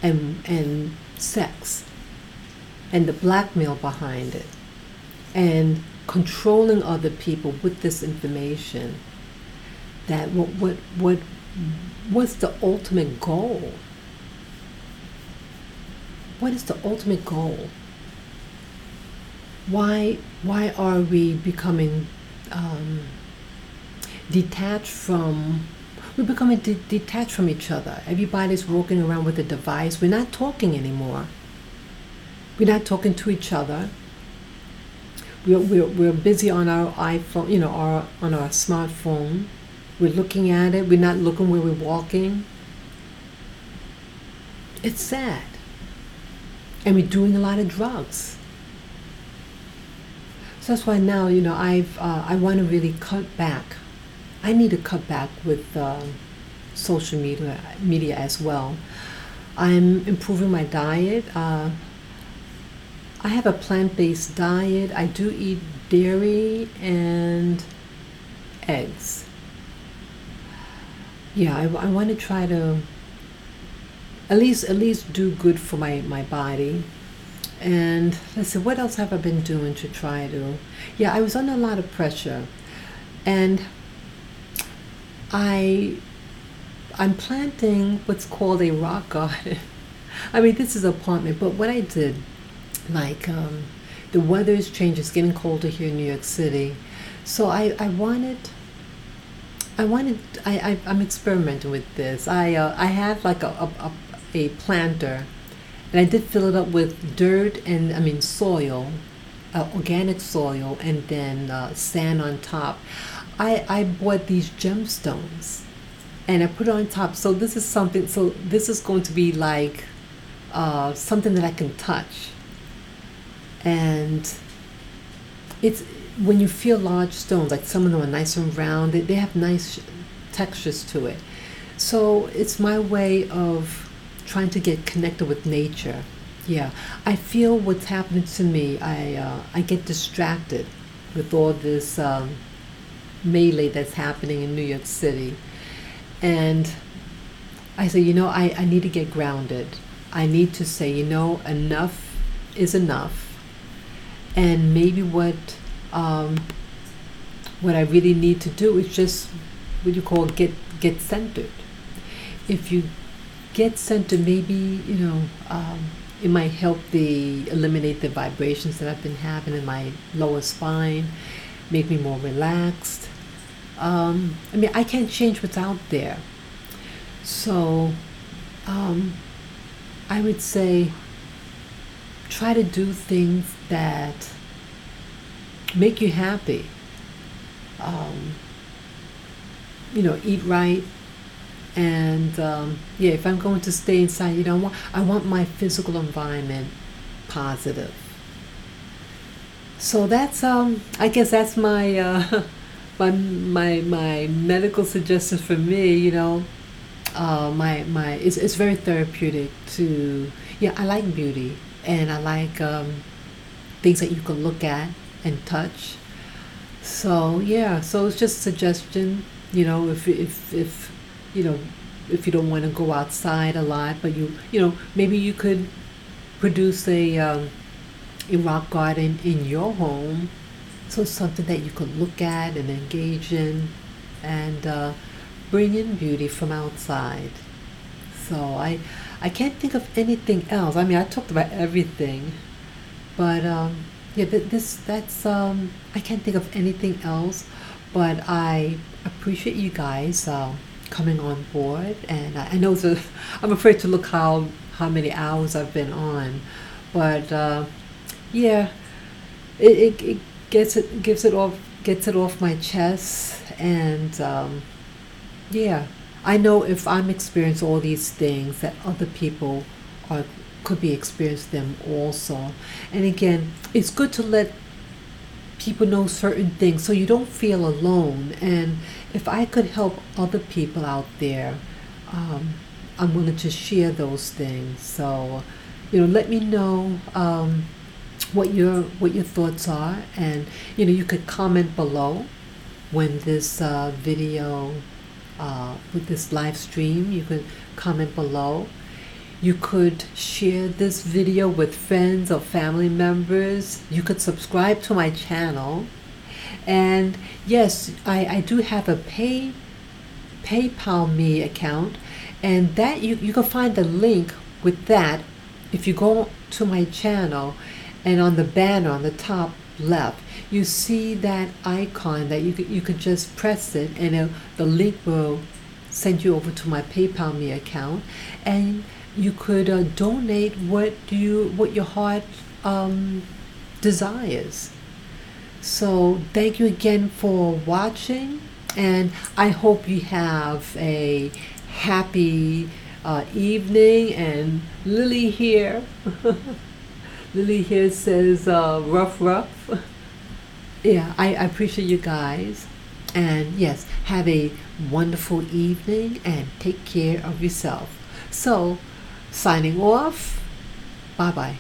and sex, and the blackmail behind it, and controlling other people with this information. That what's the ultimate goal? What is the ultimate goal? Why are we becoming detached from? We're becoming detached from each other. Everybody's walking around with a device. We're not talking anymore. We're not talking to each other. We're busy on our iPhone, on our smartphone. We're looking at it. We're not looking where we're walking. It's sad. And we're doing a lot of drugs. So that's why now, I want to really cut back. I need to cut back with social media as well. I'm improving my diet. I have a plant-based diet. I do eat dairy and eggs. Yeah, I want to try to at least do good for my body. And let's see, what else have I been doing to try to? Yeah, I was under a lot of pressure, and I I'm planting what's called a rock garden. I mean, this is an apartment, but what I did, like, the weather is changing, it's getting colder here in New York City. So I'm experimenting with this. I have like a planter, and I did fill it up with dirt and, I mean, soil, organic soil, and then sand on top. I bought these gemstones, and I put it on top. So this is something. So this is going to be like something that I can touch, and it's when you feel large stones, like some of them are nice and round. They have nice textures to it. So it's my way of trying to get connected with nature. Yeah, I feel what's happening to me. I get distracted with all this melee that's happening in New York City, and I say, I need to get grounded. I need to say, enough is enough, and maybe what I really need to do is just what you call get centered. If you get centered, maybe it might help eliminate the vibrations that I've been having in my lower spine, make me more relaxed. I mean, I can't change what's out there, so I would say try to do things that make you happy. Eat right, and yeah, if I'm going to stay inside, I want my physical environment positive. So that's I guess that's my my medical suggestions for me. It's very therapeutic to, yeah, I like beauty, and I like things that you can look at and touch. So yeah, so it's just a suggestion. If if you don't want to go outside a lot, but maybe you could produce a rock garden in your home. So something that you could look at and engage in, and bring in beauty from outside. So I can't think of anything else. I mean, I talked about everything, but yeah, that's I can't think of anything else. But I appreciate you guys coming on board, and I know I'm afraid to look how many hours I've been on, but yeah, it gets it off my chest, and yeah, I know if I'm experiencing all these things, that other people could be experiencing them also. And again, it's good to let people know certain things so you don't feel alone. And if I could help other people out there, I'm willing to share those things. So, let me know what your thoughts are, and you could comment below when this video, with this live stream. You could comment below. You could share this video with friends or family members. You could subscribe to my channel. And yes, I do have a PayPal me account, and that you can find the link with that if you go to my channel, and on the banner on the top left, you see that icon that you could just press it, and the link will send you over to my PayPal me account, and you could donate what your heart desires. So thank you again for watching, and I hope you have a happy evening. And Lily here, Lily here says rough. Yeah, I appreciate you guys, and yes, have a wonderful evening and take care of yourself. So, signing off. Bye bye.